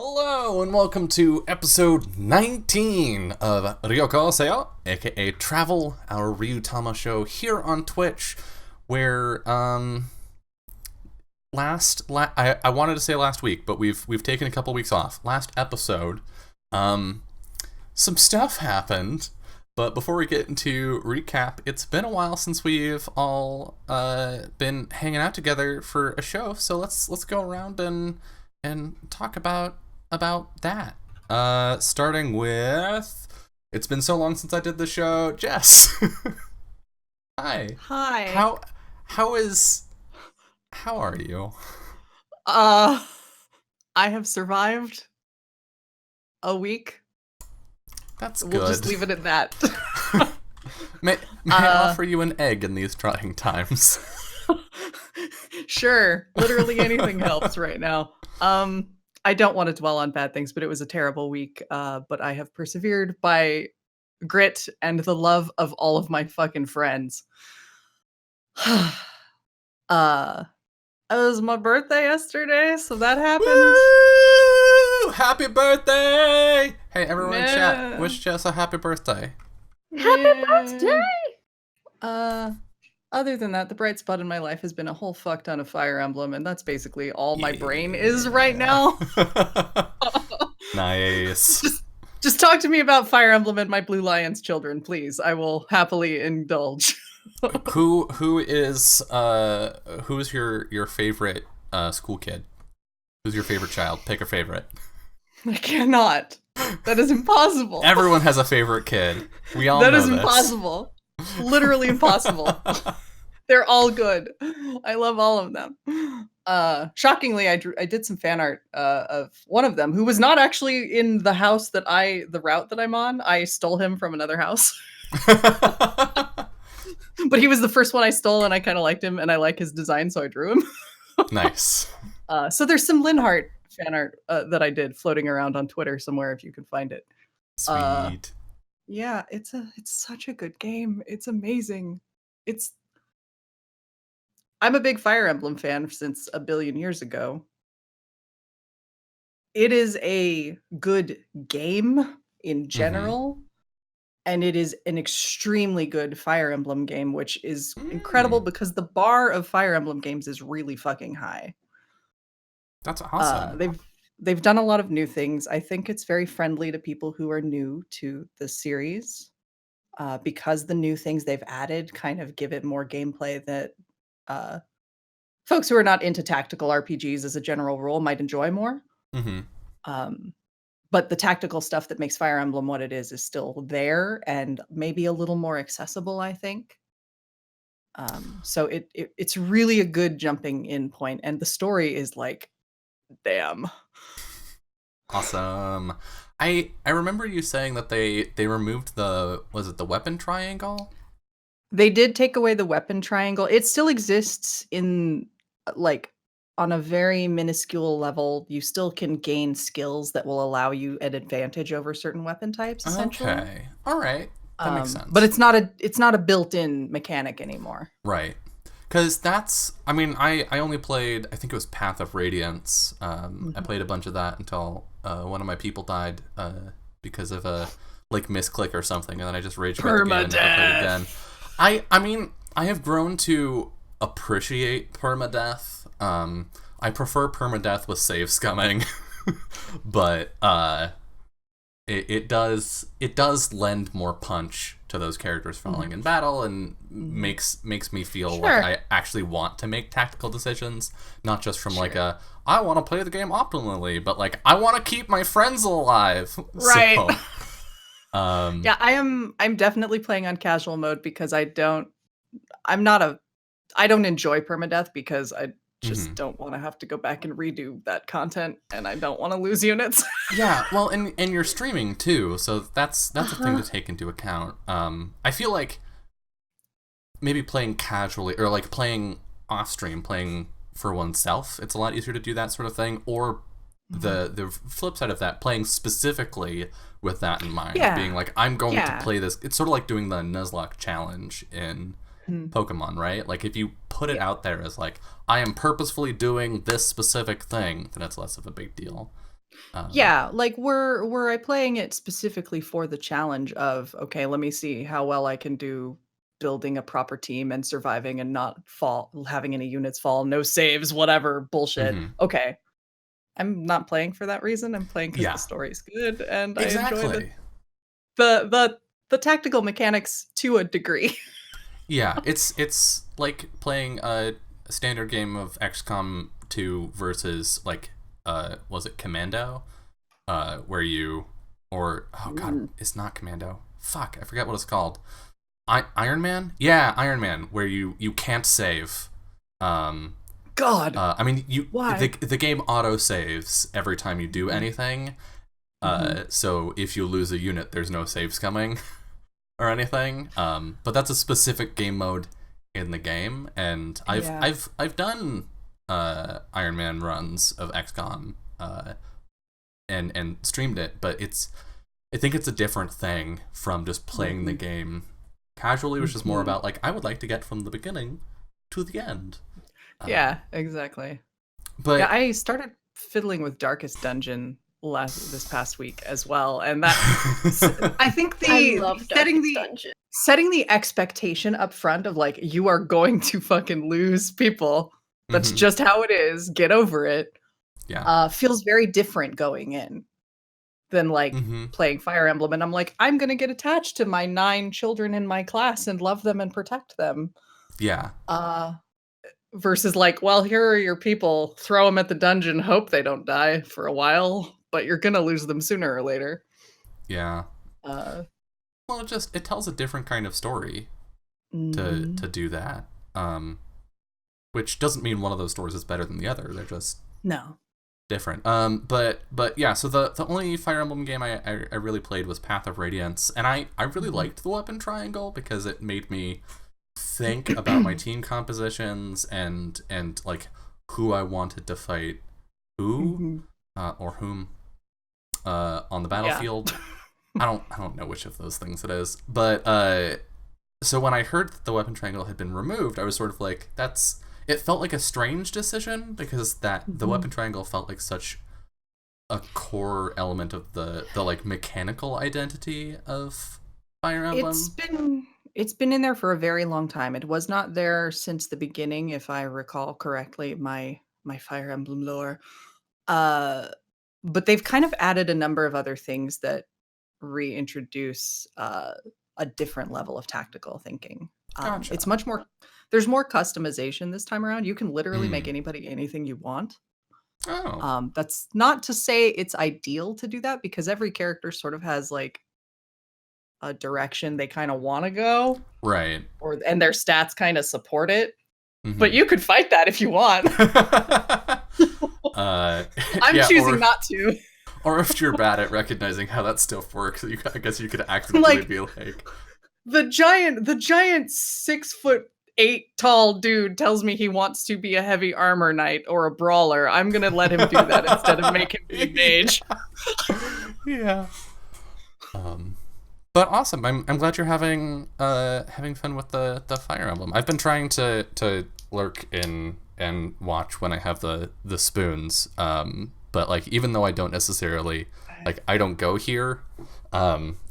Hello and welcome to episode 19 of Ryuutama seyo, aka Travel, our Ryuutama show here on Twitch, where I wanted to say last week, but we've taken a couple weeks off. Last episode, some stuff happened, but before we get into recap, it's been a while since we've all been hanging out together for a show, so let's go around and talk about that. Starting with, it's been so long since I did the show. Jess. Hi. Hi. How are you? I have survived a week. That's good. We'll just leave it at that. May I offer you an egg in these trying times? Sure. Literally anything helps right now. I don't want to dwell on bad things, but it was a terrible week. But I have persevered by grit and the love of all of my fucking friends. It was my birthday yesterday, so that happened. Woo! Happy birthday! Hey, everyone in chat, wish Jess a happy birthday. Happy birthday! Other than that, the bright spot in my life has been a whole fuck ton of Fire Emblem, and that's basically all my brain is right now. Nice. Just talk to me about Fire Emblem and my Blue Lion's children, please. I will happily indulge. Who's your favorite school kid? Who's your favorite child? Pick a favorite. I cannot. That is impossible. Everyone has a favorite kid. We all know this. That is impossible. Literally impossible. They're all good. I love all of them. Shockingly, I did some fan art of one of them who was not actually in the house the route that I'm on. I stole him from another house. But he was the first one I stole, and I kind of liked him, and I like his design, so I drew him. Nice. So there's some Linhart fan art that I did floating around on Twitter somewhere if you can find it. Sweet. Yeah, it's such a good game. It's amazing. I'm a big Fire Emblem fan since a billion years ago. It is a good game in general, and it is an extremely good Fire Emblem game, which is incredible because the bar of Fire Emblem games is really fucking high. That's awesome. They've done a lot of new things. I think it's very friendly to people who are new to the series, because the new things they've added kind of give it more gameplay that folks who are not into tactical RPGs as a general rule might enjoy more. But the tactical stuff that makes Fire Emblem what it is still there and maybe a little more accessible, I think. So it's really a good jumping in point, and the story is like, damn. Awesome. I remember you saying that they removed the weapon triangle? They did take away the weapon triangle. It still exists in, like, on a very minuscule level. You still can gain skills that will allow you an advantage over certain weapon types, essentially. Okay. All right. That makes sense. But it's not a built-in mechanic anymore. Right. Because I only played, I think it was Path of Radiance. I played a bunch of that until one of my people died because of a misclick or something, and then I just rage quit the game and never played again. I have grown to appreciate permadeath. I prefer permadeath with save scumming, but it does lend more punch to those characters falling in battle, and makes me feel like I actually want to make tactical decisions, not just from I want to play the game optimally, but I want to keep my friends alive. Right. So, yeah, I'm definitely playing on casual mode because I don't enjoy permadeath because I just don't want to have to go back and redo that content, and I don't want to lose units. Yeah, well, and you're streaming too, so that's a thing to take into account. I feel like maybe playing casually or playing off stream, playing for oneself, it's a lot easier to do that sort of thing. Or the flip side of that, playing specifically with that in mind, being I'm going to play this. It's sort of like doing the Nuzlocke challenge in Pokemon, right? If you put it out there as I am purposefully doing this specific thing, then it's less of a big deal. Yeah, like were I playing it specifically for the challenge of, okay, let me see how well I can do building a proper team and surviving and not fall having any units fall, no saves, whatever bullshit. Mhm. Okay. I'm not playing for that reason. I'm playing because the Yeah, story's good and I enjoy exactly. the the the tactical mechanics to a degree. Yeah, it's like playing a standard game of XCOM 2 versus like was it Commando? Where you or oh god, Ooh. it's not Commando. Fuck, I forget what it's called. Iron Man? Yeah, Iron Man, where you can't save. Um, God, I mean, why? the game auto saves every time you do anything. Mhm. So if you lose a unit, there's no saves coming or anything. But that's a specific game mode in the game, and Yeah. I've done Iron Man runs of XCOM and streamed it, but I think it's a different thing from just playing the Mhm. game casually, which is more Mhm. about like I would like to get from the beginning to the end. Yeah, Um, exactly. Yeah, but I started fiddling with Darkest Dungeon this past week as well, and that I think I the love setting Darkest the Dungeon. setting the expectation up front of like you are going to fucking lose people. That's mhm, just how it is. Get over it. yeah, Feels very different going in than like hmm playing Fire Emblem, and I'm like, I'm gonna get attached to my 9 children in my class and love them and protect them. yeah, Uh Versus like, well, here are your people, throw them at the dungeon, hope they don't die for a while, but you're gonna lose them sooner or later. yeah. Uh, Well, it tells a different kind of story mhm. to do that. Which doesn't mean one of those stories is better than the other. They're just No. different. But yeah. So the only Fire Emblem game I really played was Path of Radiance, and I really Mhm. liked the weapon triangle because it made me think about my team compositions and like who I wanted to fight who Mhm. or whom on the Yeah. battlefield. I don't know which of those things it is, but so when I heard that the weapon triangle had been removed, I was sort of like, that's. It felt like a strange decision because the Mhm. weapon triangle felt like such a core element of the like mechanical identity of Fire It's Emblem. been it's been in there for a very long time. It was not there since the beginning, if I recall correctly, my Fire Emblem lore. Uh, but they've kind of added a number of other things that reintroduce a different level of tactical thinking. It's Gotcha. much more. There's more customization this time around. You can literally make Mm. anybody anything you want. Oh, That's not to say it's ideal to do that because every character sort of has like a direction they kind of want to go, right. or and their stats kind of support it. But Mm-hmm. you could fight that if you want. uh, I'm yeah, choosing not to. or if you're bad at recognizing how that stuff works, I guess you could actively Like be like, the giant 6'8" tall dude tells me he wants to be a heavy armor knight or a brawler. I'm gonna let him do that instead of make him be a mage. yeah. Um, but awesome. I'm glad you're having fun with the Fire Emblem. I've been trying to lurk in and watch when I have the spoons. But like even though I don't necessarily like I don't go here,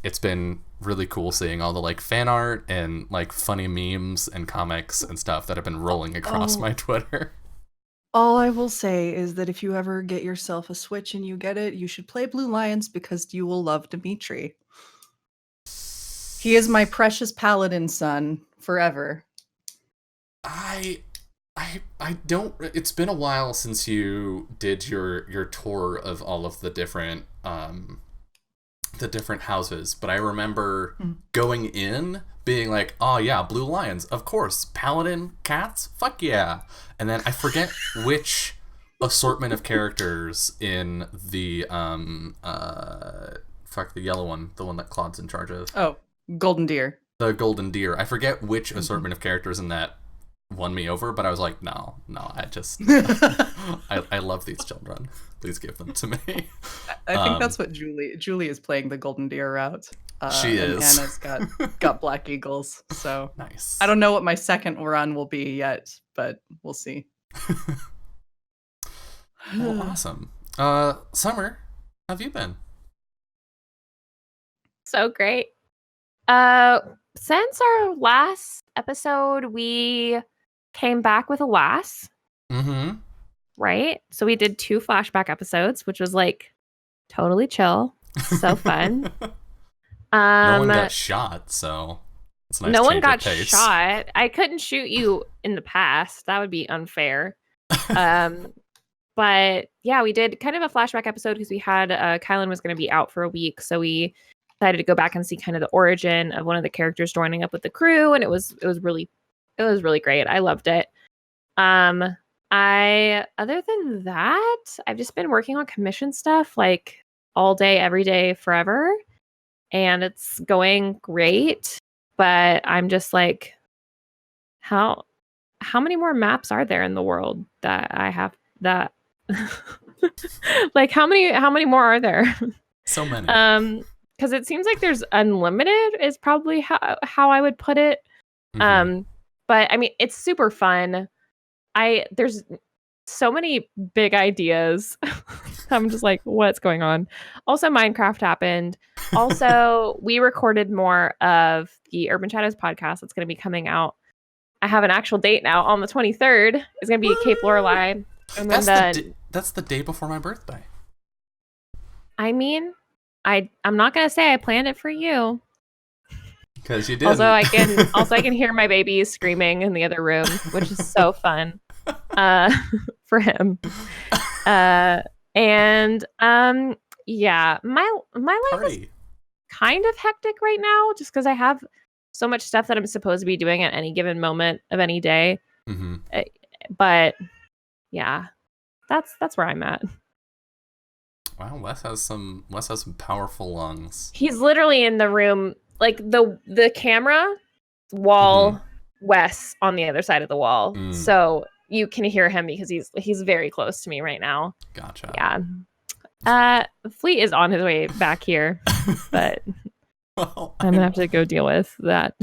it's been really cool seeing all the like fan art and like funny memes and comics and stuff that have been rolling across Oh, my Twitter. all I will say is that if you ever get yourself a Switch and you get it, you should play Blue Lions because you will love Dimitri. He is my precious paladin son forever. I I don't. It's been a while since you did your tour of all of the different houses, but I remember Mm. going in being like, "Oh yeah, Blue Lions, of course, Paladin cats, fuck yeah!" And then I forget which assortment of characters in the fuck the yellow one, the one that Claude's in charge of, Oh, Golden Deer. the Golden Deer. I forget which Mhm. assortment of characters in that won me over, but I was like, no, I just I love these children. Please give them to me. I think Um, that's what Julie is playing the Golden Deer route, she and is Anna's got Black Eagles. So I nice. don't know what my second run will be yet, but we'll see. Well, awesome. Summer. have you been? So great. Since our last episode, we came back with a lass, Mm-hmm. right? So we did 2 flashback episodes, which was like totally chill. So fun. No one got shot, so it's a nice no one change got of pace. shot. I couldn't shoot you in the past. That would be unfair. But yeah, we did kind of a flashback episode because we had Kylan was going to be out for a week, so we decided to go back and see kind of the origin of one of the characters joining up with the crew, and it was really great. I loved it. I other than that, I've just been working on commission stuff like all day, every day, forever, and it's going great. But I'm just like, how many more maps are there in the world that I have that like how many more are there? So many. Because it seems like there's unlimited is probably how I would put it. Mm-hmm. But I mean, it's super fun. There's so many big ideas. I'm just like, what's going on? Also, Minecraft happened. Also, we recorded more of the Urban Shadows podcast that's going to be coming out. I have an actual date now on the 23rd. It's going to be Cape Lorelei. And then That's the day before my birthday. I mean, I'm not going to say I planned it for you. Because you did. Also, I can hear my baby screaming in the other room, which is so fun for him. Yeah, my life is kind of hectic right now just because I have so much stuff that I'm supposed to be doing at any given moment of any day. Mm-hmm. But yeah, that's where I'm at. Wow, Wes has some powerful lungs. He's literally in the room, like the camera wall, Wes on the other side of the wall. So you can hear him because he's very close to me right now. Gotcha. Yeah. Fleet is on his way back here, but well, I'm gonna have to go deal with that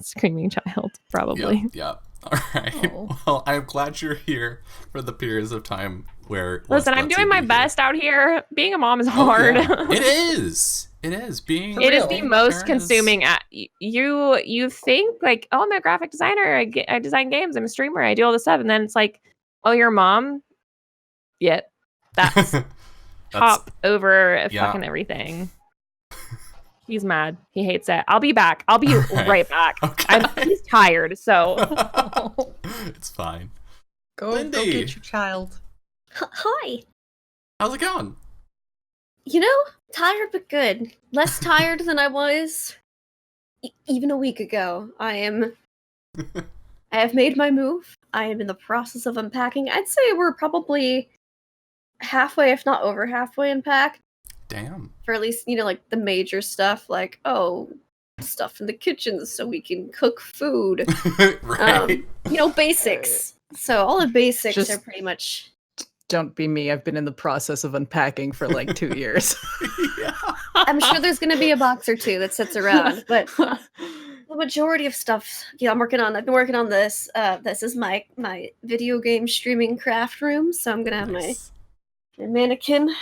screaming child probably. Yep. All right. Oh. Well, I'm glad you're here for the periods of time where. Listen, I'm doing my best out here. Being a mom is hard. Yeah. It is. It is being. It is the most consuming. You think like, oh, I'm a graphic designer. I design games. I'm a streamer. I do all this stuff, and then it's like, oh, you're a mom. Yeah, that's top over fucking everything. He's mad. He hates it. I'll be back. I'll be right back. Okay. He's tired, so it's fine. Go get your child. Hi. How's it going? You know, tired but good. Less tired than I was even a week ago. I have made my move. I am in the process of unpacking. I'd say we're probably halfway, if not over halfway unpacked. Damn. For at least, like the major stuff, like, stuff in the kitchen so we can cook food. Right. Basics. So all the basics are pretty much... Don't be me. I've been in the process of unpacking for like 2 years. Yeah. I'm sure there's going to be a box or two that sits around, but the majority of stuff, I've been working on this. This is my video game streaming craft room, so I'm going to have my mannequin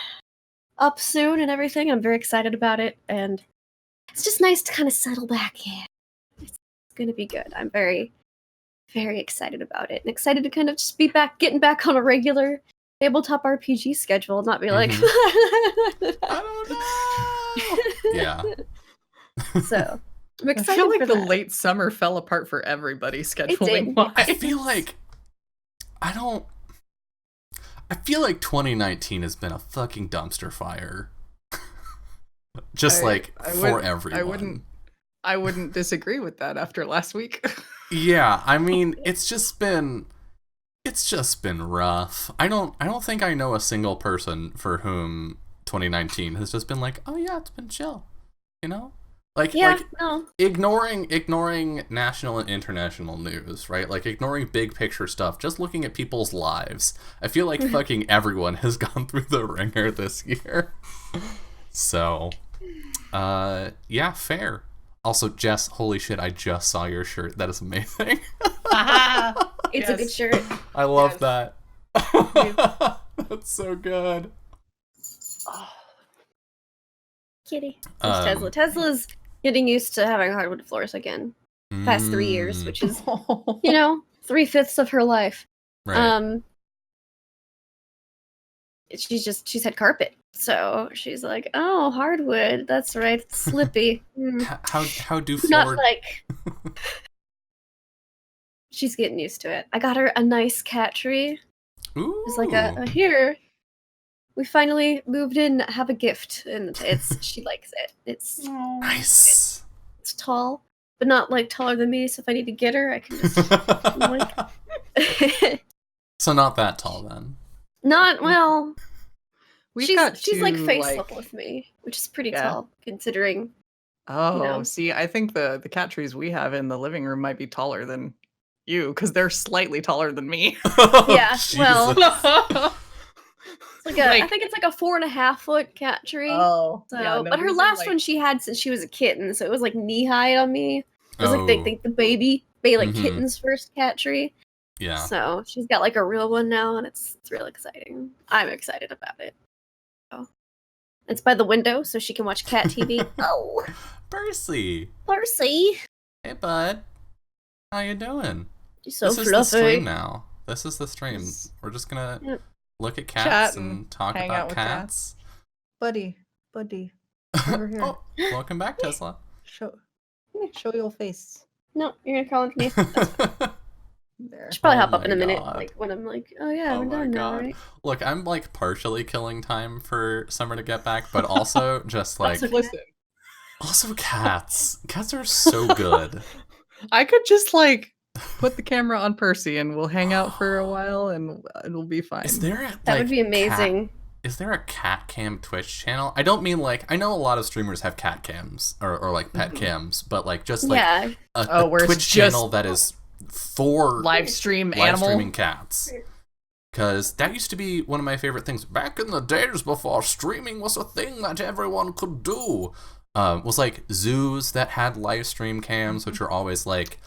up soon and everything. I'm very excited about it, and it's just nice to kind of settle back in. It's going to be good. I'm very, very excited about it, and excited to kind of just be getting back on a regular tabletop RPG schedule, not be like, I don't know. Yeah. So I'm excited. I feel like the that. late summer fell apart for everybody scheduling wise. I feel like I feel like 2019 has been a fucking dumpster fire. Just for everyone. I wouldn't disagree with that after last week. Yeah, I mean, it's just been rough. I don't think I know a single person for whom 2019 has just been like, oh yeah, it's been chill, no. Ignoring national and international news, right? Like ignoring big picture stuff, just looking at people's lives. I feel like fucking everyone has gone through the ringer this year. So, yeah, fair. Also, Jess, holy shit, I just saw your shirt. That is amazing. It's a good shirt. I love that. That's so good. kitty. There's Tesla. Tesla's getting used to having hardwood floors again. Past 3 years, which is 3/5 of her life. Right. She's had carpet, so she's like, oh, hardwood. That's right, it's slippy. How do Not floor? like. She's getting used to it. I got her a nice cat tree. Ooh. It's like a here. We finally moved in. Have a gift, and she likes it. It's Nice. It's tall, but not like taller than me. So if I need to get her, I can just So not that tall then. Not well. She's like two, face up with me, which is pretty tall considering. Oh, see, I think the cat trees we have in the living room might be taller than you because they're slightly taller than me. Yeah, well, Jesus. it's I think it's like a 4.5 foot cat tree. Oh, so, yeah, no, but her these are, last like- one she had since she was a kitten, so it was like knee high on me. It was like Oh. the baby kitten's first cat tree. Yeah. So she's got like a real one now, and it's real exciting. I'm excited about it. So it's by the window, so she can watch cat TV. Oh, Percy. Percy, Hey, bud. How you doing? she's so this is the fluffy. stream now. This is the stream. We're just gonna look at cats Chat and and talk hang about out with cats. buddy, over here. Oh, welcome back, Tesla. Show your face. No, you're gonna call him to me. There. Should probably Oh hop up in a my minute, God. like when I'm like, oh yeah, Oh we're my done now, God. right? Look, I'm like partially killing time for Summer to get back, but also just like Listen, also cats. Cats are so good. I could just like put the camera on Percy and we'll hang out for a while and it'll be fine. Is there a, That would be amazing. Is there a cat cam Twitch channel? I don't mean like I know a lot of streamers have cat cams or like pet cams, but like just like Yeah. a where it's Twitch just channel that is for live stream live animal. streaming cats. Because that used to be one of my favorite things back in the days before streaming was a thing that everyone could do. Was like zoos that had live stream cams, which are always like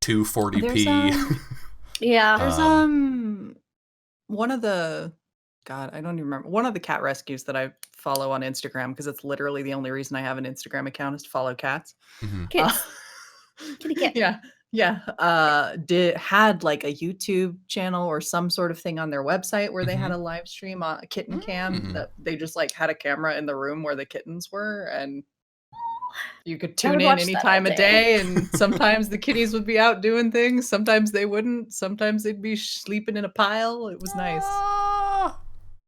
240p. Yeah. There's one of the God, I don't even remember. One of the cat rescues that I follow on Instagram because it's literally the only reason I have an Instagram account is to follow cats. Mhm. Kids. Kitty cat. Yeah. Had like a YouTube channel or some sort of thing on their website where they had a live stream on a kitten cam that they just like had a camera in the room where the kittens were and you could tune would in watch any that time all of day and sometimes the kitties would be out doing things, sometimes they wouldn't, sometimes they'd be sleeping in a pile. It was nice. Ah,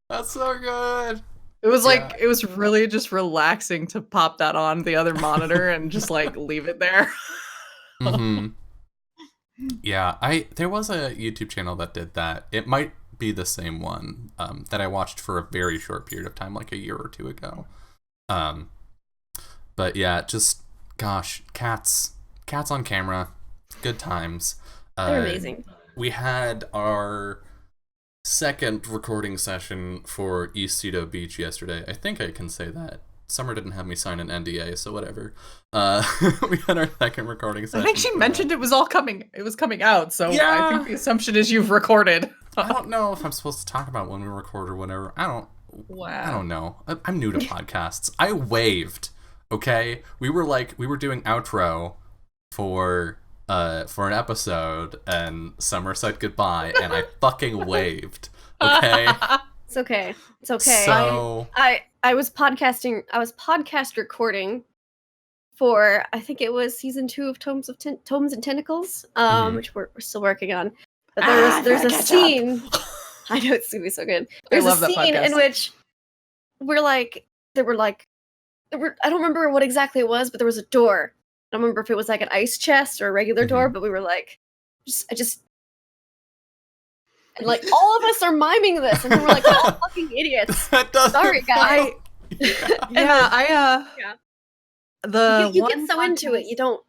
that's so good. It was like Yeah. it was really just relaxing to pop that on the other monitor and just like leave it there. Hmm. Yeah, there was a YouTube channel that did that. It might be the same one that I watched for a very short period of time, like a year or two ago. But yeah, just gosh, cats on camera, good times. They're amazing. We had our second recording session for East Cedo Beach yesterday. I think I can say that. Summer didn't have me sign an NDA, so whatever. We had our second recording session. I think she for mentioned it was coming out, so I Yeah. think the assumption is you've recorded. I don't know if I'm supposed to talk about when we record or whatever. I don't know. I'm new to podcasts. I waved. Okay, we were doing outro for an episode, and Summer said goodbye, and I fucking waved. Okay. It's okay. It's okay. So I was podcasting. I was podcast recording for I think it was season 2 of Tomes and Tentacles, which we're still working on. But there's a scene. I know it's gonna be so good. There's love a that scene in podcast. which I don't remember what exactly it was, but there was a door. I don't remember if it was like an ice chest or a regular door, but we were like, and like all of us are miming this, and then we're like, all fucking idiots. that doesn't Sorry, guys. Yeah. The You one get so into it, you don't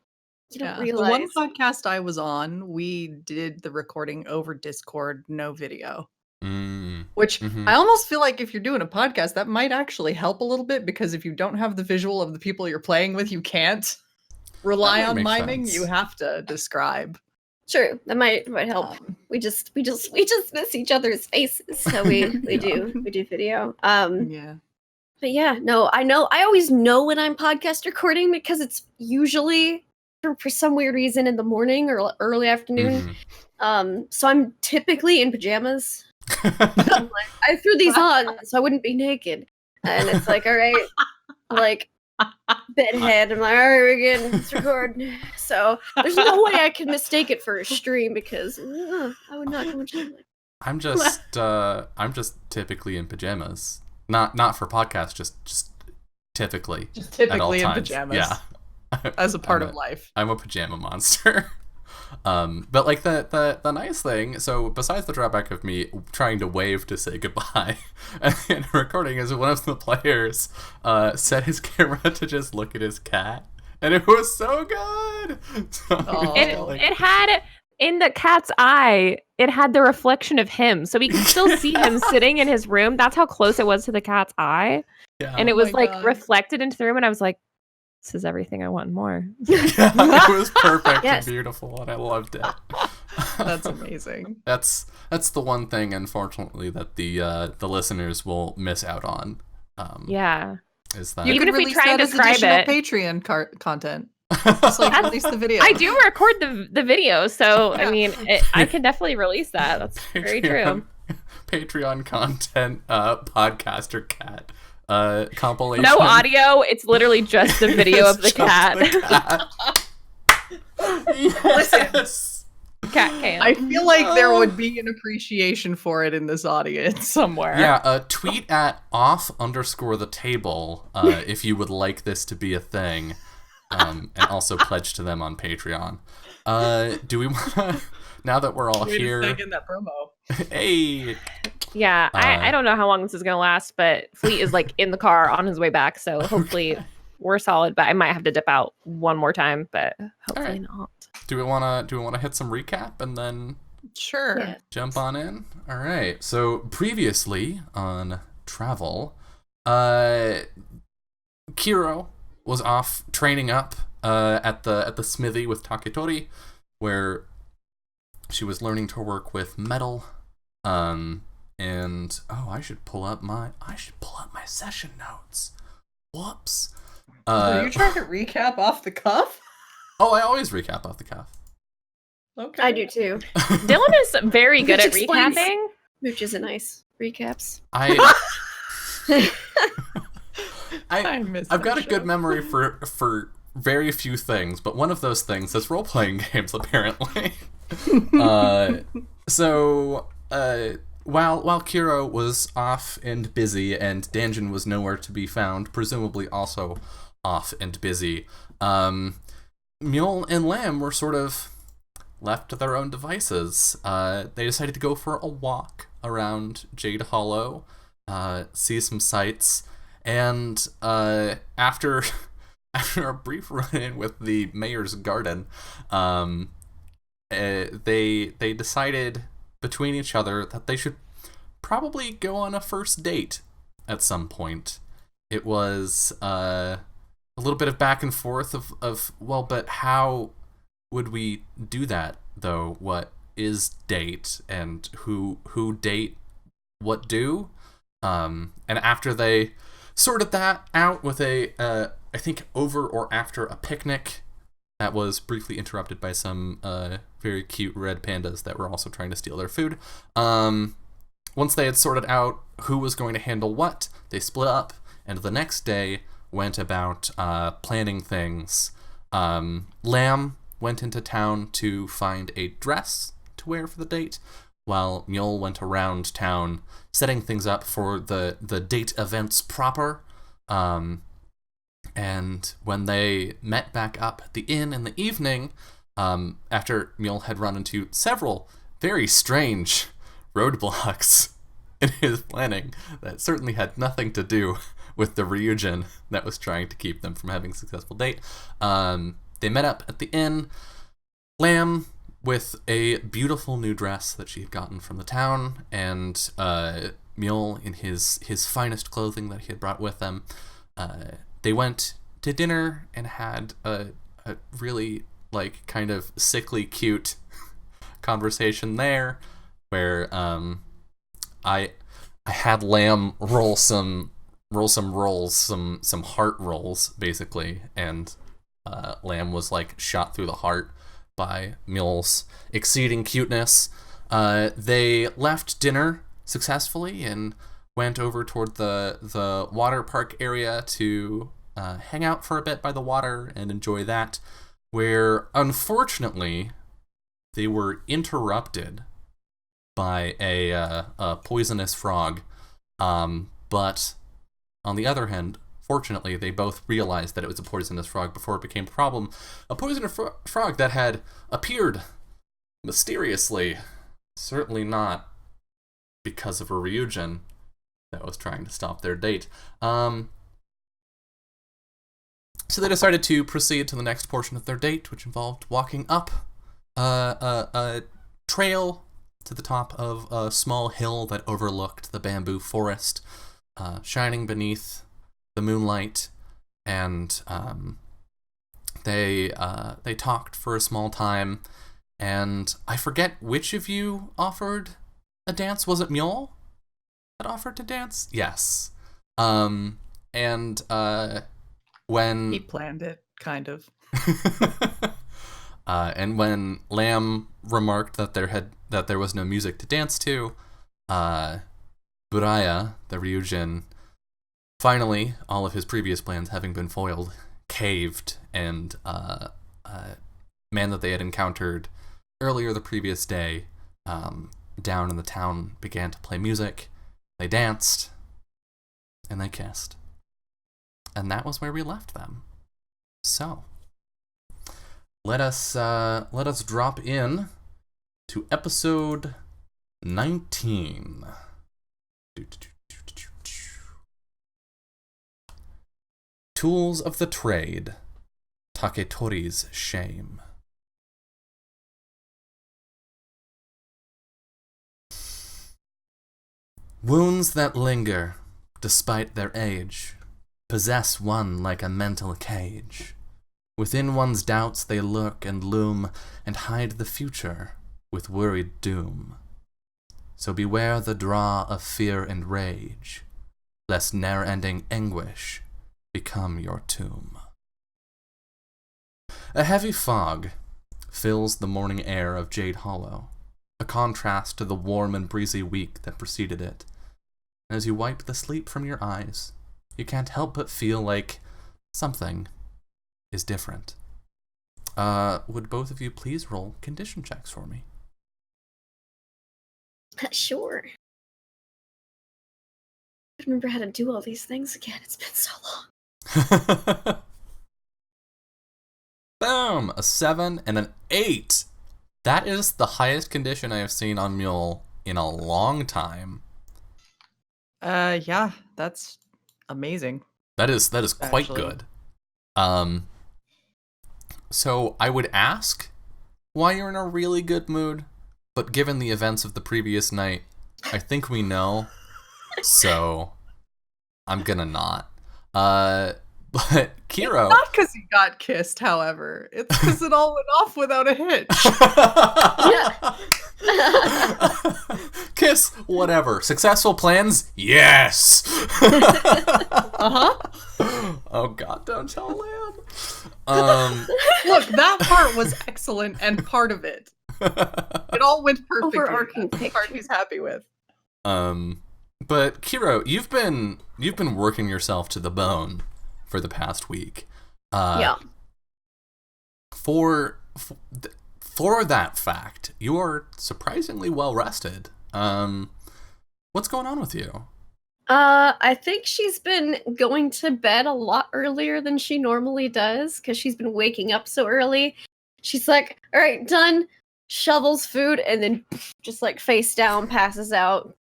The realize. one podcast I was on, we did the recording over Discord, no video. Which Mhm. I almost feel like if you're doing a podcast, that might actually help a little bit because if you don't have the visual of the people you're playing with, you can't rely That on makes miming. sense. You have to describe. True, that might help. We just miss each other's faces, so we do video. Yeah. But yeah, no, I always know when I'm podcast recording because it's usually for some weird reason in the morning or early afternoon. So I'm typically in pajamas. I threw these on so I wouldn't be naked. And it's like, all right, like bedhead. I'm like, all right, we're good. Let's record. So there's no way I can mistake it for a stream because I would not come to I'm just typically in pajamas. Not for podcasts, just typically. Just at all typically in times. pajamas. Yeah. As a part of life. I'm a pajama monster. But like the nice thing, so besides the drawback of me trying to wave to say goodbye and recording, is one of the players set his camera to just look at his cat, and it was so good. So it had in the cat's eye, it had the reflection of him, so we could still see him sitting in his room. That's how close it was to the cat's eye, and it was reflected into the room, and I was like, this is everything I want and more. Yeah, it was perfect and beautiful, and I loved it. That's amazing. That's the one thing, unfortunately, that the listeners will miss out on. Is that even if we try and describe it, Patreon content. Just like release the video. I do record the video, so I mean, I can definitely release that. That's very true. Patreon content, podcaster cat. Compilation. No audio. It's literally just the video of the cat. Yes. Cat cam. I feel like there would be an appreciation for it in this audience somewhere. Yeah, tweet at off_the_table if you would like this to be a thing, and also pledge to them on Patreon. Do we want to, now that we're all here? In that promo. Hey. Yeah, I don't know how long this is going to last, but Fleet is like in the car on his way back, so hopefully we're solid, but I might have to dip out one more time, but hopefully not. Do we want to hit some recap and then jump on in? All right. So previously on travel, Kiro was off training up at the smithy with Taketori, where she was learning to work with metal. And I should pull up my session notes. Whoops. Are you trying to recap off the cuff? Oh, I always recap off the cuff. Okay. I do too. Dylan is very good at recapping. Which is a nice recaps. I've got a good memory for very few things, but one of those things is role-playing games, apparently. While Kiro was off and busy, and Danjin was nowhere to be found, presumably also off and busy, Mule and Lamb were sort of left to their own devices. They decided to go for a walk around Jade Hollow, see some sights, and after a brief run-in with the mayor's garden, they decided between each other that they should probably go on a first date at some point. It was a little bit of back and forth of well, but how would we do that though? What is date, and who date what do? And after they sorted that out with I think over or after a picnic that was briefly interrupted by some very cute red pandas that were also trying to steal their food. Once they had sorted out who was going to handle what, they split up, and the next day went about planning things. Lamb went into town to find a dress to wear for the date, while Mule went around town setting things up for the date events proper. And when they met back up at the inn in the evening, after Mule had run into several very strange roadblocks in his planning that certainly had nothing to do with the Ryujin that was trying to keep them from having a successful date, they met up at the inn. Lamb with a beautiful new dress that she had gotten from the town, and Mule in his finest clothing that he had brought with them. They went to dinner and had a really like kind of sickly cute conversation there, where I had Lamb roll some some heart rolls, basically, and Lamb was like shot through the heart by Mule's exceeding cuteness. They left dinner successfully and went over toward the water park area to hang out for a bit by the water and enjoy that, where unfortunately they were interrupted by a poisonous frog. But on the other hand, fortunately, they both realized that it was a poisonous frog before it became a problem. A poisonous frog that had appeared mysteriously, certainly not because of a Ryujin that was trying to stop their date. So they decided to proceed to the next portion of their date, which involved walking up a trail to the top of a small hill that overlooked the bamboo forest, shining beneath the moonlight, and they talked for a small time, and I forget which of you offered a dance. Was it Mjol that offered to dance? Yes. And when He planned it, kind of. and when Lamb remarked that there was no music to dance to, Buraya, the Ryujin, finally, all of his previous plans having been foiled, caved, and a man that they had encountered earlier the previous day down in the town began to play music. They danced, and they kissed. And that was where we left them. So, let us drop in to episode 19. Tools of the Trade, Taketori's Shame. Wounds that linger, despite their age, possess one like a mental cage. Within one's doubts they lurk and loom, and hide the future with worried doom. So beware the draw of fear and rage, lest ne'er-ending anguish become your tomb. A heavy fog fills the morning air of Jade Hollow, a contrast to the warm and breezy week that preceded it. As you wipe the sleep from your eyes, you can't help but feel like something is different. Would both of you please roll condition checks for me? Sure. I remember how to do all these things again. It's been so long. Boom! A 7 and an 8. That is the highest condition I have seen on Mule in a long time. Yeah, that's amazing. That is quite Actually. good. So I would ask why you're in a really good mood, but given the events of the previous night, I think we know. So I'm gonna not. But Kiro. Not because he got kissed, however. It's because it all went off without a hitch. Kiss, whatever. Successful plans? Yes. Oh God, don't tell Lamb. Look, that part was excellent and part of it. It all went perfectly. Overarching That's the part he's happy with. But Kiro, you've been working yourself to the bone for the past week. Yeah. For that fact, you are surprisingly well rested. What's going on with you? I think she's been going to bed a lot earlier than she normally does because she's been waking up so early. She's like, all right, done. Shovels food and then just like face down, passes out,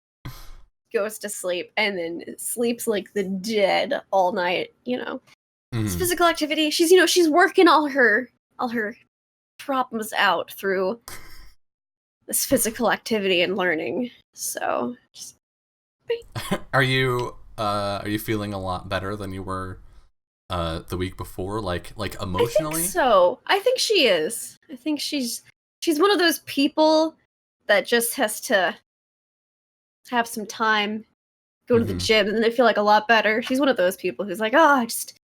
goes to sleep, and then sleeps like the dead all night, It's physical activity. She's working all her problems out through this physical activity and learning. So just Are you feeling a lot better than you were the week before, like emotionally? I think she is. I think she's one of those people that just has to have some time go to the gym, and then they feel like a lot better. She's one of those people who's like, oh, I just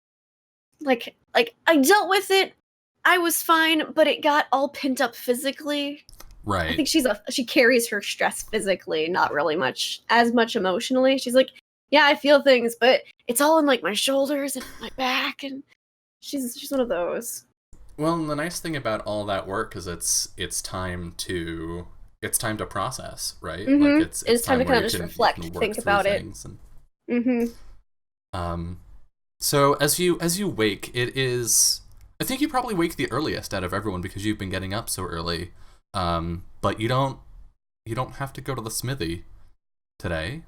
like I dealt with it. I was fine, but it got all pent up physically. Right. I think she carries her stress physically, not really as much emotionally. She's like, yeah, I feel things, but it's all in like my shoulders and my back, and she's one of those. Well, and the nice thing about all that work is it's time to process, right? Mm-hmm. Like it's time to where kind of you just can reflect, work think through about it. things and, Mm-hmm. So as you wake, it is. I think you probably wake the earliest out of everyone because you've been getting up so early. But you don't have to go to the smithy today.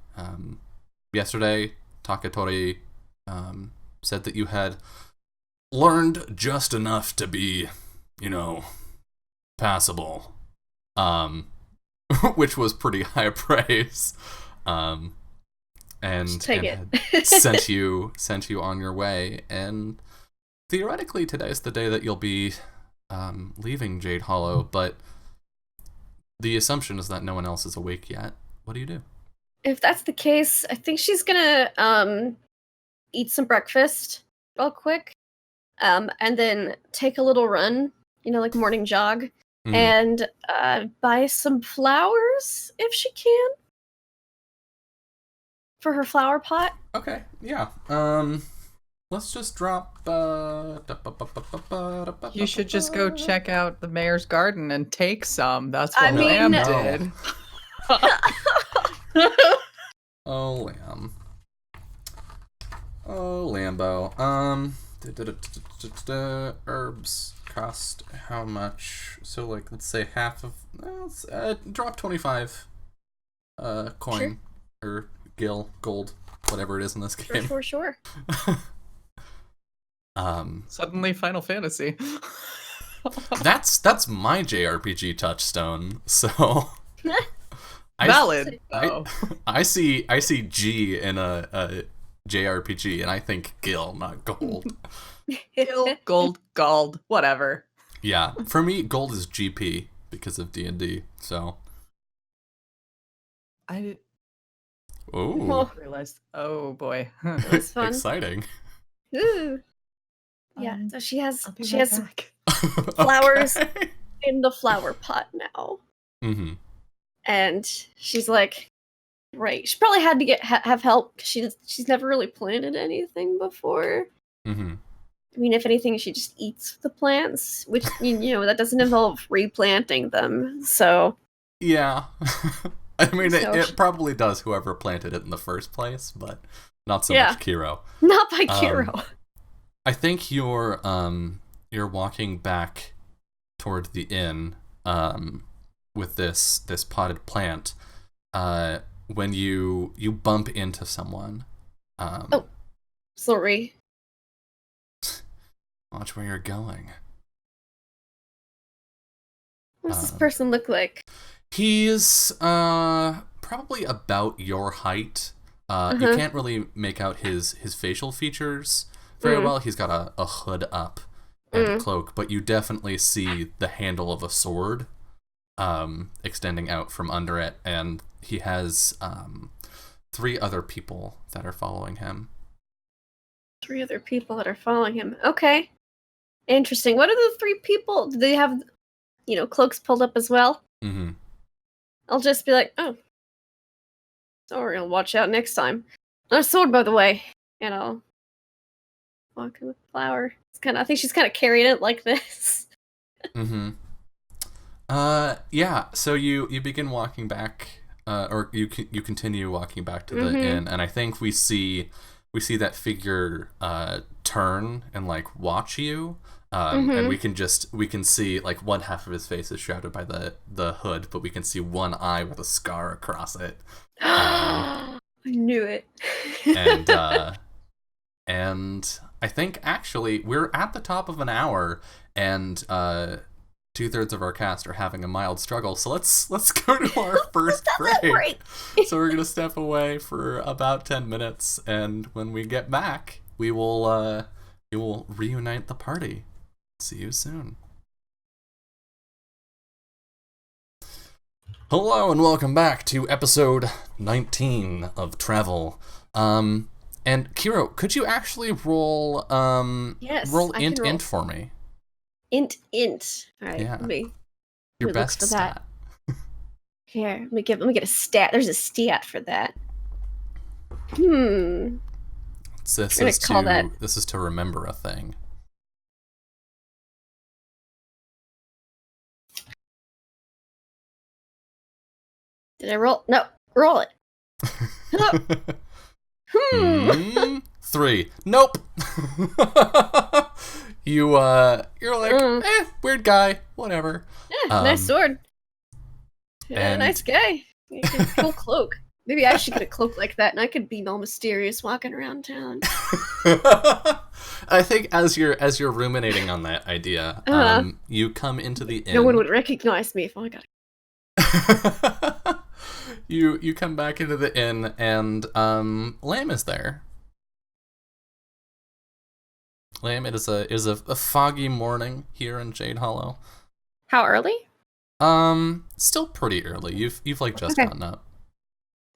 Yesterday, Taketori said that you had learned just enough to be, passable, which was pretty high praise. And had sent you on your way, and theoretically today's the day that you'll be leaving Jade Hollow, but the assumption is that no one else is awake yet. What do you do? If that's the case, I think she's gonna eat some breakfast real quick, and then take a little run, like morning jog, and buy some flowers if she can for her flower pot. Okay, yeah. Let's just drop. You should just go check out the mayor's garden and take some. That's what I mean, Lamb did. Oh, Lamb. Oh, Lambo. Herbs cost how much? So, like, let's say half of. Drop 25 coin or gil, gold, whatever it is in this game. Sure. Suddenly Final Fantasy. That's my JRPG touchstone. So valid. I see G in a JRPG, and I think gil, not gold. Gil, gold, whatever. Yeah, for me, gold is GP because of D&D. So realized. Oh boy, that's fun. Exciting. Ooh. Yeah, so she has some flowers in the flower pot now. Mm-hmm. And she's like, right. She probably had to have help because she's never really planted anything before. Mm-hmm. I mean, if anything, she just eats the plants, which that doesn't involve replanting them. So yeah, I mean, it probably does. Whoever planted it in the first place, but not so much Kiro. Not by Kiro. I think you're walking back toward the inn with this potted plant when you bump into someone. Sorry. Watch where you're going. What does this person look like? He's probably about your height. You can't really make out his facial features very well. He's got a hood up and a cloak, but you definitely see the handle of a sword extending out from under it, and he has 3 other people that are following him. 3 other people that are following him. Okay. Interesting. What are the 3 people? Do they have, cloaks pulled up as well? Mm-hmm. I'll just be like, oh. Sorry, I'll watch out next time. Not a sword, by the way. Walking with the flower. I think she's kind of carrying it like this. Mm-hmm. Yeah, so you begin walking back, or you continue walking back to the inn, and I think we see that figure turn and like watch you, and we can see like one half of his face is shrouded by the hood, but we can see one eye with a scar across it. I knew it. And I think actually we're at the top of an hour, and 2/3 of our cast are having a mild struggle. So let's go to our first break. So we're gonna step away for about 10 minutes, and when we get back, we will reunite the party. See you soon. Hello and welcome back to episode 19 of Travel. And Kiro, could you actually roll Yes, roll I can roll. int for me? Int. All right, Yeah. let me Your look best for that. stat. here. Let me get a stat. There's a stat for that. This gonna is call to that- this is to remember a thing. Did I roll? No, roll it. No. 3. Nope. You're like, weird guy, whatever. Yeah, nice sword. Yeah, and- nice guy. You got a cool cloak. Maybe I should get a cloak like that, and I could be all mysterious walking around town. I think as you're ruminating on that idea, you come into the inn. No one would recognize me if I got. You come back into the inn and Lamb is there. Lamb, it is a foggy morning here in Jade Hollow. How early? Still pretty early. You've like just Okay. gotten up.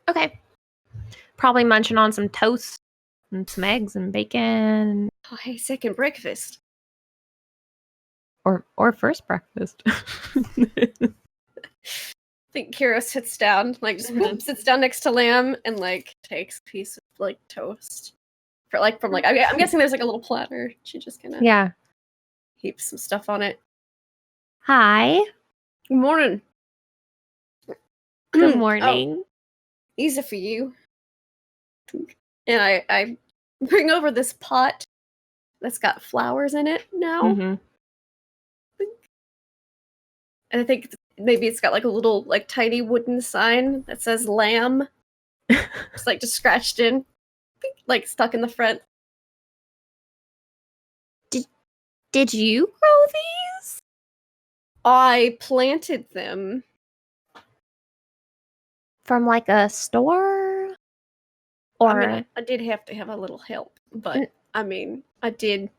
Okay. Probably munching on some toast and some eggs and bacon Oh, hey, second breakfast. or first breakfast. I think Kira sits down, like just sits down next to Lamb and like takes a piece of like toast. I'm guessing there's like a little platter. She just kind of Yeah. heaps some stuff on it. Hi. Good morning. Good Oh, morning. these are for you. And I bring over this pot that's got flowers in it now. Mhm. And I think maybe it's got like a little like tiny wooden sign that says lamb. It's like just scratched in. Like stuck in the front. Did you grow these? I planted them. From like a store? Or I mean, I did have to have a little help, but I mean, I did.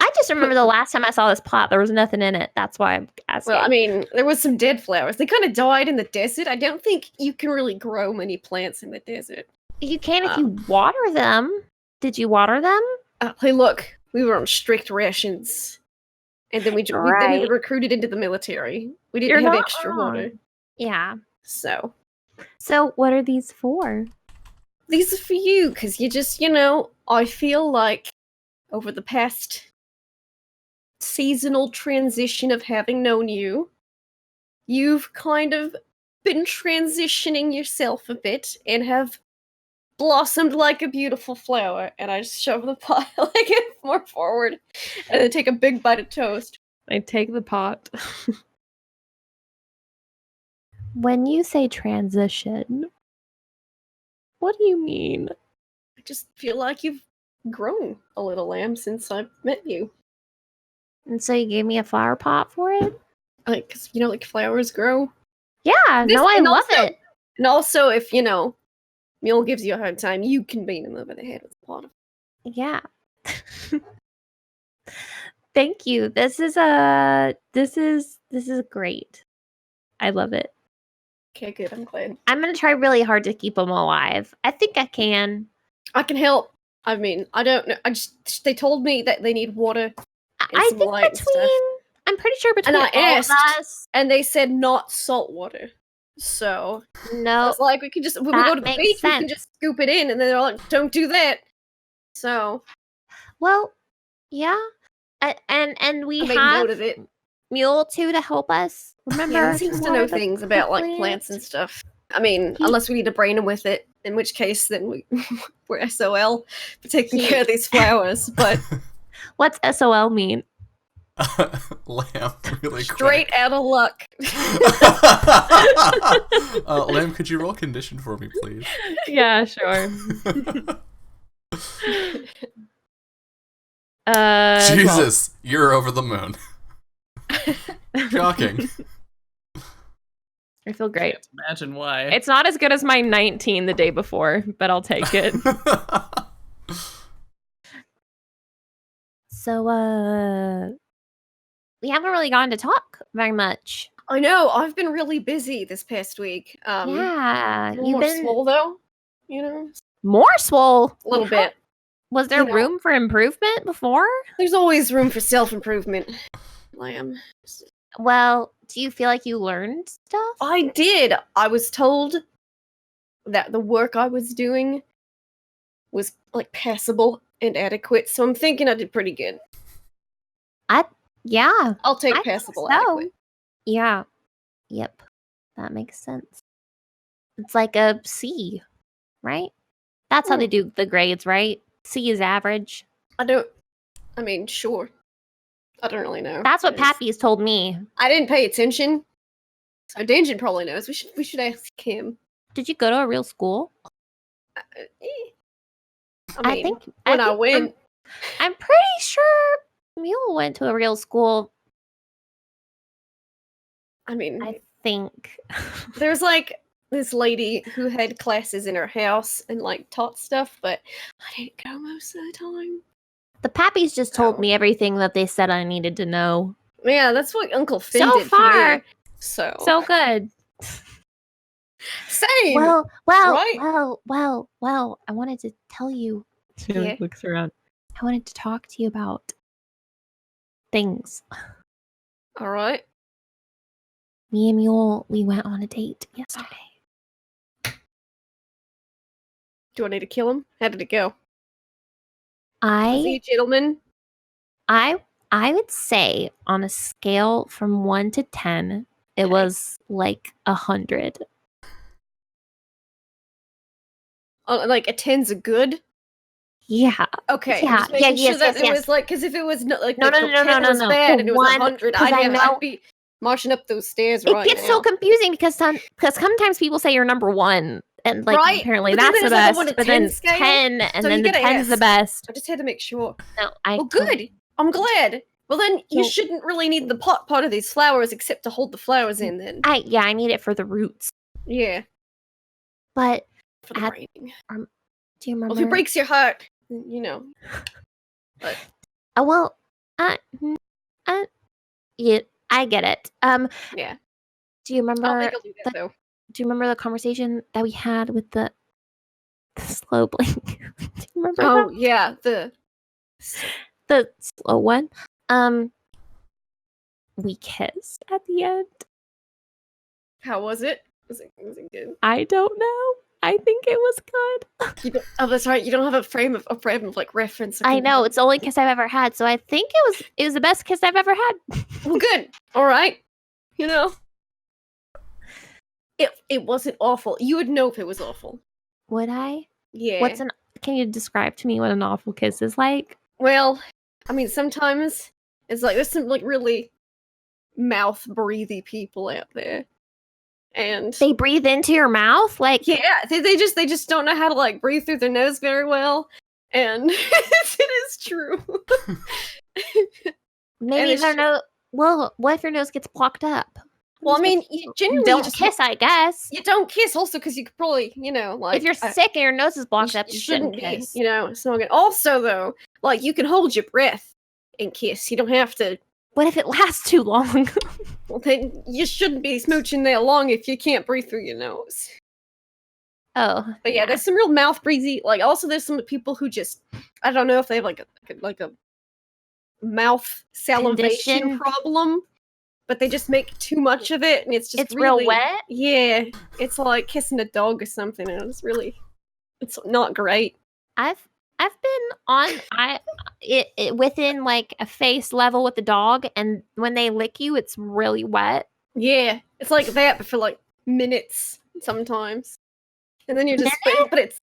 I just remember the last time I saw this pot, there was nothing in it. That's why I'm asking. Well, I mean, there was some dead flowers. They kind of died in the desert. I don't think you can really grow many plants in the desert. You can if you water them. Did you water them? Hey, look, we were on strict rations, and then we Right. were recruited into the military. We didn't You're have not extra wrong. water, Yeah. so So what are these for? these are for you because you just, I feel like over the past seasonal transition of having known you, you've kind of been transitioning yourself a bit and have blossomed like a beautiful flower. And I just shove the pot like it more forward and then take a big bite of toast. I take the pot. When you say transition, what do you mean? I just feel like you've grown a little, Lamb, since I've met you. And so you gave me a flower pot for it? Like, 'cause, like flowers grow. Yeah, This- no, I and love also- it. And also, if, Mule gives you a hard time, you can beat him over the head with a pot of. Yeah. Thank you. This is great. I love it. Okay, good, I'm glad. I'm gonna try really hard to keep them alive. I think I can. I can help. I mean, I don't know. They told me that they need water, I some think light and stuff. I'm pretty sure between I all asked- of us. and they said not salt water. So I No, was like, we can just when we that go to the makes beach, we can sense. just scoop it in, and then they're like, don't do that. So well, yeah, and we I made note have of it. Mule too to help us. Remember, Yeah, he seems to know water the things about like plant? plants and stuff. I mean, He- unless we need to brain him with it, in which case then we're SOL for taking He- care of these flowers. But What's SOL mean? Lamb, really straight quick. out of luck. Lamb, could you roll condition for me, please? Yeah, sure. Jesus, you're over the moon. Shocking. I feel great. Can't imagine why. It's not as good as my 19 the day before, but I'll take it. So, we haven't really gotten to talk very much. I know. I've been really busy this past week. Yeah, a little you've more been swole though. You know, more swole. a little bit. Was there You know. room for improvement before? There's always room for self-improvement. Lamb. Well, do you feel like you learned stuff? I did. I was told that the work I was doing was like passable and adequate, so I'm thinking I did pretty good. Yeah. I'll take I think passable so. adequate. Yeah. Yep. That makes sense. It's like a C, right? That's how they do the grades, right? C is average. I mean, sure. I don't really know. That's what I just- Pappy's told me. I didn't pay attention. So Danjan probably knows. We should ask him. Did you go to a real school? I mean, think when I think went, I'm pretty sure Mule went to a real school. I mean, I think. there's like this lady who had classes in her house and like taught stuff, but I didn't go most of the time. The Pappies just told Oh. me everything that they said I needed to know. Yeah, that's what Uncle Finn So did far, for me. So good. same. Well, right? I wanted to tell you. She Yeah. looks around. I wanted to talk to you about things. All right. Me and Mule, we went on a date yesterday. Do I need to kill him? How did it go? Was he a gentleman? I would say on a scale from 1 to 10, it was like 100. Oh, like a 10's a good. Yeah. Okay. Yeah, I'm just making yeah, sure that yes, it yes. was like because if it was like No, the no, no, 10 no, was no. bad The and it was one- 100, 'cause I know- I'd be marching up those stairs It right gets now. so confusing because sometimes people say you're number 1 and like Right, apparently but then that's the there's like a best, 1 to but 10 then scale, 10 and so then you the get a 10 is the S. best. I just had to make sure. No, I Well, good. I'm glad. Well, then you So- shouldn't really need the part of these flowers except to hold the flowers in. Then I need it for the roots. yeah, But for the At- writing. do you remember? Well, if it breaks your heart, you know. But yeah, I get it. yeah, Do you I don't remember? think I'll do that though. Do you remember the conversation that we had with the slow blink? Do you remember Oh that? yeah, The slow one? We kissed at the end. how was it? Was it good? I don't know. I think it was good. Oh, that's right. You don't have a frame of like reference. or I know compare- it's the only kiss I've ever had, so I think it was the best kiss I've ever had. Well, good. All right. You know, it wasn't awful. You would know if it was awful. Would I? Yeah. Can you describe to me what an awful kiss is like? Well, I mean, sometimes it's like there's some like really mouth breathy people out there, and They breathe into your mouth, like yeah, they just don't know how to like breathe through their nose very well, and it is true. maybe it's their ju- nose. Well, what if your nose gets blocked up? Well, I mean, you genuinely don't just kiss, I guess. You don't kiss, also because you could probably, like If you're sick and your nose is blocked up, you you shouldn't shouldn't be. kiss. It's not good. Also, though, like you can hold your breath and kiss. You don't have to. What if it lasts too long? Well, then you shouldn't be smooching that long if you can't breathe through your nose. Oh, But yeah, there's some real mouth breezy. Like, also, there's some people who just, I don't know if they have like a mouth salivation Condition? problem, but they just make too much of it, and it's just it's really, real wet. Yeah, it's like kissing a dog or something, and it's not great. I've been on it within like a face level with the dog, and when they lick you, it's really wet. Yeah, it's like that, but for like minutes sometimes, and then you're just. Minutes? But it's.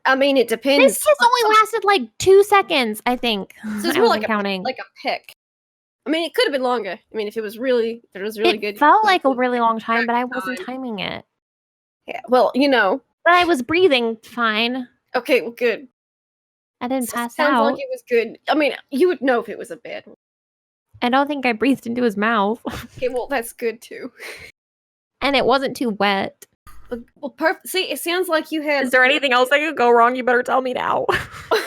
I mean, it depends. This kiss only lasted like 2 seconds, I think. So it's I more wasn't counting. like a peck. I mean, it could have been longer. I mean, if it was really it good. felt like a really long time, but I Time. wasn't timing it. Yeah. Well, But I was breathing fine. Okay. Well, good. I didn't pass Sounds out. like it was good. I mean, you would know if it was a bad one. I don't think I breathed into his mouth, Okay. Well, that's good too. and it wasn't too wet. Well, perfect. See, it sounds like you had. Is there anything else that could go wrong? You better tell me now. I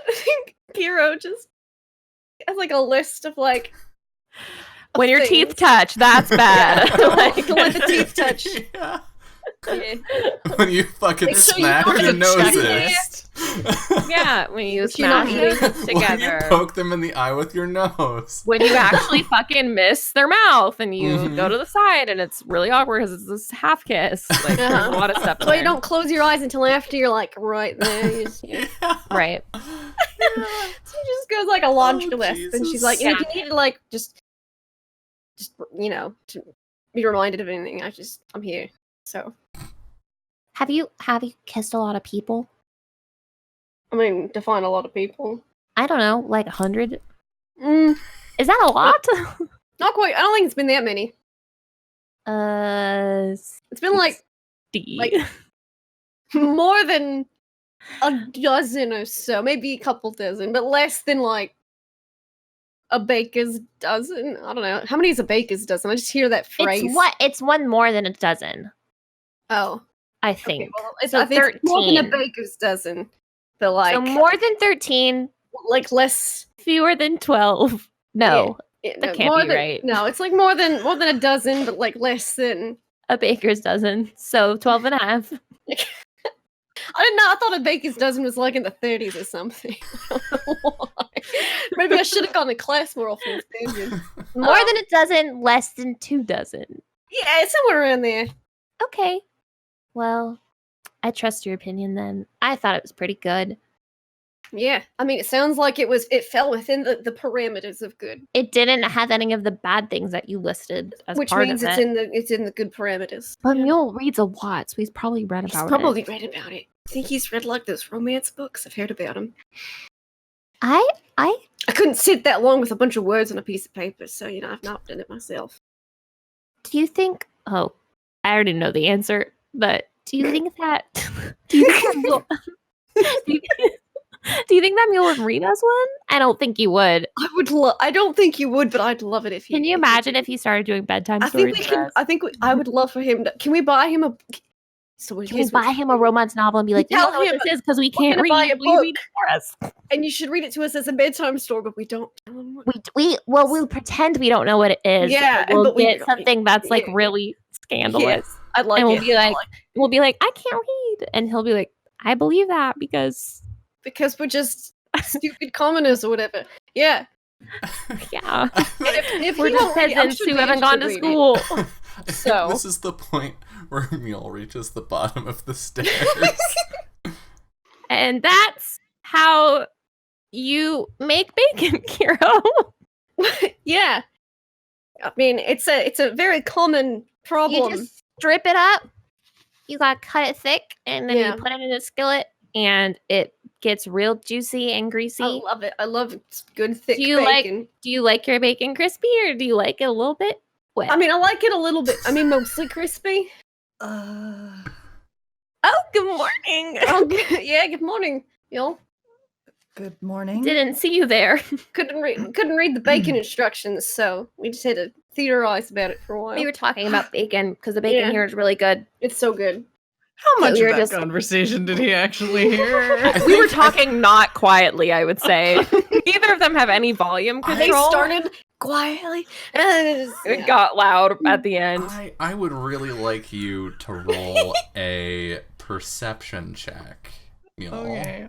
think Piero just has like a list of like When your things. teeth touch, that's bad. Don't Like, let the teeth touch. Yeah. Yeah. When you fucking Make sure you smash go to your the noses. yeah, when you But you're not smash eating. them When you together. poke them in the eye with your nose. When you actually fucking miss their mouth and you Mhm. go to the side and it's really awkward because it's this half kiss. Like, there's a lot of stuff. That's why you there. don't close your eyes until after you're like right there. You just, Yeah. Right. She just goes like a laundry list, and she's like, Jesus. if you need to like just to be reminded of anything, I'm here. So Have you kissed a lot of people? I mean, define a lot of people. I don't know, like 100. Mm, Is that a lot? not quite. I don't think it's been that many. It's been like 60. like more than a dozen or so, maybe a couple dozen, but less than like a baker's dozen. I don't know. How many is a baker's dozen? I just hear that phrase. It's one more than a dozen, Oh, I okay. think. Well, So I think it's more than a 13. baker's dozen. But like, So more than 13, like less. fewer than 12. No, That That can't more be than, right. No, it's like more than a dozen, but like less than. a baker's dozen. So 12 and a half. I didn't know. I thought a baker's dozen was like in the 30s or something. I don't know why. Maybe I should have gone to class more often. More than a dozen, less than 2 dozen. Yeah, it's somewhere around there. Okay. Well, I trust your opinion then. I thought it was pretty good. Yeah, I mean, it sounds like it fell within the parameters of good, It didn't have any of the bad things that you listed as which part means of it's it. in the good parameters. But Yeah. Mule reads a lot, so he's probably read He's about probably it. read about it. I think he's read like those romance books. I've heard about them. I I couldn't sit that long with a bunch of words on a piece of paper, so I've not done it myself. do you think oh, I already know the answer, but do you think that do you think that Mule, do you think that Mule would read us one? I don't think you would. I don't think you would, but I'd love it if you. Can you imagine if he started doing bedtime I stories think we for can. us? I think I would love for him. Can we buy him a? So Can we buy him a romance novel and be like, we tell don't know what him, this is because we can't gonna buy read. a Will you read book." it for us? And you should read it to us as a bedtime story, but we don't tell him what. We'll pretend we don't know what it is. Yeah, but we'll but we- get something that's like yeah. really scandalous, I'd like and it. we'll be like, I can't read, and he'll be like, I believe that because Because we're just stupid commoners or whatever. Yeah. yeah, If we're he just won't read it, I'm peasants sure who Dan haven't gone should to read it. school. So- this is the point where Mule reaches the bottom of the stairs. And that's how you make bacon, Kiro. Yeah. I mean, it's a very common problem. You just strip it up. You gotta cut it thick, and then Yeah. you put it in a skillet, and it gets real juicy and greasy. I love it. I love good thick Do you bacon. Do you like your bacon crispy, or do you like it a little bit wet? I mean, I like it a little bit. I mean, mostly crispy. oh, good morning. Yeah. Good morning, y'all. Good morning. Didn't see you there. Couldn't read the bacon instructions, so we just had to theorize about it for a while. We were talking about bacon because the bacon Yeah. here is really good. It's so good. How much we of were that just- conversation did he actually hear? We were talking not quietly, I would say. Neither of them have any volume I- They control. started quietly. It got loud at the end. I would really like you to roll a perception check, Mule. Okay.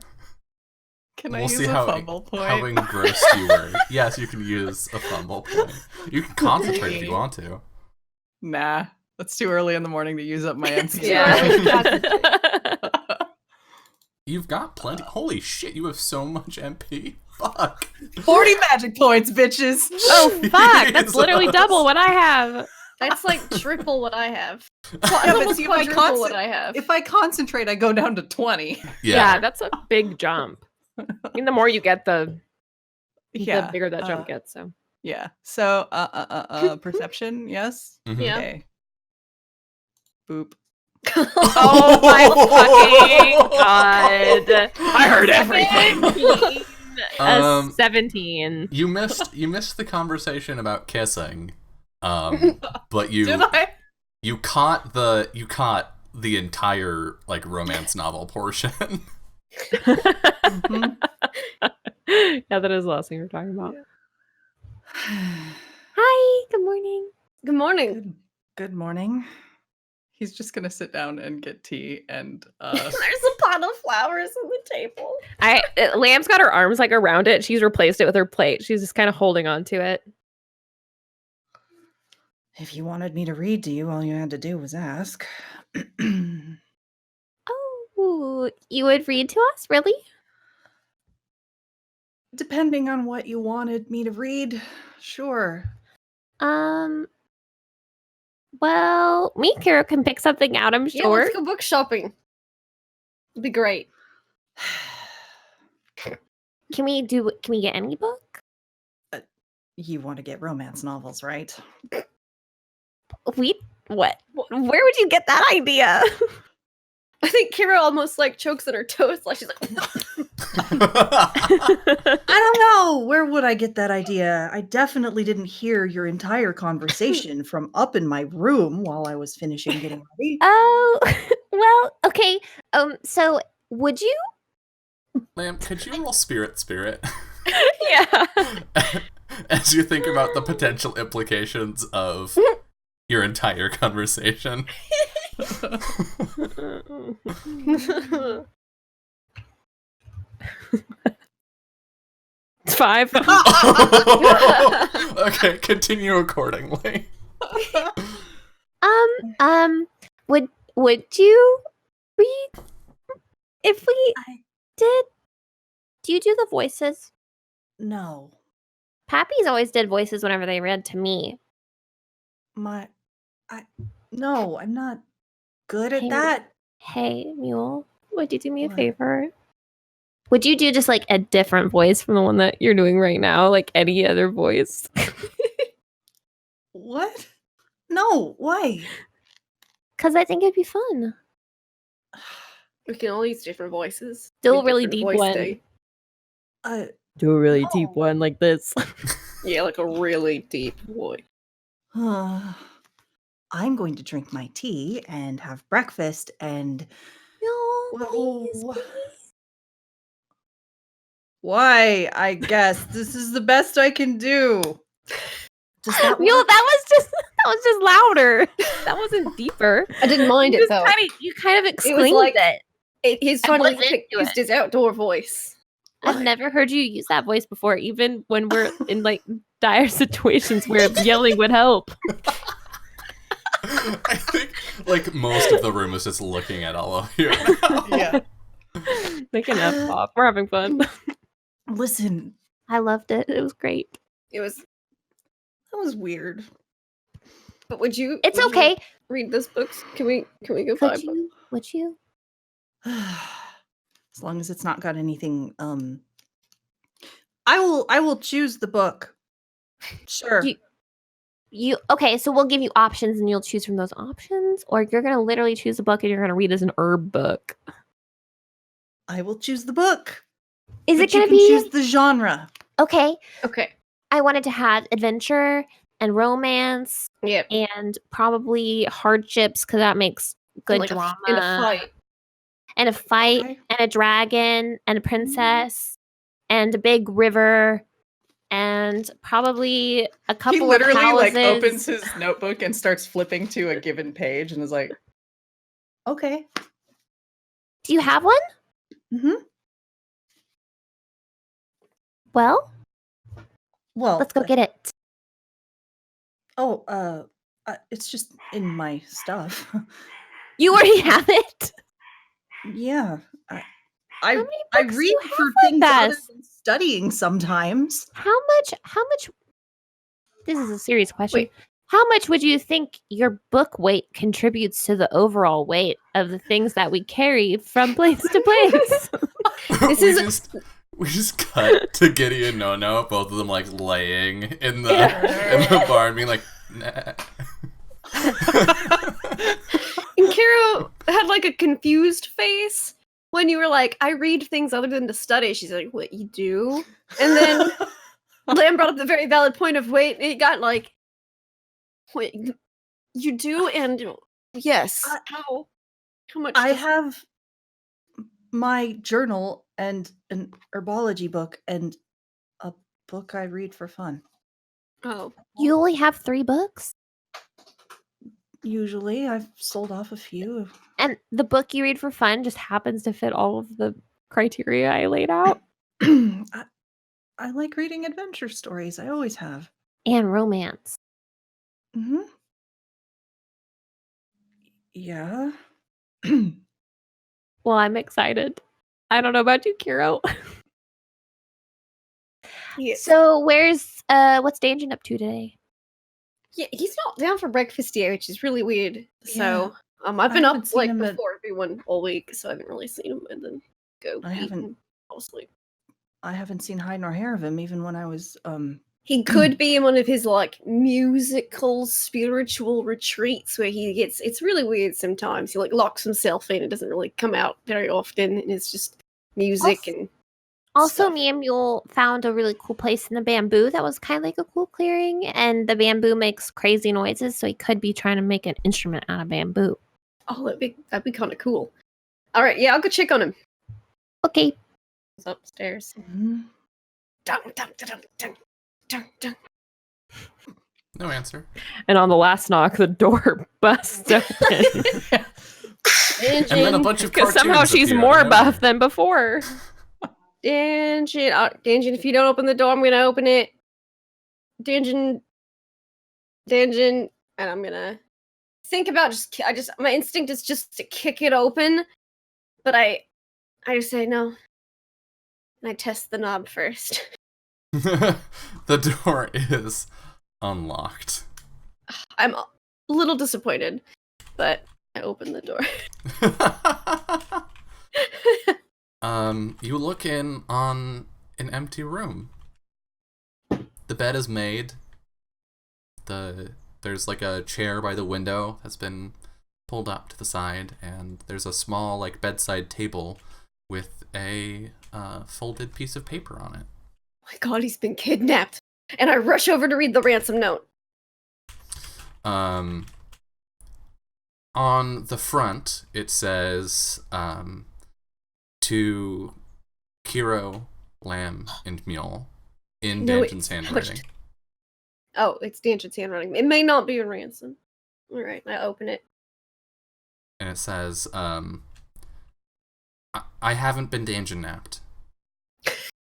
Can I We'll use see a how, fumble point? how engrossed you were. Yes, you can use a fumble point. You can concentrate if you want to. Nah, that's too early in the morning to use up my MP. Yeah. You've got plenty. Holy shit, you have so much MP. Fuck. 40 magic points, bitches. Oh fuck! That's literally Jesus. double what I have. That's like triple what I have. Yeah, That's but almost see, if I quadruple what I have. If I concentrate, I go down to 20. Yeah, that's a big jump. I mean, the more you get, the bigger that jump gets. So Yeah. So, perception, yes? Mhm. Yeah. Okay. Boop. oh my fucking god! I heard everything. 17. You missed the conversation about kissing. But you Did I? you caught the entire like romance novel portion. Mhm. Yeah, that is the last thing we're talking about. Hi, good morning. Good morning. Good morning. He's just gonna sit down and get tea and There's a pot of flowers on the table. Lamb's got her arms like around it. She's replaced it with her plate. She's just kind of holding on to it. if you wanted me to read to you, all you had to do was ask. Oh, you would read to us, really? Depending on what you wanted me to read, sure. Well, me and Kira can pick something out, I'm Yeah, sure. let's go book shopping. It'll be great. Can we get any book? You want to get romance novels, right? What? Where would you get that idea? I think Kira almost like chokes on her toast, like she's like, I don't know. Where would I get that idea? I definitely didn't hear your entire conversation from up in my room while I was finishing getting ready. Oh, well, okay. So would you? Lamb, could you roll spirit? Yeah. As you think about the potential implications of your entire conversation. It's 5. Okay, continue accordingly. Would you read if we did? Do you do the voices? No. Pappy's always did voices whenever they read to me. No, I'm not good at Hey, that. Hey, Mule, would you do me a What? favor? Would you do just like a different voice from the one that you're doing right now, like any other voice? What? No, why? Because I think it'd be fun. we can all use different voices. Do Be a really different deep voice one. day. Do a really deep No. one like this. Yeah, like a really deep voice. I'm going to drink my tea and have breakfast and No, Whoa. Why? I guess this is the best I can do. Does that Mule, work? that was just louder. That wasn't deeper. I didn't mind it though. You kind of It was exclaimed like it. he's I finally was into used his outdoor voice. I've never heard you use that voice before, even when we're in like dire situations where yelling would help. I think like most of the room is just looking at all of you now. Yeah. Make an F off. We're having fun. Listen, I loved it. It was great. That was weird. But would you? It's would you okay. read this book? Can we go Could 5 you? Would you? As long as it's not got anything I will choose the book. Sure. You okay, so we'll give you options and you'll choose from those options, or you're gonna literally choose a book and you're gonna read as an herb book. I will choose the book. Is But it gonna you can be choose the genre? okay? Okay. I wanted to have adventure and romance Yep. and probably hardships because that makes good Like drama. in a fight. And a fight Okay. and a dragon and a princess and a big river and probably a couple He literally of like houses. opens his notebook and starts flipping to a given page and is like, okay. Do you have one? Mm-hmm. Well, Well, let's go get it. It's just in my stuff. You already have it. Yeah. How I many I books do read you for have like things other this? than studying sometimes. How much this is a serious question. Wait. How much would you think your book weight contributes to the overall weight of the things that we carry from place to place? We just cut to Giddy and No, both of them like laying in the barn, being like, nah. And Kiro had like a confused face when you were like, I read things other than to study. She's like, what, you do? And then Lamb brought up the very valid point of wait, and it got like, wait, you do? And yes. How much? I have my journal and an herbology book and a book I read for fun. Oh, You only have 3 books? Usually, I've sold off a few. And the book you read for fun just happens to fit all of the criteria I laid out? I like reading adventure stories. I always have. And romance. Mm-hmm. Yeah. Well, I'm excited. I don't know about you, Kiro. yeah. So what's Danjan up to today? Yeah, he's not down for breakfast yet, which is really weird. So, I've I been haven't up seen like him at- before everyone all week, so I haven't really seen him, and then go I eat haven't- and fall asleep. I haven't seen hide nor hair of him, even when I was He could be in one of his like musical spiritual retreats where it's really weird sometimes. He like locks himself in. It doesn't really come out very often, and it's just music and Also, stuff. me and Mule found a really cool place in the bamboo that was kind of like a cool clearing, and the bamboo makes crazy noises, so he could be trying to make an instrument out of bamboo. Oh, that'd be kind of cool. All right, yeah, I'll go check on him. Okay. He's upstairs. mhm. Dun, dun, dun, dun, dun, dun, dun. No answer. And on the last knock, the door busts open. And then a bunch of Because cartoons somehow she's appear more out of buff nowhere. than before. Danjan, if you don't open the door, I'm gonna open it. Danjan, and I'm gonna think about my instinct is just to kick it open, but I just say no. And I test the knob first. The door is unlocked. I'm a little disappointed, but I open the door. You look in on an empty room. The bed is made. There's like a chair by the window that's been pulled up to the side, and there's a small like bedside table with a folded piece of paper on it. My God, he's been kidnapped. And I rush over to read the ransom note. On the front, it says, to Kiro, Lamb, and Mule in No, Danjan's handwriting. Oh, it's Danjan's handwriting. It may not be a ransom. All right, I open it. And it says, I haven't been Danjan napped,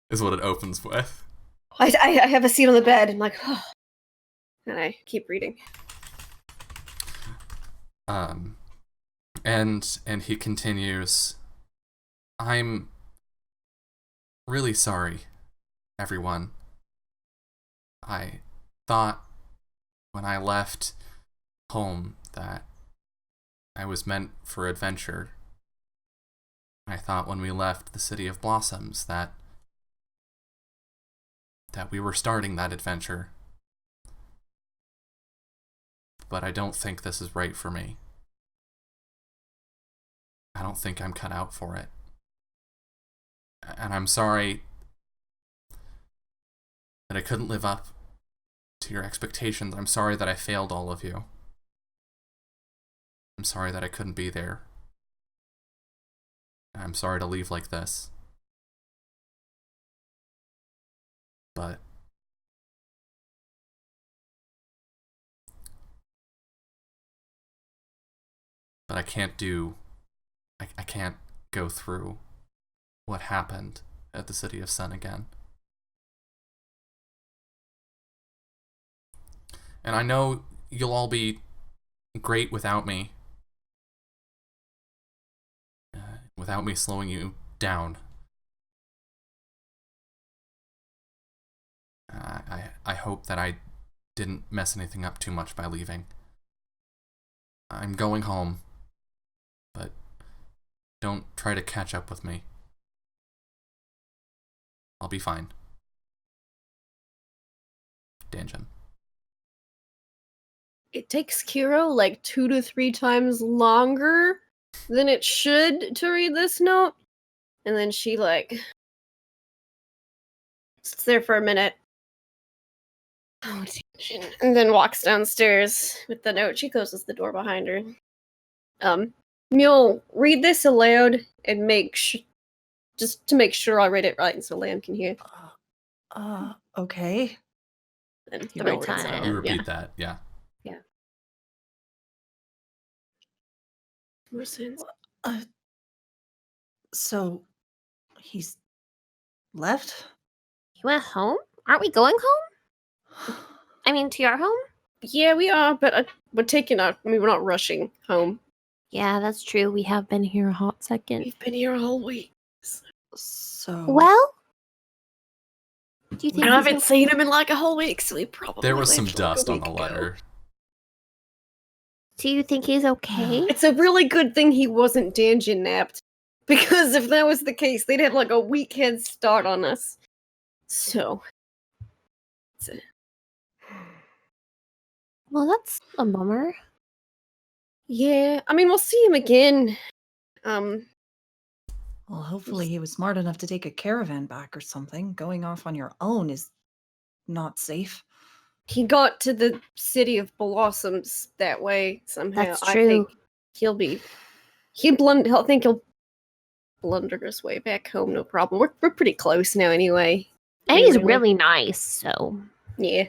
is what it opens with. I have a seat on the bed. I'm like, oh. And I keep reading. And he continues, I'm really sorry, everyone. I thought when I left home that I was meant for adventure. I thought when we left the City of Blossoms that we were starting that adventure. But I don't think this is right for me. I don't think I'm cut out for it. And I'm sorry that I couldn't live up to your expectations. I'm sorry that I failed all of you. I'm sorry that I couldn't be there. I'm sorry to leave like this. But I can't I can't go through what happened at the City of Sun again. And I know you'll all be great without me. Without me slowing you down. I hope that I didn't mess anything up too much by leaving. I'm going home, but don't try to catch up with me. I'll be fine. Danjan. It takes Kiro like 2 to 3 times longer than it should to read this note. And then she like sits there for a minute. Oh, and then walks downstairs with the note. She closes the door behind her. Mule, read this aloud and just to make sure I read it right and so Lamb can hear. Okay. then You the know right where it's time. at. You repeat Yeah. that, yeah. More sense. So he's left? You went home? Aren't we going home? I mean, to your home? Yeah, we are, but we're we're not rushing home. Yeah, that's true. We have been here a hot second. We've been here a whole week. So Well, do you think And I haven't he's seen him in like a whole week, so we probably There was some left like a dust on week the ago. letter. Do you think he's okay? It's a really good thing he wasn't dungeon napped. Because if that was the case, they'd have like a week head start on us. So. Well, that's a bummer. Yeah, I mean, we'll see him again. Well, hopefully he was smart enough to take a caravan back or something. Going off on your own is not safe. He got to the city of Blossoms that way somehow. That's I true. think I think he'll blunder his way back home, no problem. We're pretty close now anyway. And he's Really. really nice, so. Yeah.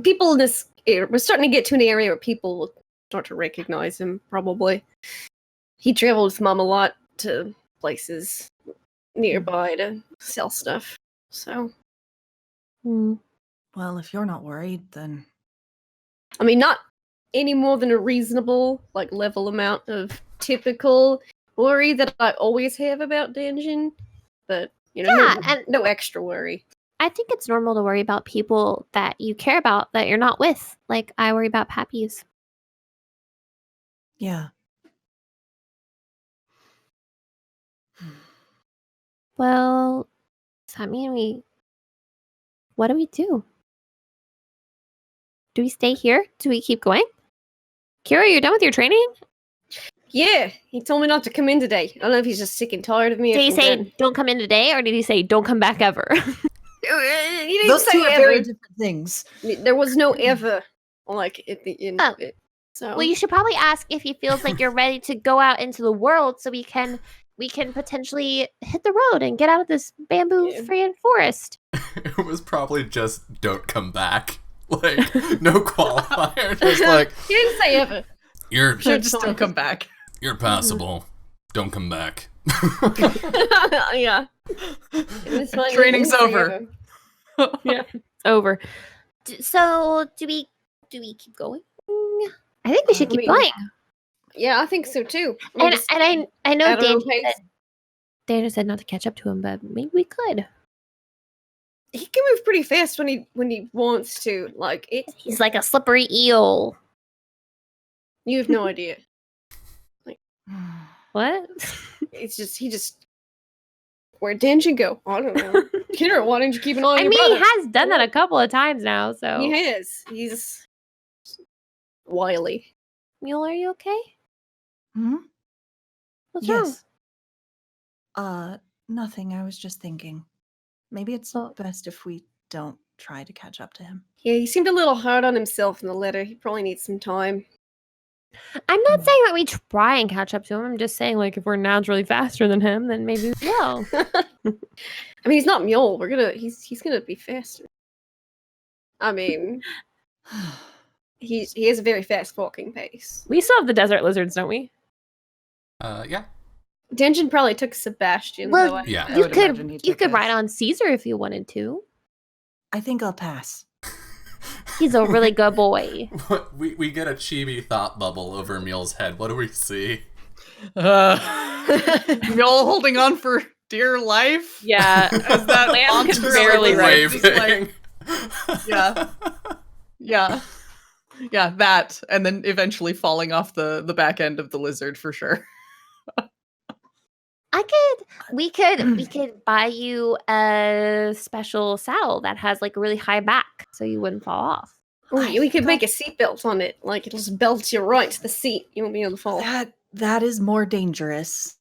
People in this area, we're starting to get to an area where people will start to recognize him, probably. He traveled with Mom a lot to places nearby to sell stuff. So, Hmm. Well, if you're not worried, then I mean, not any more than a reasonable, like, level amount of typical worry that I always have about dungeon, but, you know, Yeah, no, and- no extra worry. I think it's normal to worry about people that you care about that you're not with. Like, I worry about Pappies. yeah. Well, does that mean what do we do? Do we stay here? Do we keep going? Kira, you're done with your training? Yeah, he told me not to come in today. I don't know if he's just sick and tired of me. Did he if I'm say good. don't come in today, or did he say don't come back ever? He didn't Those say two are ever. very different things. There was no ever, like, at the end Oh. of it. So, Well, you should probably ask if he feels like you're ready to go out into the world, so we can potentially hit the road and get out of this bamboo Yeah. freaking forest. It was probably just don't come back. Like, no qualifier. Just like, he didn't say ever. you're Just don't come back. you're passable. Don't come back. Yeah. It was fine, he Training's didn't say over. ever. Yeah, it's over. So, do we keep going? I think we should I keep mean, going. Yeah, I think so too. I mean, And just I know at our own Dana said not to catch up to him, but maybe we could. he can move pretty fast when he wants to. Like He's like a slippery eel. you have no idea. What? It's just he just where'd Dungeon go? I don't know. Kira, why didn't you keep an eye on I your mean, brother? he has done that a couple of times now. So, He has. He's wily. Mule, are you okay? Hmm? What's wrong? Yes. Nothing. I was just thinking. Maybe it's Oh. best if we don't try to catch up to him. Yeah, he seemed a little hard on himself in the letter. He probably needs some time. I'm not saying that we try and catch up to him. I'm just saying, like, if we're naturally faster than him, then maybe we will. I mean, he's not Mule. He's gonna be faster. I mean, he has a very fast walking pace. We still have the desert lizards, don't we? Yeah. Dungeon probably took Sebastian. Well, though, I Yeah. I You would imagine could he you took could us. ride on Caesar if you wanted to. I think I'll pass. He's a really good boy. We get a chibi thought bubble over Mule's head. What do we see? Mule holding on for dear life. Yeah, As that Lamb can monster barely like, ride. just, like, Waving. Yeah. Yeah, that, and then eventually falling off the back end of the lizard for sure. We could buy you a special saddle that has like a really high back, so you wouldn't fall off. We could make a seatbelt on it. Like it'll just belt you right to the seat. You won't be able to fall. That is more dangerous.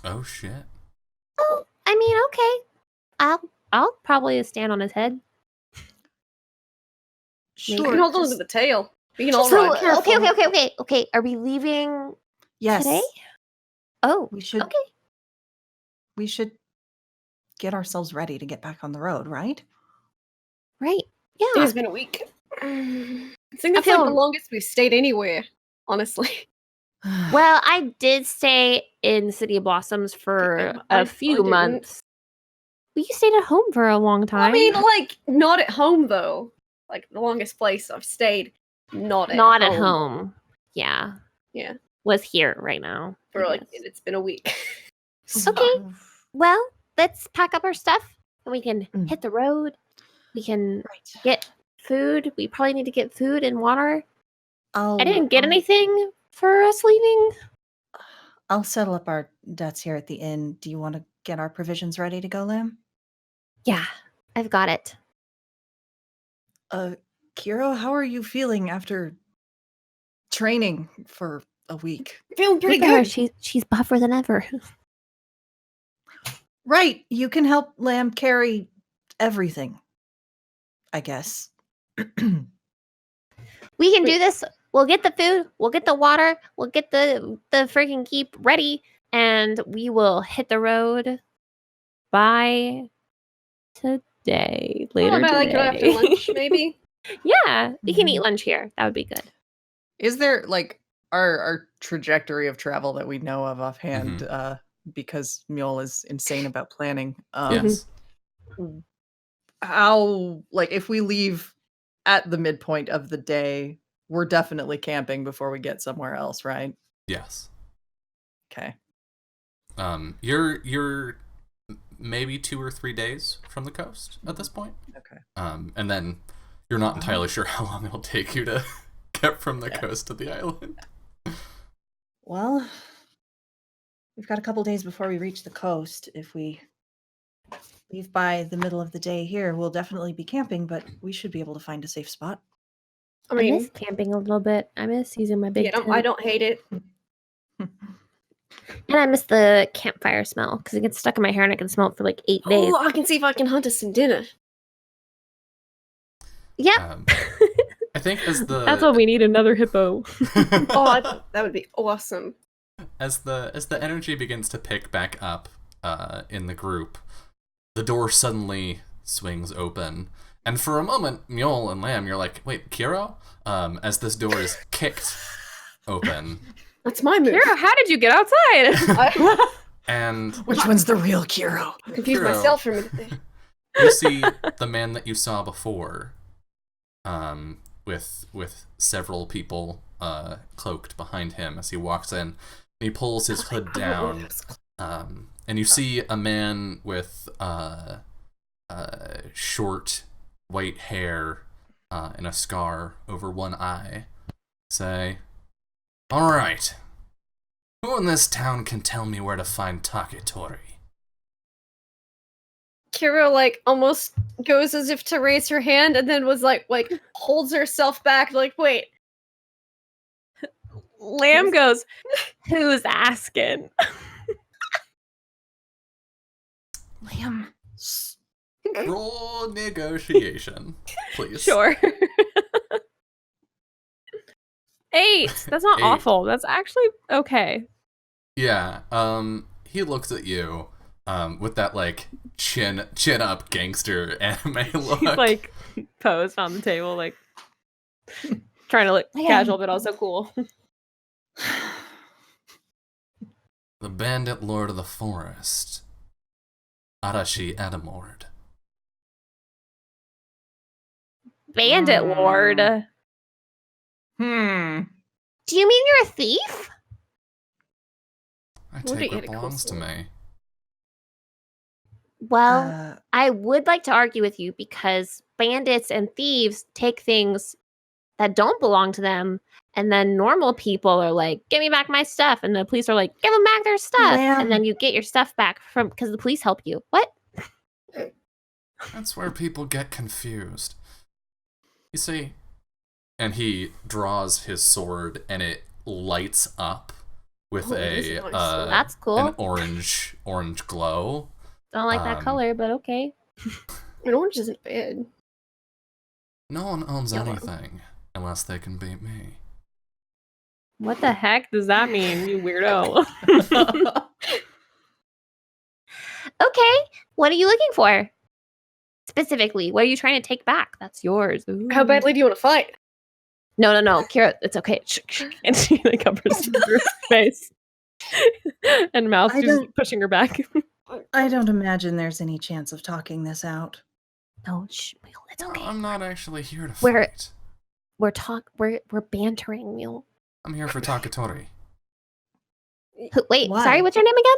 Oh shit. Oh, I mean, okay. I'll probably stand on his head. You Sure. can hold on to just- the tail. We can all So, ride. okay. Are we leaving Yes. today? Oh, We should. okay. We should get ourselves ready to get back on the road, right? Right. It Yeah. has been a week. I think that's feel- like the longest we've stayed anywhere, honestly. Well, I did stay in City of Blossoms for I a few didn't. months. Well, you stayed at home for a long time. I mean, like, not at home, though. Like, the longest place I've stayed, not Not at home. Yeah. Yeah. Was here right now. For, I like, guess. it's been a week. Okay. Well, let's pack up our stuff and we can Mm. hit the road. We can Right. get food. We probably need to get food and water. I I didn't get anything for us leaving. I'll settle up our debts here at the inn. Do you want to get our provisions ready to go, Lamb? Yeah, I've got it. Kiro, how are you feeling after training for a week? Feeling pretty Look at her. good. She's buffer than ever. Right. You can help Lamb carry everything, I guess. We can do this. We'll get the food. We'll get the water. We'll get the freaking keep ready, and we will hit the road by today. Later About, like, today. after lunch, maybe? Yeah, we can eat lunch here. That would be good. Is there like our trajectory of travel that we know of offhand? Because Mule is insane about planning. Yes. How, like, if we leave at the midpoint of the day, we're definitely camping before we get somewhere else, right? Yes. Okay. You're maybe 2 or 3 days from the coast at this point. Okay. And then you're not entirely sure how long it'll take you to get from the coast to the island. Well, we've got a couple days before we reach the coast. If we leave by the middle of the day here, we'll definitely be camping, but we should be able to find a safe spot. I I mean, miss camping a little bit. I miss using my big tent. I don't hate it. And I miss the campfire smell because it gets stuck in my hair and I can smell it for like 8 days. Oh, I can see if I can hunt us some dinner. Yep. I think as the That's what we need, another hippo. Oh, that would be awesome. as the energy begins to pick back up in the group, the door suddenly swings open, and for a moment, Mule and Lamb, you're like, "Wait, Kiro?" As this door is kicked open, That's my move. Kira, how did you get outside? and Which one's the real Kiro? I confused Kiro. myself for a minute there. you see the man that you saw before, with several people cloaked behind him as he walks in. He pulls his hood down, and you see a man with short white hair and a scar over one eye say, "All right, who in this town can tell me where to find Taketori?" Kira, like, almost goes as if to raise her hand and then was like holds herself back, like, wait. Lamb goes, who's asking? Lamb. Roll negotiation, please. Sure. 8. That's not 8. awful. That's actually okay. Yeah. He looks at you with that like chin up gangster anime look. He's like posed on the table, like trying to look casual but also cool. The bandit lord of the forest, Arashi Adamord. Bandit lord. Hmm. Do you mean you're a thief? I Would take it what get a cool belongs to sword? me. Well, I would like to argue with you because bandits and thieves take things that don't belong to them, and then normal people are like, "Give me back my stuff," and the police are like, "Give them back their stuff," Lamb. and then you get your stuff back from because the police help you. What? That's where people get confused. You see, and he draws his sword, and it lights up with Oh, it is a a nice sword. That's cool. an orange glow. Don't like that color, but okay. An orange isn't bad. No one owns Yellow. anything unless they can beat me. What the heck does that mean, you weirdo? Okay, what are you looking for? Specifically, what are you trying to take back? That's yours. Ooh. How badly do you want to fight? No, Kira, it's okay. And she like covers her face. And mouth I just don't- pushing her back. I don't imagine there's any chance of talking this out. No, Will, it's No, okay. I'm not actually here to We're- fight. We're bantering, Will. I'm here for Taketori. Wait, Why? sorry, what's your name again?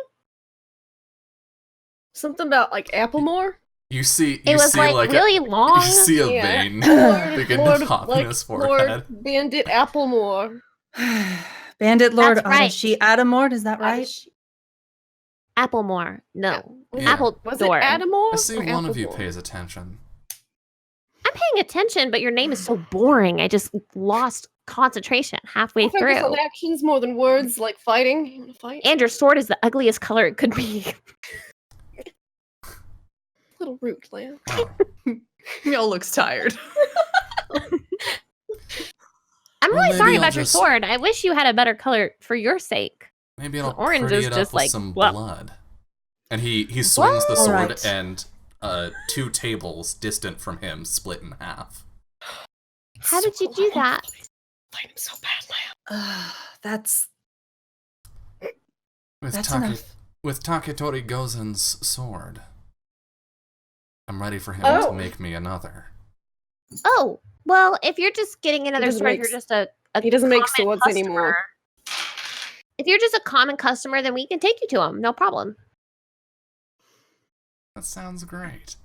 Something about like Applemore? You see It was like really long. You see a Yeah. vein Lord- begin Lord- to pop like, in his forehead. Lord Bandit Applemore. Bandit Lord That's right. Adashi Adamord, is that right? Applemore. No. Yeah. Apple Was door. it Adamore? I see or one of you Applemore? pays attention. I'm paying attention, but your name is so boring. I just lost concentration halfway I focus through. on actions more than words, like fighting. You want to fight? And your sword is the ugliest color it could be. Little root, Lamb. Wow. Mule looks tired. I'm Well, really maybe sorry I'll about your just- sword. I wish you had a better color for your sake. Maybe I'll orange pretty is it just up with like, some well- blood. And he swings the All sword right. and 2 tables distant from him split in half. How did you do that? Fight him so bad, Lamb. That's With that's Take- enough. with Taketori Gozen's sword. I'm ready for him Oh. to make me another. Oh, well, if you're just getting another doesn't sword, make you're s- just a He doesn't make common swords customer. anymore. If you're just a common customer, then we can take you to him. No problem. That sounds great.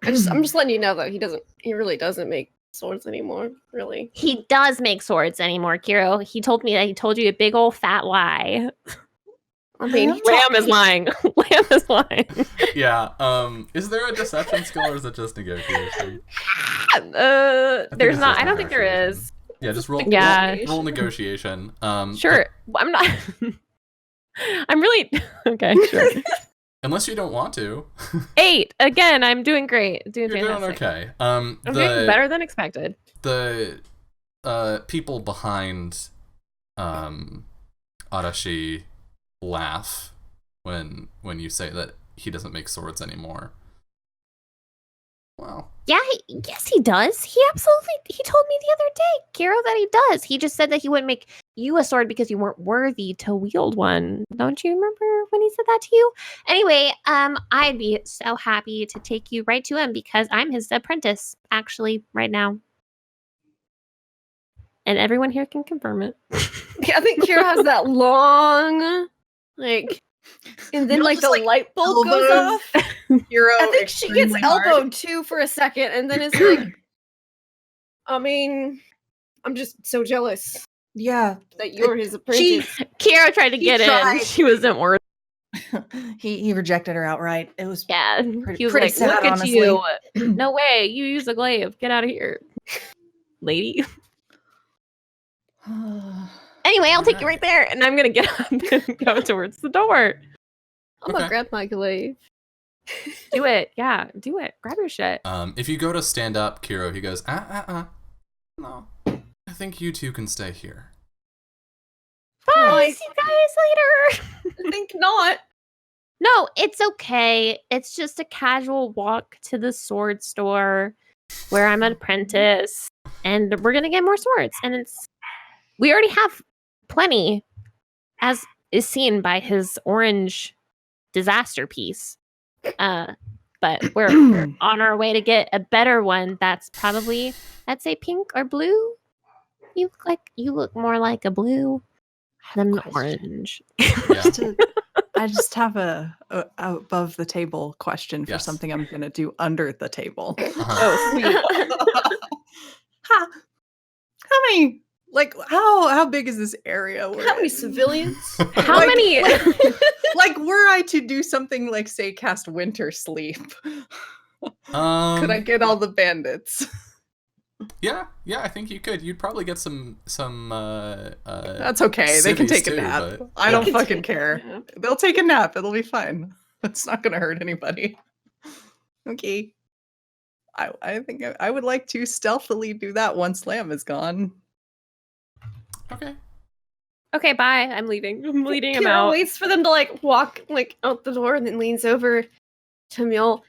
I'm just letting you know though, he really doesn't make swords anymore, really. He does make swords anymore, Kiro. He told me that he told you a big old fat lie. I mean, Huh? Lamb is lying. Lamb is lying. Yeah, is there a deception skill or is it just negotiation? There's it's not. just I don't think there negotiation. is. Yeah, just roll, Yeah. roll negotiation. Sure. I'm not. I'm really okay. Sure. Unless you don't want to. 8 again. I'm doing great. Doing You're fantastic. doing okay. I'm doing better than expected. The people behind Arashi laugh when you say that he doesn't make swords anymore. Wow. Yeah, yes, he does. He told me the other day, Kiro, that he does. He just said that he wouldn't make you a sword because you weren't worthy to wield one. Don't you remember when he said that to you? Anyway, I'd be so happy to take you right to him because I'm his apprentice, actually, right now. And everyone here can confirm it. I think Kira has that long, like, and then You'll like just, the like, light bulb goes elbows off. Hero I think she gets extremely hard. elbowed too for a second, and then it's like, I mean, I'm just so jealous Yeah, that you're his apprentice. Kiro tried to He get in. tried. She wasn't worthy. he rejected her outright. It was Yeah. Pretty- He was pretty like, sad, look at honestly. you. No way. You use a glaive. Get out of here. Lady. Anyway, I'll take you right there, and I'm gonna get up and go towards the door. I'm gonna Okay. grab my glaive. Do it, yeah, do it. Grab your shit. If you go to stand up, Kiro, he goes, no. I think you two can stay here. Bye, see you guys later. I think not. No, it's okay. It's just a casual walk to the sword store where I'm an apprentice, and we're gonna get more swords. And we already have plenty, as is seen by his orange disaster piece. But we're on our way to get a better one that's probably, I'd say, pink or blue. You look more like a blue than an orange. Yeah. I just have a above the table question for Yes. something I'm gonna do under the table. Uh-huh. Oh, sweet. How many? Like how big is this area? we're How many in? civilians? How Like- many? Like, were I to do something like, say, cast Winter Sleep, could I get all the bandits? Yeah, I think you could. You'd probably get some That's okay. They can cities take a too, nap. but- I don't They can fucking take a care. nap. They'll take a nap. It'll be fine. It's not gonna hurt anybody. Okay. I think I would like to stealthily do that once Lamb is gone. Okay. Okay, bye. I'm leaving. I'm leading him Kira out. waits for them to like walk like out the door and then leans over to Mule.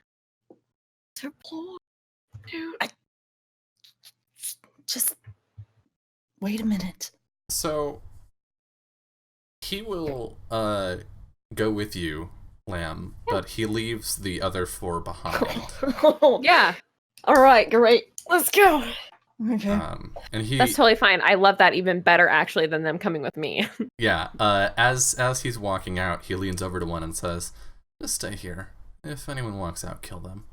Just wait a minute. So he will go with you, Lamb, but he leaves the other 4 behind. Yeah, All right, great. Let's go. Okay. And he that's totally fine. I love that even better actually than them coming with me. Yeah, as he's walking out, he leans over to one and says, "Just stay here. If anyone walks out, kill them."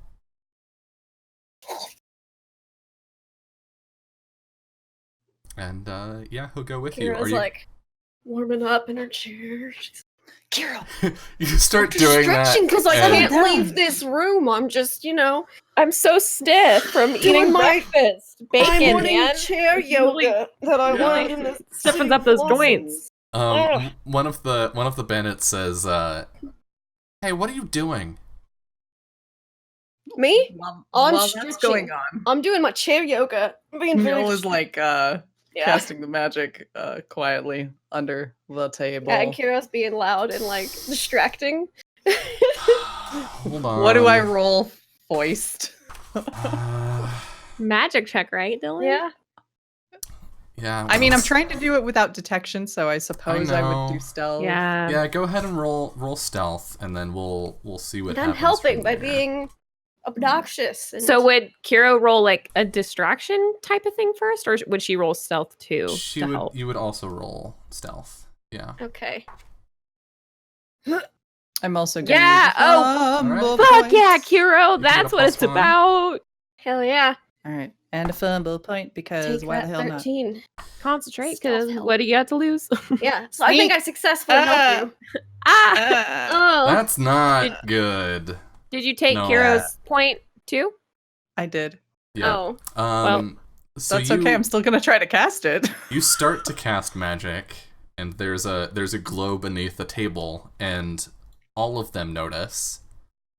And yeah, he'll go with you. Kira's like warming up in her chair. Kira, You start doing that. Stretching because I and- can't leave this room. I'm just, I'm so stiff from eating my- breakfast. Bacon, I'm wanting man. chair yoga that I Yeah. learned in the Stiffens up those joints. One of the bandits says, "Hey, what are you doing?" Me? while I'm that's going stretching. on, I'm doing my chair yoga. I'm being very Mule is like yeah. casting the magic quietly under the table. And Kira's being loud and like distracting. Hold on. What do I roll? Foist. Magic check, right, Dylan? Yeah. Yeah. I mean, well, I'm trying to do it without detection, so I suppose I would do know. stealth. Yeah. Yeah, go ahead and roll stealth, and then we'll see what And I'm happens. helping from by there. being obnoxious. And So would Kiro roll like a distraction type of thing first, or would she roll stealth too She to would. help? You would also roll stealth. Yeah. okay. I'm also gonna Yeah, use oh, fumble Alright. Fuck point. yeah, Kiro! You get a That's what it's +1. about. Hell yeah. All right, and a fumble point because Take why that the hell not? 13. Concentrate, Stealth because help. what do you got to lose? Yeah. So I think Sneak. I successfully helped you. Ah! Oh. That's not good. Did you take No. Kiro's point too? I did. Yeah. Oh. So That's okay. I'm still gonna try to cast it. You start to cast magic, and there's a glow beneath the table, and all of them notice,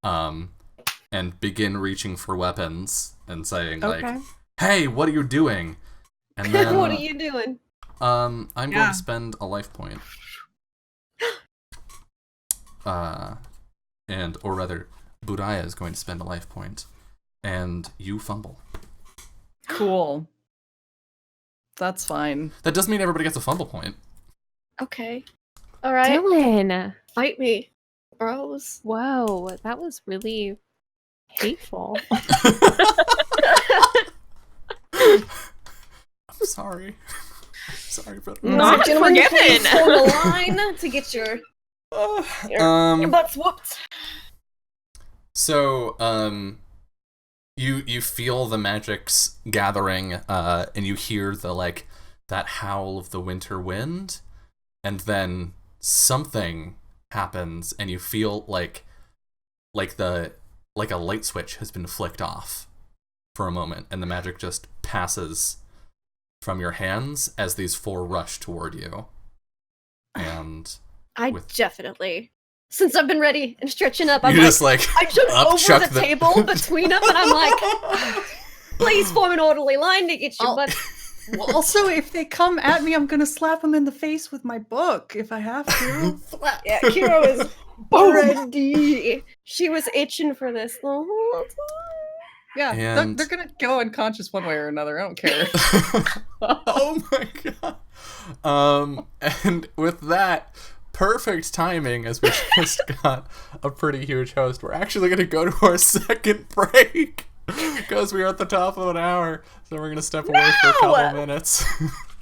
and begin reaching for weapons and saying like, Okay. "Hey, what are you doing?" And then What are you doing? I'm going Yeah. to spend a life point. Or rather, Budaya is going to spend a life point, and you fumble. Cool. That's fine. That doesn't mean everybody gets a fumble point. Okay. All right. Dylan. Fight me, bros. Whoa, that was really hateful. I'm sorry. Sorry, but Not Gentlemen, forgiven. please form a line to get your butts whooped. So, you feel the magics gathering, and you hear that howl of the winter wind, and then something happens, and you feel like a light switch has been flicked off for a moment, and the magic just passes from your hands as these 4 rush toward you. And I with- definitely, since I've been ready and stretching up, I'm you like, just like I jump over upchuck the table between them, and I'm like, please form an orderly line to get your Oh. butt. Well, also, if they come at me, I'm gonna slap them in the face with my book if I have to. Yeah, Kiro is ready. She was itching for this the whole time. Yeah, And- they're gonna go unconscious one way or another. I don't care. Oh my god. And with that perfect timing, as we just got a pretty huge host, we're actually going to go to our second break because we are at the top of an hour. So we're going to step away for a couple minutes.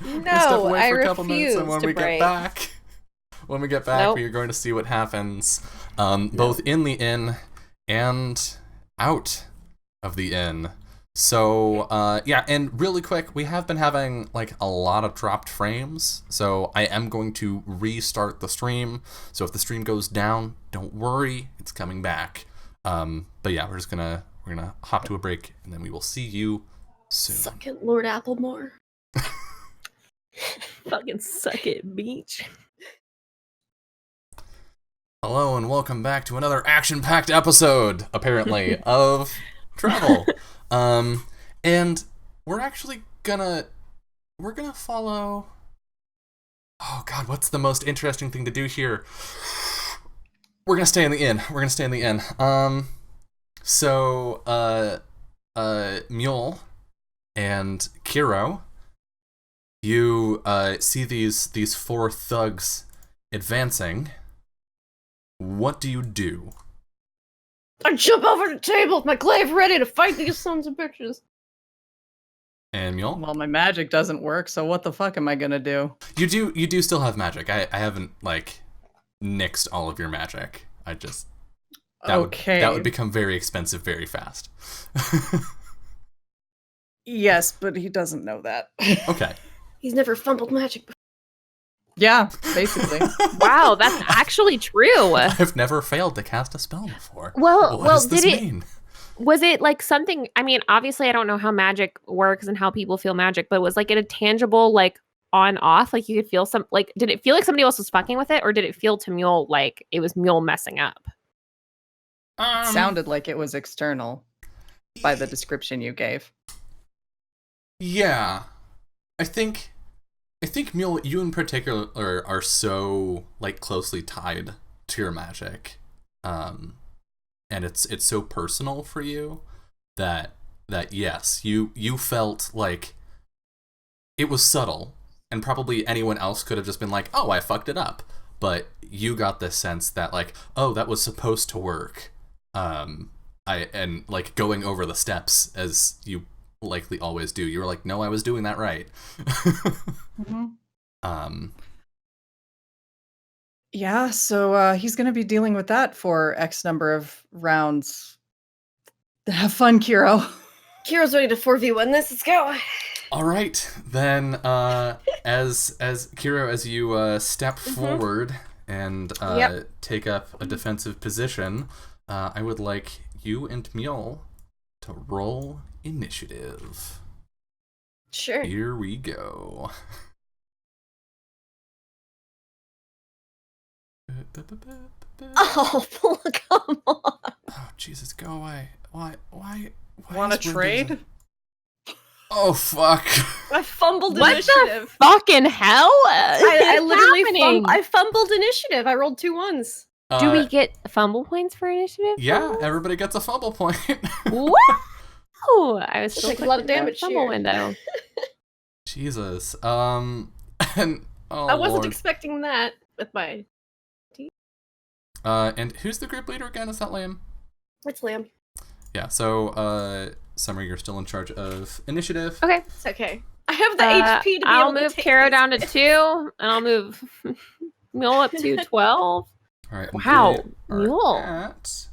We're gonna step No, away I for a couple minutes, and refuse when to we break. get back, Nope. we are going to see what happens, both in the inn and out of the inn. So, yeah, and really quick, we have been having, a lot of dropped frames, so I am going to restart the stream, so if the stream goes down, don't worry, it's coming back. But yeah, we're gonna hop to a break, and then we will see you soon. Suck it, Lord Applemore. Fucking suck it, beach. Hello, and welcome back to another action-packed episode, apparently, of Travel. And we're actually gonna follow Oh God, what's the most interesting thing to do here? We're gonna stay in the inn. So, Mule and Kiro, you see these 4 thugs advancing. What do you do? I jump over the table with my glaive ready to fight these sons of bitches. And Mule? Well, my magic doesn't work, so what the fuck am I gonna do? You do still have magic. I haven't like nixed all of your magic. I just that would become very expensive very fast. Yes, but he doesn't know that. Okay. He's never fumbled magic before. Yeah, basically. Wow, that's actually true. I've never failed to cast a spell before. Well, what does this mean? Was it like something? I mean, obviously, I don't know how magic works and how people feel magic, but was like it a tangible, like on off? Like you could feel some, like, did it feel like somebody else was fucking with it, or did it feel to Mule like it was Mule messing up? Sounded like it was external by the description you gave. Yeah. I think Mule, you in particular are so like closely tied to your magic. And it's so personal for you that yes, you felt like it was subtle, and probably anyone else could have just been like, oh, I fucked it up. But you got this sense that like, oh, that was supposed to work. And like going over the steps as you likely always do. You were like, no, I was doing that right. Yeah, so he's gonna be dealing with that for X number of rounds. Have fun, Kiro. Kiro's ready to 4v1 this. Let's go. All right, then. As Kiro, as you step forward and take up a defensive position, I would like you and Mule to roll initiative. Sure. Here we go. Oh, come on. Oh, Jesus, go away. Why Want to is Wyndham- trade? Oh, fuck. I fumbled What initiative. Fucking hell! I literally happening? I fumbled initiative. I rolled 2 1s. Do we get fumble points for initiative? Yeah, everybody gets a fumble point. Wow! I was still Take a lot of damage fumble here. window. Jesus. And I wasn't Lord. expecting that with my. And who's the group leader again? Is that Liam? It's Liam. Yeah. So, Summer, you're still in charge of initiative. Okay. It's okay. I have the HP to be I'll able move to take Kara these down to hits. 2, and I'll move Mule up to 12. All right. Wow, they are Mule. at-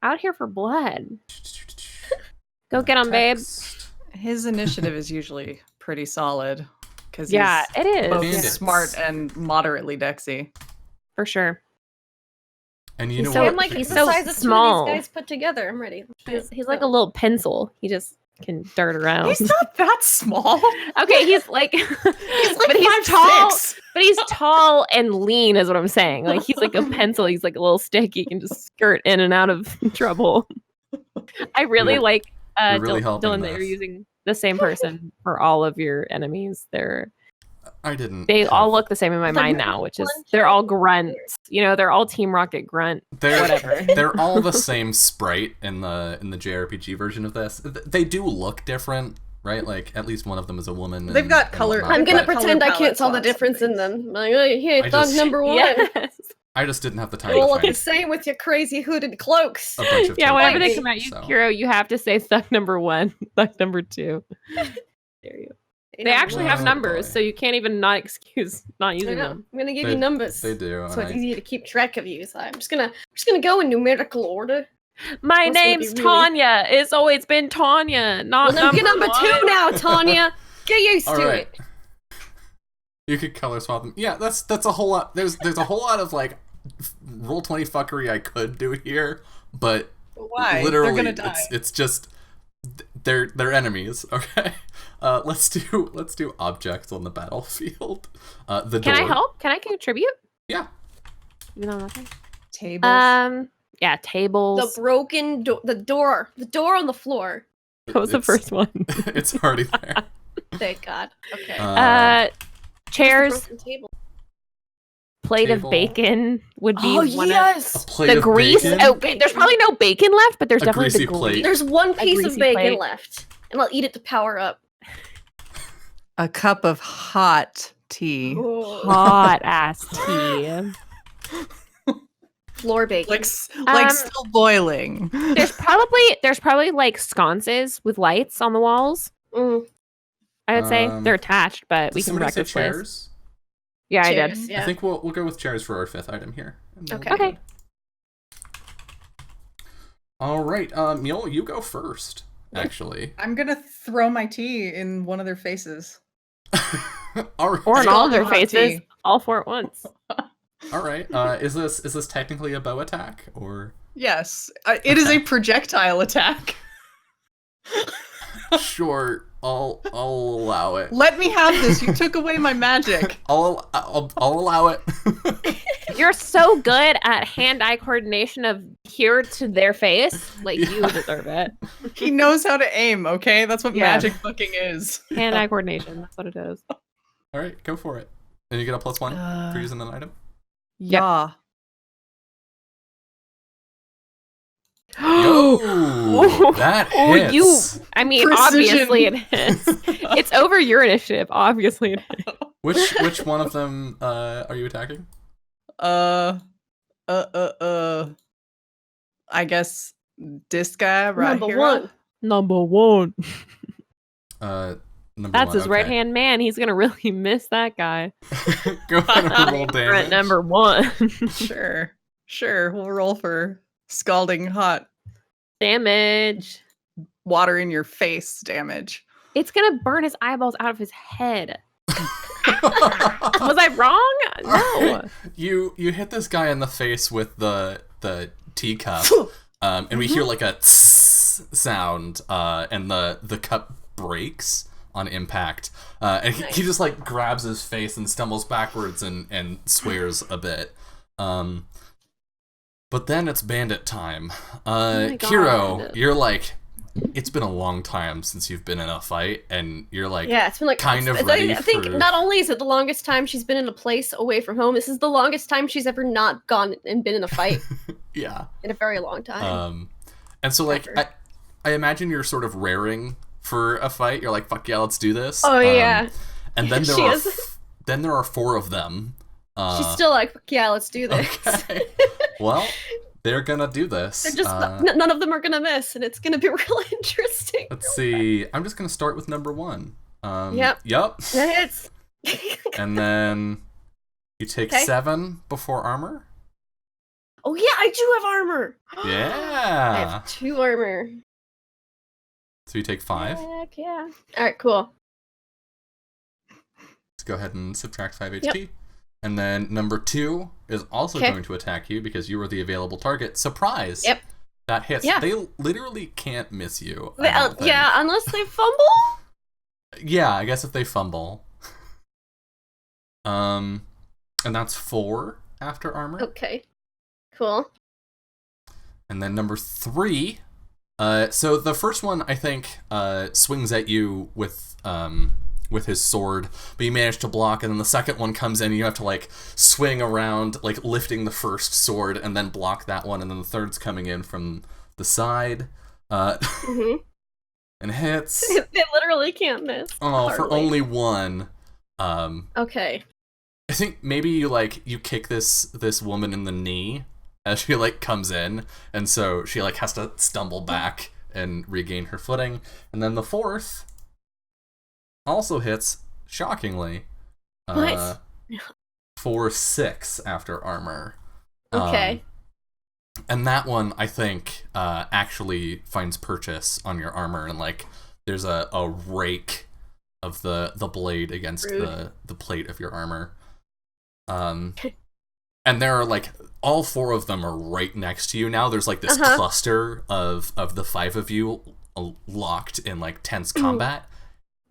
Out here for blood. Go get him, babe. Text. His initiative is usually pretty solid because Yeah, he's it is. both Bandits. smart and moderately dexy. For sure. And you He's know so- what? I'm like, He's the so size of small. 2 of these guys put together. I'm ready. He's like a little pencil. He just can dart around. He's not that small. Okay, he's like, but he's tall. But he's tall and lean, is what I'm saying. Like he's like a pencil. He's like a little stick. He can just skirt in and out of trouble. I really You're- like you're really helping Dylan that you're this. using the same person for all of your enemies. I didn't. They have- all look the same in my Like mind now, which is one they're all character. grunts. You know, they're all Team Rocket grunt. They're whatever. they're all the same sprite in the JRPG version of this. They do look different, right? Like at least one of them is a woman. They've got color- whatnot, I'm gonna but pretend I color can't tell the palette difference in swaps them. Like, oh, hey, I thug just- number 1. Yes. I just didn't have the time You all to look the find same with your crazy hooded cloaks. a bunch of Yeah, typos, whenever they Wait, come at you, so. Kiro, you have to say thug number 1, thug number 2. There you go. They actually have Oh, numbers, boy. so you can't even not excuse not I using know. them. I'm gonna give They- you numbers. They do. So and it's I- easier to keep track of you. So I'm just gonna go in numerical order. My That's gonna name's be really- Tanya. It's always been Tanya, not Well, then get number 2 1. now, Tanya. Get used All to right. it. You could color swap them. Yeah, that's a whole lot. There's a whole lot of like roll 20 fuckery I could do here, but Why? literally They're gonna die. it's just they're enemies. Okay, let's do objects on the battlefield. The Can door. I help? Can I contribute? Yeah. Even though I'm not there? Tables. Yeah, tables. The broken door. The door on the floor. That was the It's- first one. It's already there. Thank God. Okay. Chairs. Just the broken table. plate table. of bacon would be Oh one yes. A plate the of grease. bacon? Oh, there's probably no bacon left, but there's A definitely greasy the plate. grease. There's one piece of greasy bacon plate. left, and I'll eat it to power up. A cup of hot tea. Hot ass tea. Floor bacon. Like Um, still boiling. There's probably like sconces with lights on the walls. Mm, I would say Um, they're attached, but we Did can somebody wreck say this place. chairs? Yeah, I chairs, did. Yeah. I think we'll go with chairs for our 5th item here. And then Okay. we'll be Okay. good. All right, Mule, you go first. Actually, I'm gonna throw my tea in one of their faces. all right. Or in all of their Hot faces, tea. all four at once. All right. Is this technically a bow attack or? Yes, it is Okay. a projectile attack. Sure, I'll allow it. Let me have this. You took away my magic. I'll allow it. You're so good at hand-eye coordination of here to their face. Like, you Yeah. deserve it. He knows how to aim, okay? That's what Yeah. magic fucking is. Hand-eye coordination. That's what it is. All right, go for it. And you get a +1 for using an item. Yep. Yeah. Yo, that Oh, hits. I mean, Precision. obviously it is. It's over your initiative. Obviously it is. Which one of them are you attacking? I guess this guy right Number here. one. Number one. Number That's 1, his okay. right-hand man. He's going to really miss that guy. Go ahead and roll At damage. number one. Sure. We'll roll for scalding hot Damage. water in your face damage. It's going to burn his eyeballs out of his head. Was I wrong? No. You hit this guy in the face with the teacup, and we hear like a tss sound, and the cup breaks on impact, and he just like grabs his face and stumbles backwards and swears a bit. But then it's bandit time. my Hiro, God. you're like, it's been a long time since you've been in a fight, and you're like, Yeah, it's been like kind of I ready think for- not only is it the longest time she's been in a place away from home, this is the longest time she's ever not gone and been in a fight yeah. in a very long time. And so like Ever. I imagine you're sort of raring for a fight. You're like, fuck yeah, let's do this. Oh, yeah. And then there She are is. then there are 4 of them. She's still like, "Fuck yeah, let's do this." okay. Well, they're gonna do this. They're just none of them are gonna miss, and it's gonna be real interesting. Let's see. I'm just gonna start with number 1. Yep. Yep. It's And then you take Okay. 7 before armor. oh yeah, I do have armor. I Yeah. have 2 armor. So you take 5. Heck yeah. All right, cool. Let's go ahead and subtract 5 Yep. HP. And then number 2 is also Okay. going to attack you because you were the available target. Surprise! Yep. That hits. Yeah. They literally can't miss you. I don't think. Yeah, unless they fumble. Yeah, I guess if they fumble. And that's 4 after armor. Okay. Cool. And then number 3. So the first one I think swings at you with his sword, but you manage to block, and then the second one comes in and you have to like swing around, like lifting the first sword and then block that one, and then the third's coming in from the side. hmm And hits. They literally can't miss. Oh, for Hardly. only 1. Okay. I think maybe you kick this woman in the knee as she like comes in, and so she like has to stumble back and regain her footing. And then the 4th also hits shockingly. What? For 6 after armor. Okay. And that one I think actually finds purchase on your armor, and like there's a rake of the blade against Rude. the plate of your armor. And there are like all 4 of them are right next to you now. There's like this cluster of the 5 of you locked in like tense combat,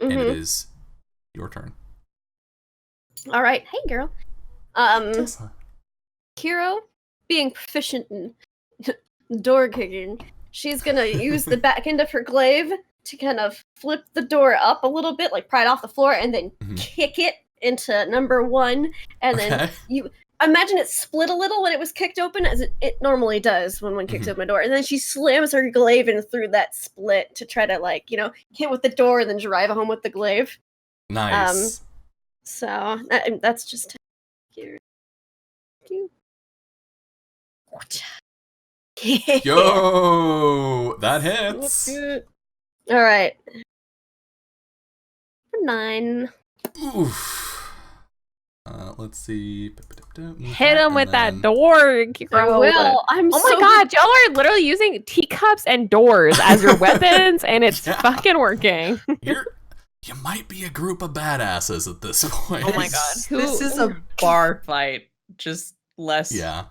and it is your turn. All right. Hey, girl. Hero, being proficient in door kicking, she's gonna use the back end of her glaive to kind of flip the door up a little bit, like pry it off the floor, and then kick it into number 1. And then Okay. imagine it split a little when it was kicked open, as it normally does when one kicks open a door. And then she slams her glaive in through that split to try to, like, hit with the door and then drive home with the glaive. Nice. So that's just cute. Yo, that hits. All right. 9. Oof. Let's see. Hit him with that door. I will. I'm Oh my god, y'all are literally using teacups and doors as your weapons, and it's fucking working. You might be a group of badasses at this point. Oh my god. This is a bar fight. Just less. Yeah.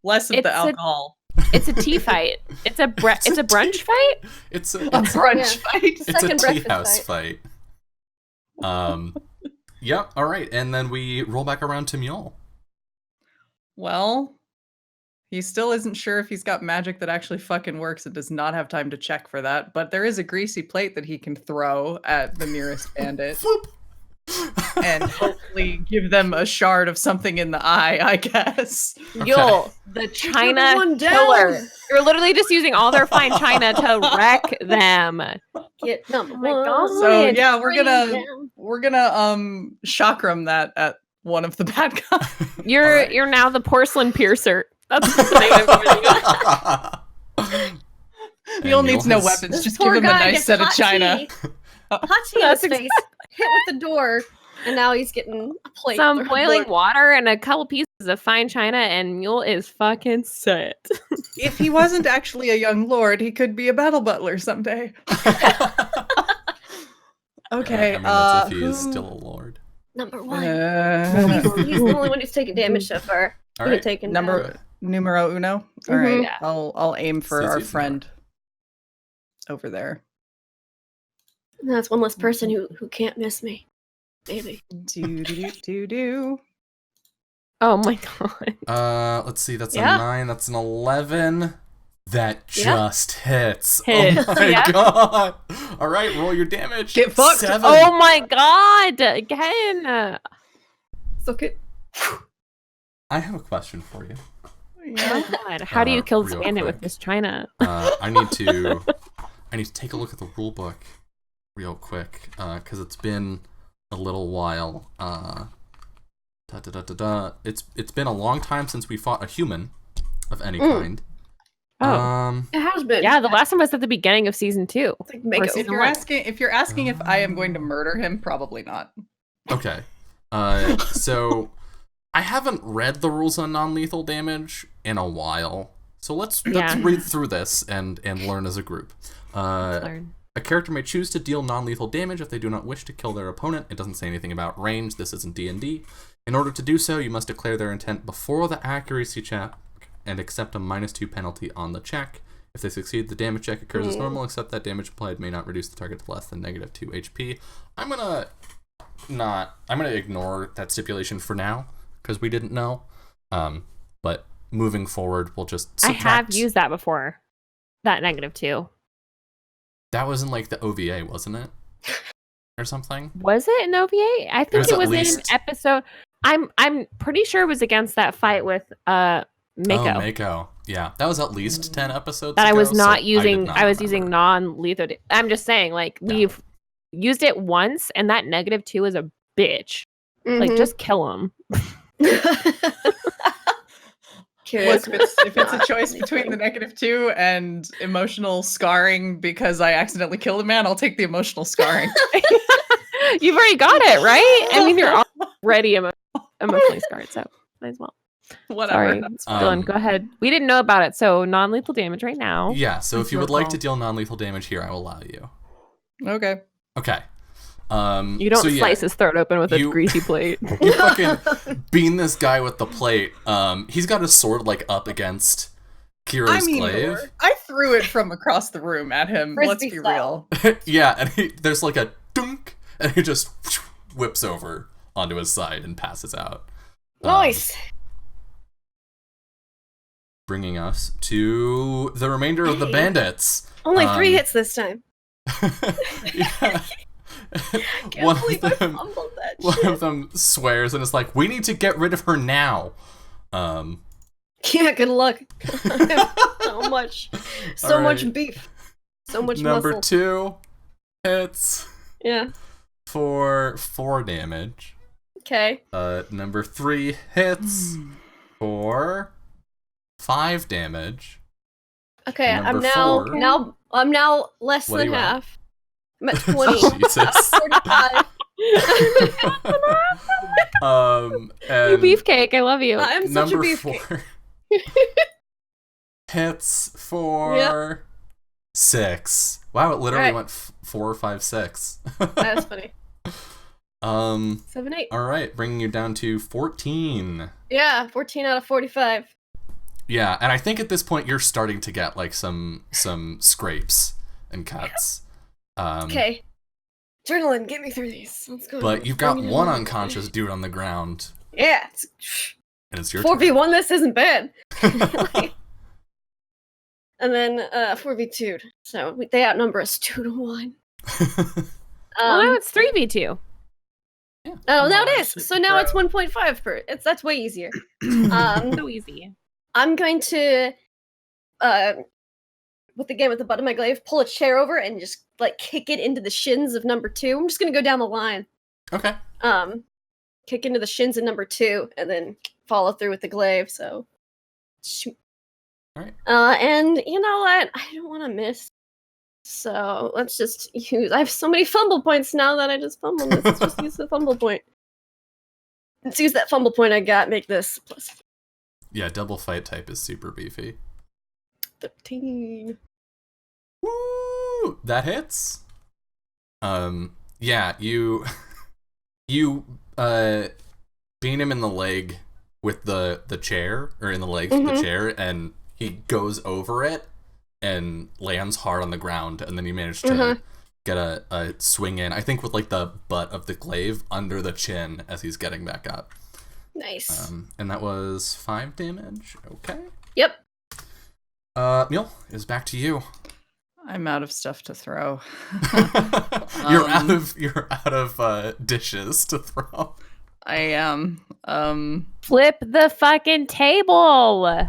Less of the alcohol. It's a tea fight. It's a brunch fight. It's a brunch fight. It's a tea house fight. Yep. All right, and then we roll back around to Mule. Well, he still isn't sure if he's got magic that actually fucking works and does not have time to check for that, but there is a greasy plate that he can throw at the nearest bandit. And hopefully give them a shard of something in the eye, I guess. Yule, the China killer. You're literally just using all their fine China to wreck them. Get number Oh my one. God. So yeah, we're gonna chakram that at one of the bad guys. You're now the porcelain piercer. That's the name I'm giving you. Mule needs no weapons. This Just poor give him a guy nice gets set of hot china. tea. Hot tea in his face, hit with the door, and now he's getting a plate. Some thrown boiling at water and a couple pieces of fine china, and Mule is fucking set. If he wasn't actually a young lord, he could be a battle butler someday. Okay. I mean, that's if he is still a lord. Number 1. He's the only one who's taken damage so far. All right. Taken Numero uno. All right. Yeah. I'll aim for It's our easy. friend over there. That's one less person who can't miss me. Maybe. Do. Oh my god. Let's see. That's Yeah. a 9. That's an 11. That Yeah. just hits. Hits. Oh my Yeah. god. All right, roll your damage. Get fucked. 7. Oh my god! Again. It's okay. I have a question for you. Yeah. Oh god. How do you kill this real bandit with quick. this china? I need to take a look at the rule book real quick because it's been a little while. It's been a long time since we fought a human of any kind. Oh. It has been. Yeah, the last one was at the beginning of season 2. It's like make Or it season If you're asking if I am going to murder him, probably not. Okay. So I haven't read the rules on non-lethal damage in a while. So let's read through this and learn as a group. Learn. A character may choose to deal non-lethal damage if they do not wish to kill their opponent. It doesn't say anything about range. This isn't D&D. In order to do so, you must declare their intent before the accuracy check and accept a -2 penalty on the check. If they succeed, the damage check occurs as normal, except that damage applied may not reduce the target to less than -2 HP. I'm gonna ignore that stipulation for now because we didn't know. But moving forward, we'll just subtract. I have used that before. That -2. That was in like the OVA, wasn't it? Or something? Was it an OVA? I think was it at was in least- an episode. I'm pretty sure it was against that fight with Mako. Oh, Mako. Yeah, that was at least 10 episodes That I ago, was so not did using. not I was remember. using non-lethal. I'm just saying, like, we've used it once, and that -2 is a bitch. Like, Mhm. just kill him. Curious. Look, if it's a choice between the -2 and emotional scarring because I accidentally killed a man, I'll take the emotional scarring. You've already got it, right? I mean, you're already emotionally scarred, so might as well. Whatever. Sorry, Dylan, go ahead. We didn't know about it, so non-lethal damage right now. Yeah, so if you would your like to call. deal non-lethal damage here, I will allow you. Okay. Okay. You don't so yeah, slice his throat open with a you- greasy plate. You fucking bean this guy with the plate. He's got his sword like up against Kiro's glaive. I threw it from across the room at him. Let's Frisbee be style. real. Yeah, and there's like a dunk, and he just whips over onto his side and passes out. Nice. Bringing us to the remainder of the Hey. bandits. Only 3 um, hits this time. Yeah. one believe of I them, fumbled that one shit. of them swears and is like, "We need to get rid of her now." Yeah, good luck. so much Alright. beef. So much Number muscle. 2 hits Yeah. for 4 damage. Okay. Number 3 hits for 5 damage. Okay, And I'm number now four- I'm now less What are than you at? half. I'm at 20. Jesus. 45. You And beefcake, I love you. I'm such a number beefcake. 4 hits for 6. Wow, it literally Alright. went 4, 5, 6. That's funny. 7, 8. All right, bringing you down to 14. Yeah, 14 out of 45. Yeah, and I think at this point you're starting to get like some scrapes and cuts. Okay. Journaling, get me through these. Let's go. But you've got Bring it one on. unconscious dude on the ground, Yeah. and it's your turn. 4v1, this isn't bad. Like, and then 4v2. So they outnumber us 2-1. Well, now it's 3v2. Yeah. Oh, now it Actually, is. So now it's 1.5 per. That's way easier. So easy. I'm going to, with the game at the bottom of my glaive, pull a chair over and just like kick it into the shins of number 2. I'm just gonna go down the line. Okay. Kick into the shins of number 2 and then follow through with the glaive. So, shoot. Alright. And you know what? I don't want to miss. So let's just use. I have so many fumble points now that I just fumbled. Let's just use the fumble point. Let's use that fumble point I got. Make this plus Yeah, double fight type is super beefy. 13. Woo! That hits. Yeah, you beat him in the leg with the chair, or in the legs with the chair, and he goes over it and lands hard on the ground, and then you manage to get a swing in, I think with like the butt of the glaive under the chin as he's getting back up. Nice. And that was 5 damage. Okay. Yep. Mule, is back to you. I'm out of stuff to throw. You're out of dishes to throw. I am. Flip the fucking table.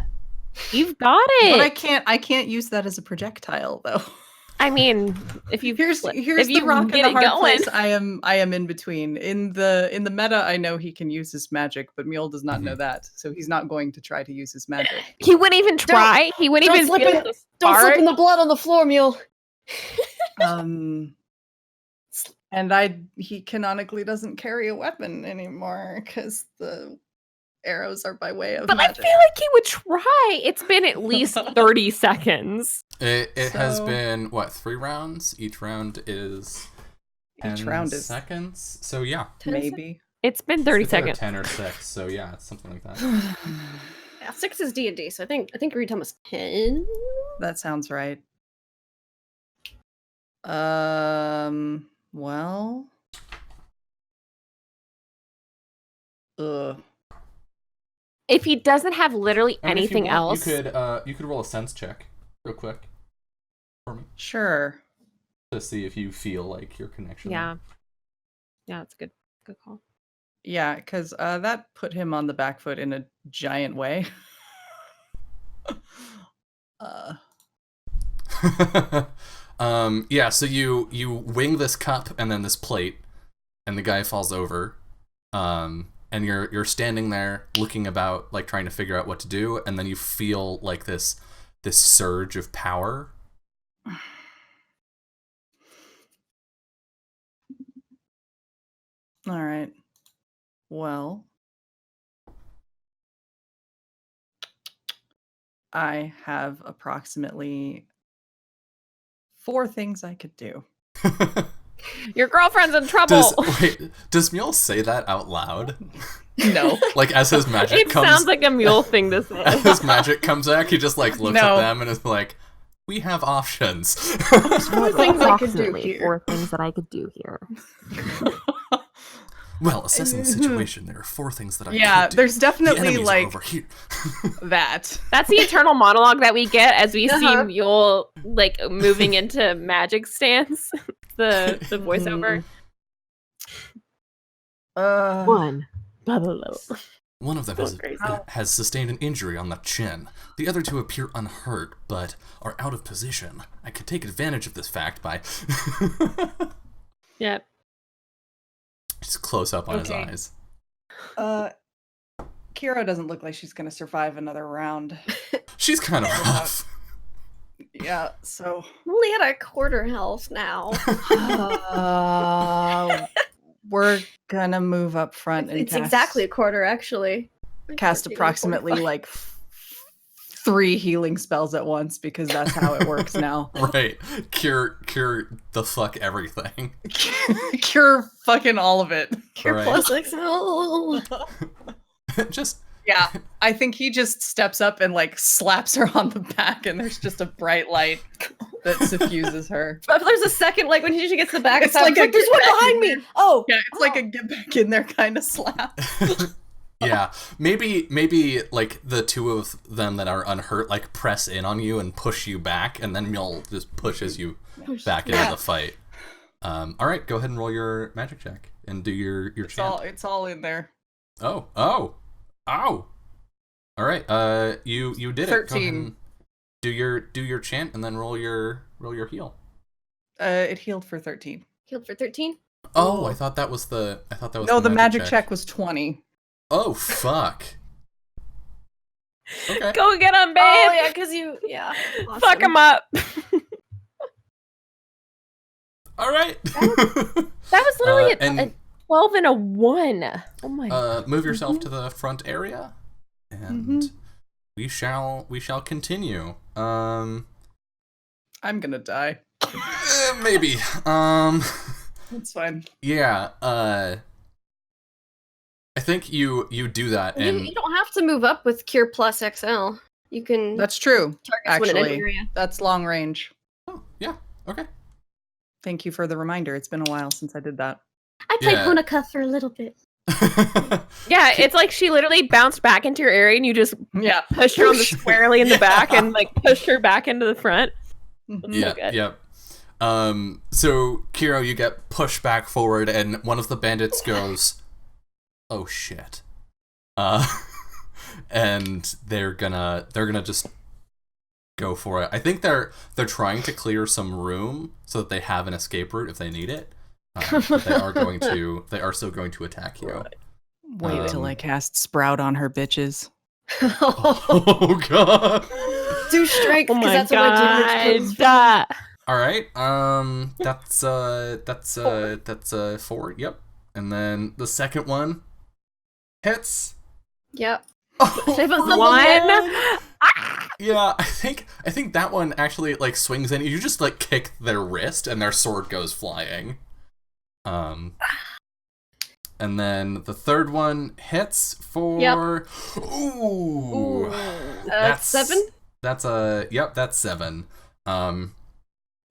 You've got it. But I can't use that as a projectile though. I mean, if you Here's if the you rock get and the it hard going. place. I am in between. In the meta, I know he can use his magic, but Mule does not know that, so he's not going to try to use his magic. He wouldn't even try. He wouldn't don't even slip feel in- the Don't spark. slip in the blood on the floor, Mule. And he canonically doesn't carry a weapon anymore because the arrows are by way of But magic. I feel like he would try. It's been at least 30 seconds. It has So- been, what, 3 rounds? Each round is 10 Each round is seconds. So yeah. maybe. It's been 30 It's either seconds. 10 or 6. So yeah, it's something like that. Yeah, 6 is D&D, so I think Ryuutama's 10. That sounds right. Well. Ugh. If he doesn't have literally I mean, if you anything want, else, you could roll a sense check real quick for me Sure. to see if you feel like your connection. yeah, it's a good call. Yeah, because that put him on the back foot in a giant way. Yeah, so you wing this cup and then this plate, and the guy falls over. And you're standing there looking about, like trying to figure out what to do, and then you feel like this surge of power. All right. Well, I have approximately 4 things I could do. Your girlfriend's in trouble. Does Mule say that out loud? No. Like as his magic It comes, sounds like a mule thing to say. as his magic comes back, he just like looks No. at them and is like, "We have options." 4 things I could do here. 4 things that I could do here. Well, assessing the situation, there are 4 things that I Yeah, could do. there's The definitely enemies are like over here. that. That's the internal monologue that we get as we see Uh-huh. Mule like moving into magic stance. the voiceover. One. Blah, blah, blah. One of them has sustained an injury on the chin. The other two appear unhurt, but are out of position. I could take advantage of this fact by... Yep. Just close up on his eyes. Kira doesn't look like she's going to survive another round. She's kind of rough. Yeah, so... I'm only at a quarter health now. We're gonna move up front and It's cast, exactly a quarter, actually. cast approximately like 3 healing spells at once because that's how it works now. Right. Cure the fuck everything. Cure fucking all of it. Cure Right. plus XL. Just Yeah, I think he just steps up and like slaps her on the back, and there's just a bright light that suffuses her. But there's a second, like when she gets the back, It's it's like, like a there's one get back behind in me. there. Oh, Yeah, it's like a get back in there kind of slap. yeah. Maybe like the two of them that are unhurt like press in on you and push you back, and then Mjol just pushes you back into the fight. All right, go ahead and roll your magic check and do your chant. It's all in there. Oh. All right. You did 13. it. Go ahead and do your chant and then roll your heal. It healed for 13. healed for 13. Oh, I thought that was No, the magic check was 20. Oh fuck. Okay. Go get him, babe. Oh yeah, because yeah. Fuck Awesome. him up. All right. That was literally and a 12 and a 1. Oh my. move yourself to the front area, and we shall continue. I'm gonna die. Maybe. That's fine. Yeah. I think you do that, and You don't have to move up with Cure plus XL. You can That's true. target one in any Actually, area. that's long range. oh, yeah. Okay. Thank you for the reminder. It's been a while since I did that. I played Yeah. Honoka for a little bit. Yeah, it's like she literally bounced back into your area and you just Yeah. pushed her on the squarely in the back and like pushed her back into the front. Yeah. good. Yep. So Kiro, you get pushed back forward, and one of the bandits goes, "Oh shit," and they're gonna just go for it. I think they're trying to clear some room so that they have an escape route if they need it. But they are still going to attack you. Wait till I cast Sprout on her bitches. Oh god. Do strength Oh because my that's what my damage comes from. god. All right. That's 4. Yep. And then the second one hits. Yep. Save us Oh, one. yeah, I think that one actually like swings in. You just like kick their wrist, and their sword goes flying. And then the third one hits for. Yep. Ooh. That's 7. That's that's 7.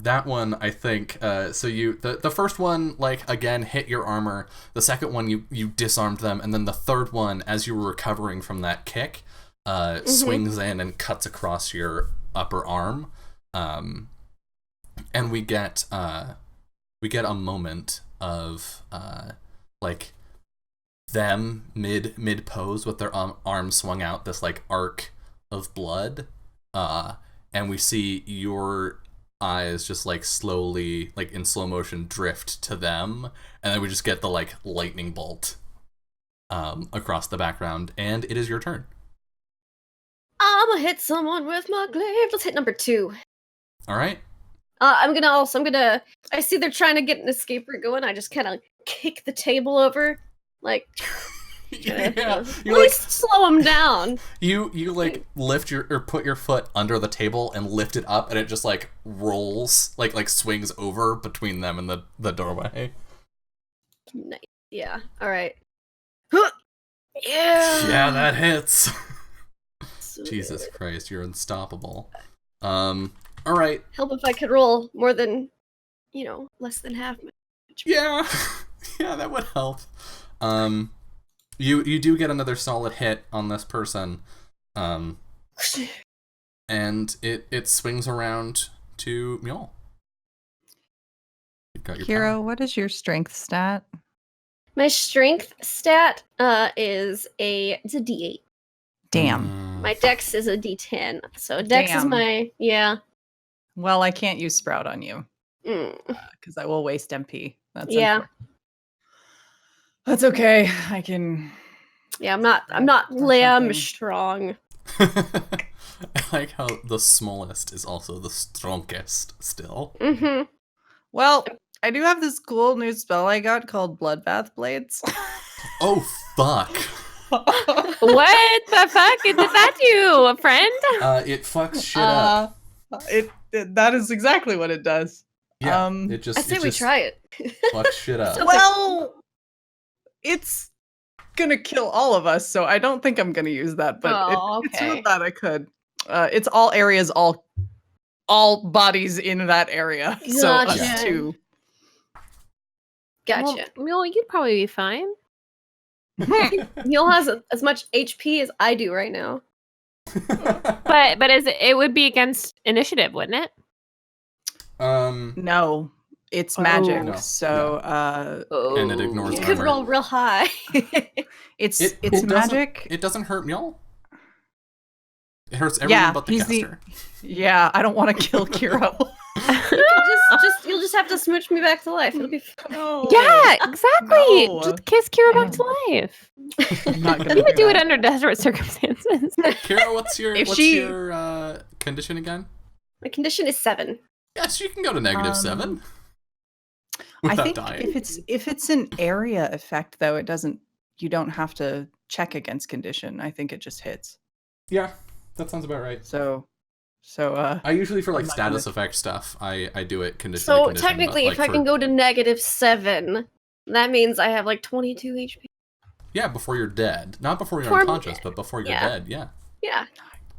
That one, I think, so the first one, like, again, hit your armor. The second one, you disarmed them. And then the third one, as you were recovering from that kick, swings in and cuts across your upper arm. And we get a moment of, like, them mid pose with their arms swung out, this, like, arc of blood. And we see your eyes just like slowly, like in slow motion, drift to them, and then we just get the like lightning bolt across the background, and it is your turn. I'm gonna hit someone with my glaive. Let's hit number 2. All right. I'm gonna I see they're trying to get an escape route going. I just kind of kick the table over, like Yeah, at you like least slow them down. you like lift or put your foot under the table and lift it up, and it just like rolls, like swings over between them and the doorway. Nice. Yeah. All right. Yeah. Yeah, that hits. So Jesus Christ, you're unstoppable. All right. help if I could roll more than, less than half. Yeah, yeah, that would help. You do get another solid hit on this person, and it swings around to Mjol. You've got your Kiro, power. what is your strength stat? My strength stat it's a D8. Damn. My dex is a D10. So dex is Damn. my Well, I can't use Sprout on you Mm. because I will waste MP. That's Yeah. That's okay. I can. Yeah, I'm not Or lamb something. strong. I like how the smallest is also the strongest still. Mm-hmm. Well, I do have this cool new spell I got called Bloodbath Blades. Oh, fuck. What the fuck did that do, friend? It fucks shit up. That is exactly what it does. Yeah, it just I say it we just try it. fucks shit up. Well, it's gonna kill all of us, so I don't think I'm gonna use that. But Oh, it's okay. not bad. I could. It's all areas, all bodies in that area. So us Gotcha. too. Gotcha. Well, you'd probably be fine. Neil has as much HP as I do right now. But it would be against initiative, wouldn't it? No, it's Oh. magic. No, So And it ignores You armor. could roll real high. it's It magic. It doesn't hurt Mjol. It hurts everyone but the he's caster. Yeah, I don't want to kill Kiro. You'll just have to smooch me back to life. It'll be fine. No. Yeah, exactly. No. Just kiss Kira back to life. I'm not gonna You would do it that. under desperate circumstances. Kira, what's your If she- condition again? My condition is 7. Yes, you can go to -7. I Without think dying. if it's an area effect though, it doesn't. You don't have to check against condition. I think it just hits. Yeah, that sounds about right. So I usually for like I'm not status gonna- effect stuff, I do it condition to So condition, but, technically, like, if I for- can go to -7, that means I have like 22 HP. Yeah, before you're dead. Not before you're Before I'm unconscious, dead. but before you're Yeah. dead, yeah. Yeah.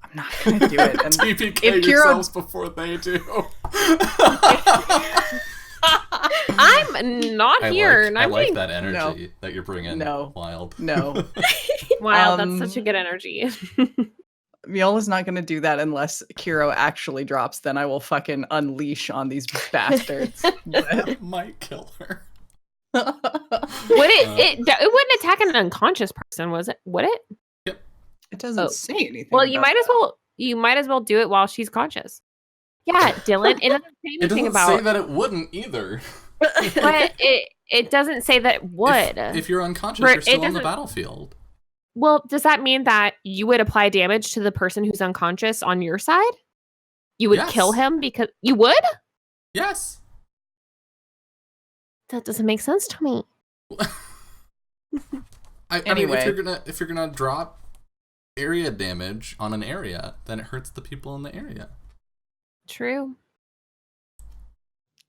I'm not gonna do it. And TPK if Kira- yourselves before they do. I'm not here, and I I'm like being that energy that you're bringing. No. Wild. no, wow. Um, That's such a good energy. Miola's not gonna do that unless Kiro actually drops. Then I will fucking unleash on these bastards. But- Might kill her. Would it wouldn't attack an unconscious person, was it? Would it? It doesn't Oh. say anything. Well, you about might as well do it while she's conscious. Yeah, Dylan. It doesn't say It anything doesn't about. say that it wouldn't either. But it doesn't say that it would. If you're unconscious, Where you're still it on the doesn't- battlefield. Well, does that mean that you would apply damage to the person who's unconscious on your side? You would kill Yes. him because you would? Yes. That doesn't make sense to me. I mean, Anyway. if you're gonna drop area damage on an area, then it hurts the people in the area. True.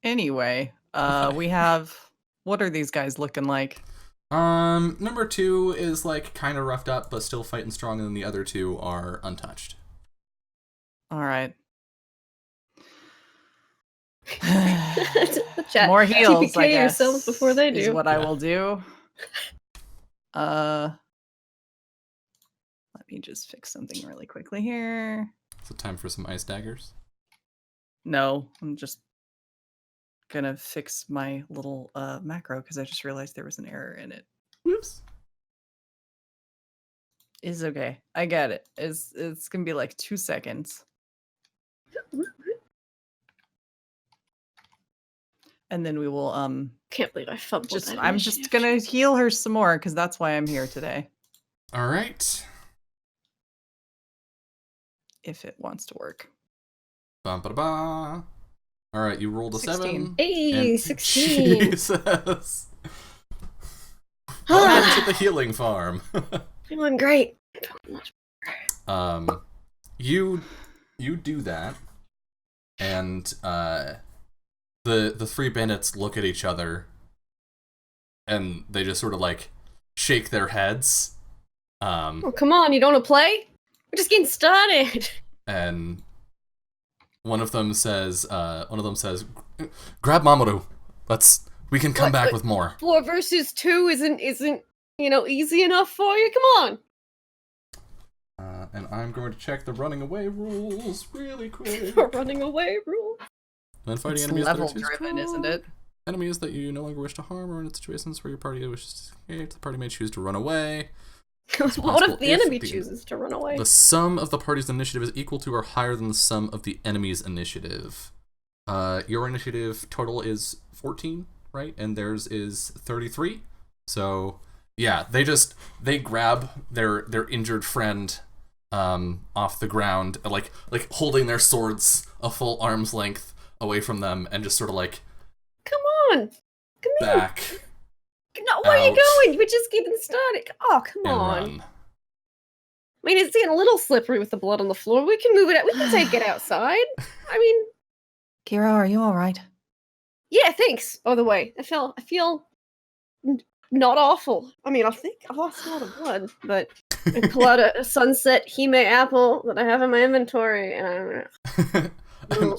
Anyway, we have. What are these guys looking like? Number 2 is like kind of roughed up, but still fighting strong, and then the other 2 are untouched. All right. Chat, More heals, TPK I guess. yourselves before they Is do. what I Yeah. will do. Let me just fix something really quickly here. So time for some ice daggers. No, I'm just gonna fix my little macro because I just realized there was an error in it. Whoops. It's okay. I get it. It's gonna be like 2 seconds. And then we will Can't believe I fumbled. just that I'm initiative. just gonna heal her some more because that's why I'm here today. All right. If it wants to work. Ba-ba-ba. All right, you rolled a 16. 7. Hey, and 16. Jesus. Welcome to the healing farm. Feeling great. You do that, and the 3 bandits look at each other, and they just sort of like shake their heads. Oh, come on, you don't want to play? We're just getting started. And one of them says, "Grab Mamoru. We can come What, back but- with more." 4 versus 2 isn't easy enough for you. Come on. And I'm going to check the running away rules really quick. We're running away rule. When fighting It's enemies that are level too driven, strong. isn't it? enemies that you no longer wish to harm, or in situations where your party wishes to escape, the party may choose to run away. What if the enemy chooses to run away? The sum of the party's initiative is equal to or higher than the sum of the enemy's initiative. Your initiative total is 14, right? And theirs is 33. So, yeah, they grab their injured friend off the ground, like holding their swords a full arm's length away from them, and just sort of like, come on, come back. Here. No, where are you going? We're just getting started. Oh, come on. Run. I mean, it's getting a little slippery with the blood on the floor. We can move it out. We can take it outside. I mean, Kira, are you all right? Yeah, thanks. By the way, I feel not awful. I mean, I think I lost a lot of blood, but I pull out a sunset Hime apple that I have in my inventory, and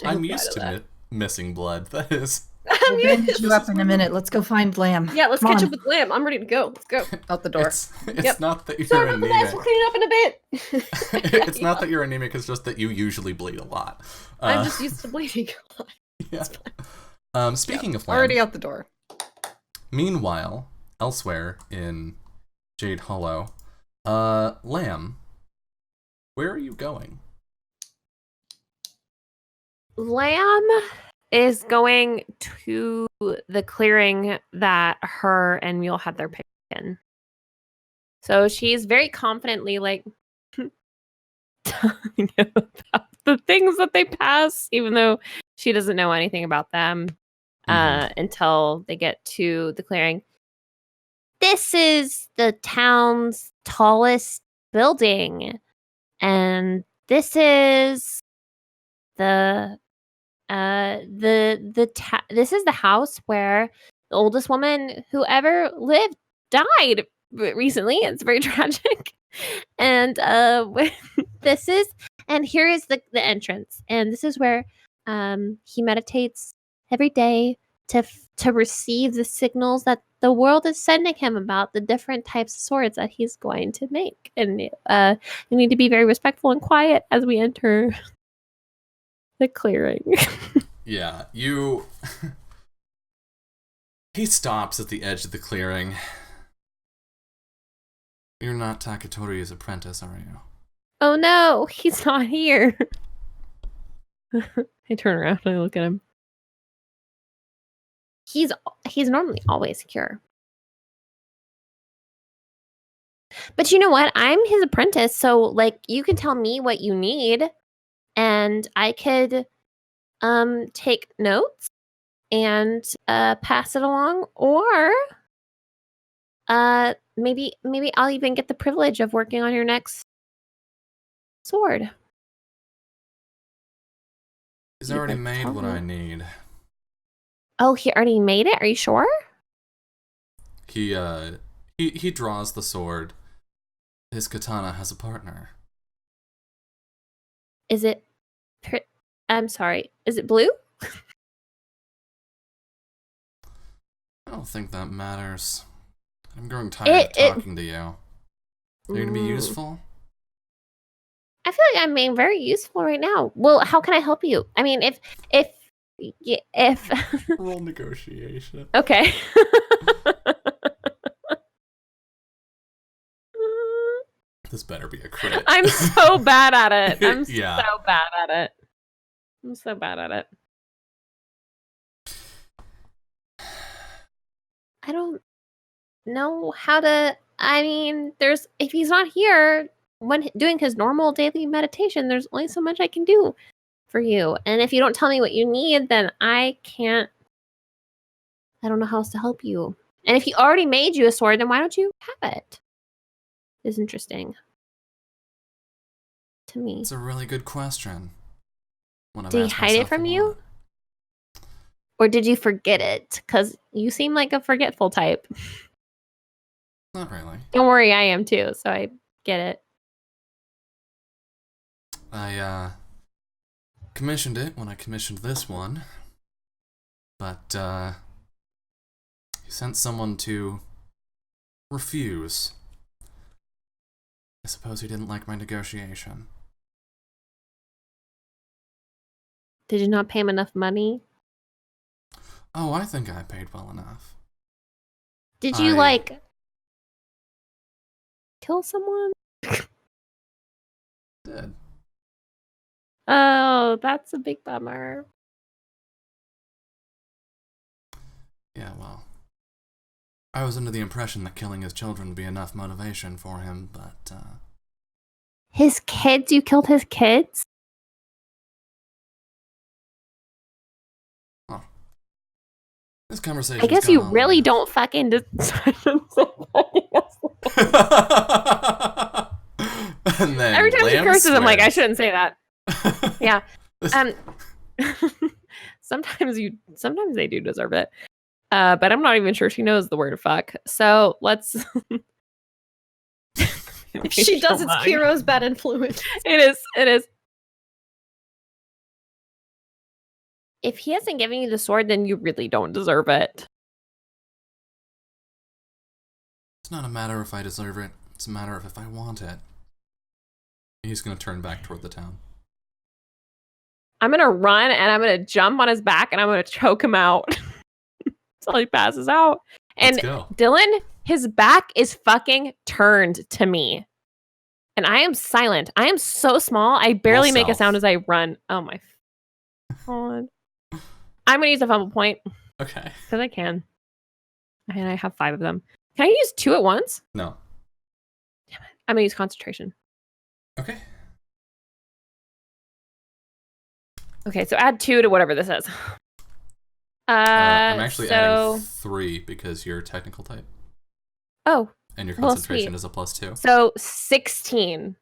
I'm used to missing blood. That is. We'll bandage you up in a minute. Let's go find Lamb. Yeah, let's catch up with Lamb. I'm ready to go. Let's go. Out the door. It's not that you're Sorry about the mess. anemic. We'll clean it up in a bit. It's not that you're anemic. It's just that you usually bleed a lot. I'm just used to bleeding a lot. Yeah. Speaking of Lamb, Already out the door. Meanwhile, elsewhere in Jade Hollow, Lamb, where are you going? Lamb is going to the clearing that her and Mule had their pick in. So she's very confidently like telling him about the things that they pass, even though she doesn't know anything about them until they get to the clearing. This is the town's tallest building, and this is this is the house where the oldest woman who ever lived died recently. It's very tragic. And here is the entrance, and this is where he meditates every day to receive the signals that the world is sending him about the different types of swords that he's going to make. And you need to be very respectful and quiet as we enter the clearing. Yeah, he stops at the edge of the clearing. You're not Taketori's apprentice, are you? Oh no, he's not here. I turn around and I look at him. He's normally always here. But you know what? I'm his apprentice, so like you can tell me what you need, and I could take notes and pass it along, or maybe I'll even get the privilege of working on your next sword. He's already made what I need. Oh, he already made it? Are you sure? He draws the sword. His katana has a partner. Is it I'm sorry. Is it blue? I don't think that matters. I'm growing tired of talking to you. Are you going to be useful? I feel like I'm being very useful right now. Well, how can I help you? I mean, if Roll negotiation. Okay. This better be a crit. I'm so bad at it. I'm Yeah. so bad at it. I'm so bad at it. I don't know how to. I mean, if he's not here when doing his normal daily meditation, there's only so much I can do for you. And if you don't tell me what you need, then I can't. I don't know how else to help you. And if he already made you a sword, then why don't you have it? It's interesting to me. It's a really good question. Did he hide it from you? Or did you forget it? Because you seem like a forgetful type. Not really. Don't worry, I am too, so I get it. I commissioned it when I commissioned this one. But he sent someone to refuse. I suppose he didn't like my negotiation. Did you not pay him enough money? Oh, I think I paid well enough. Did you, like, kill someone? Did. Oh, that's a big bummer. Yeah, well. I was under the impression that killing his children would be enough motivation for him, but, His kids? You killed his kids? oh. This conversation. I guess you really don't fucking And then every time she Lamb curses, I'm like, I swears. shouldn't say that. Yeah. Sometimes they do deserve it. But I'm not even sure she knows the word fuck. So let's. If she does, it's Kiro's bad influence. It is. If he hasn't given you the sword, then you really don't deserve it. It's not a matter if I deserve it. It's a matter of if I want it. He's gonna turn back toward the town. I'm gonna run and I'm gonna jump on his back and I'm gonna choke him out until he passes out. And Let's go. Dylan, his back is fucking turned to me. And I am silent. I am so small. I barely make a sound as I run. Oh my god. I'm gonna use a fumble point. Okay. Because I can. And I have 5 of them. Can I use 2 at once? No. Damn it. I'm gonna use concentration. Okay. Okay, so add 2 to whatever this is. I'm actually adding 3 because you're technical type. Oh. And your Well, concentration sweet. is a +2. So 16.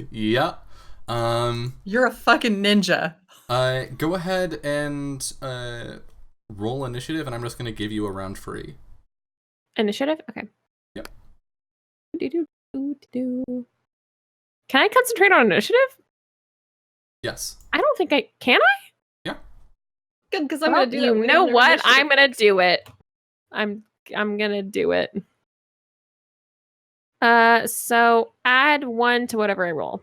Yeah. You're a fucking ninja. Go ahead and roll initiative, and I'm just gonna give you a round free. Initiative? Okay. Yep. Can I concentrate on initiative? Yes. I don't think I can. Good, because I'm Well, gonna do that. you when know your what? initiative I'm gonna kicks. do it. I'm gonna do it. So add 1 to whatever I roll.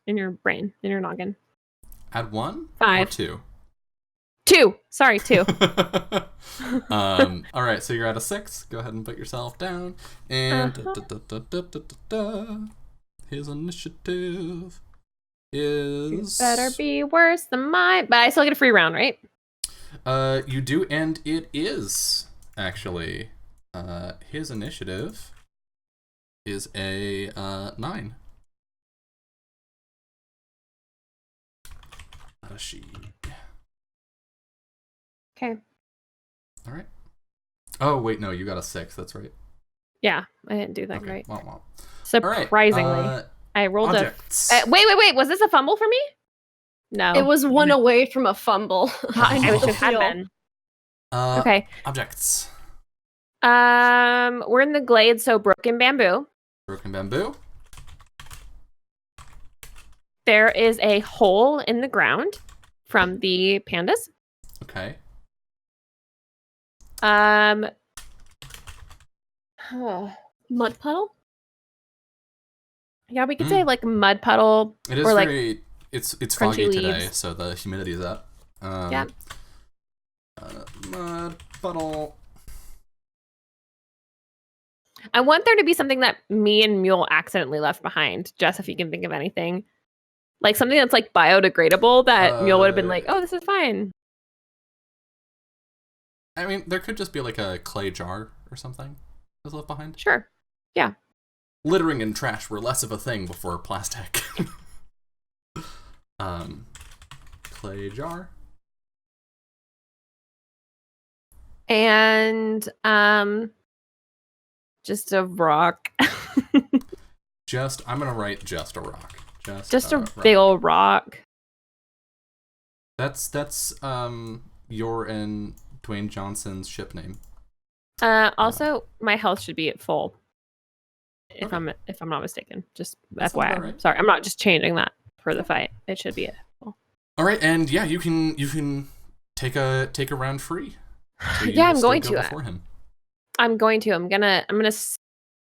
In your brain, in your noggin. Add 1 5. or 2? 2. Sorry, 2. All right, so you're at a 6. Go ahead and put yourself down. And his initiative is Better be worse than mine. But I still get a free round, right? You do, and it is actually his initiative is a 9. Not a she. Okay. All right. Oh wait, no, you got a 6. That's right. Yeah, I didn't do that Okay. great. Wow, wow. Surprisingly, All right. I rolled Objects. a. Wait. Was this a fumble for me? No. It was 1 away from a fumble. I wish the it had feel. been. Uh, Okay. Objects. We're in the glade, so broken bamboo. Broken bamboo. There is a hole in the ground from the pandas. Okay. Mud puddle? Yeah, we could say like mud puddle. It is or like very. It's crunchy foggy today, leaves. so the humidity is up. Yeah. Mud puddle. I want there to be something that me and Mule accidentally left behind. Jess, if you can think of anything. Like something that's like biodegradable that Mule would have been like, oh, this is fine. I mean, there could just be like a clay jar or something that's left behind. Sure. Yeah. Littering and trash were less of a thing before plastic. Clay jar. And just a rock. I'm gonna write just a rock. Just a rock. big old rock. That's your and Dwayne Johnson's ship name. Also, my health should be at full. If Okay. I'm not mistaken. Just That sounds FYI. about right. Sorry, I'm not just changing that for the fight. It should be at full. All right, and yeah, you can take a round free. So you Yeah, will I'm still going go to. before him. I'm going to. I'm gonna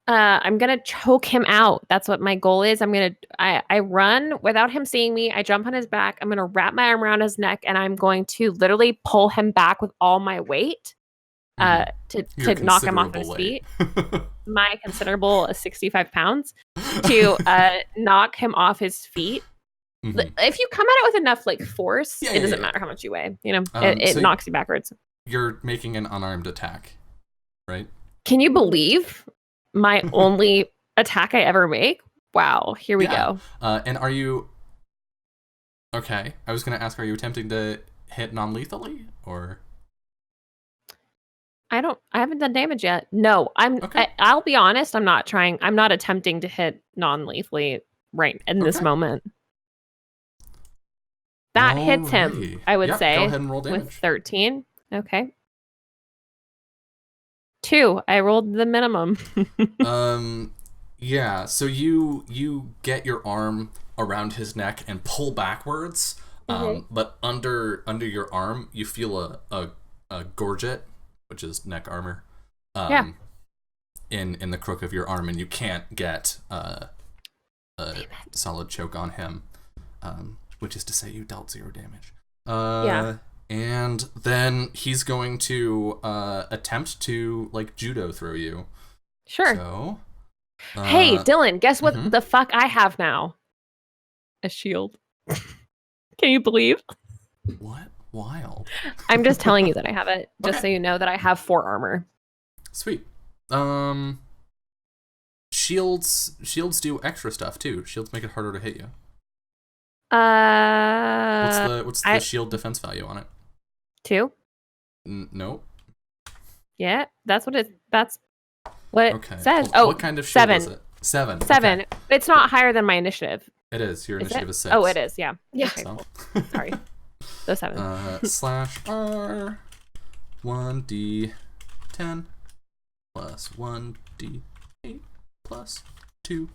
I'm gonna choke him out. That's what my goal is. I run without him seeing me. I jump on his back. I'm gonna wrap my arm around his neck, and I'm going to literally pull him back with all my weight, to knock him off his feet. My considerable 65 pounds to knock him off his feet. If you come at it with enough like force, it doesn't matter how much you weigh. You know, it knocks you backwards. You're making an unarmed attack, right? Can you believe my only attack I ever make? Wow, here we go. And are you... Okay, I was going to ask, are you attempting to hit non-lethally, or... I haven't done damage yet. No, I'll be honest, I'm not attempting to hit non-lethally right in this moment. That hits him, I would say. Go ahead and roll damage. With 13. Okay. 2. I rolled the minimum. Yeah, so you get your arm around his neck and pull backwards, but under your arm you feel a gorget, which is neck armor, in the crook of your arm, and you can't get a solid choke on him, which is to say you dealt 0 damage. And then he's going to attempt to like judo throw you. Sure. So, hey, Dylan, guess what the fuck I have now? A shield. Can you believe? What? Wild. I'm just telling you that I have it, just so you know that I have 4 armor. Sweet. Shields do extra stuff too. Shields make it harder to hit you. What's the shield defense value on it? 2. Nope. Yeah, that's what it says. What kind of shield 7. is it? 7. 7. Okay. It's not higher than my initiative. It is. Your initiative is 6. Oh, it is. Yeah. Yeah. Okay, cool. Sorry. The 7. /R 1d10 plus 1d8 plus 2.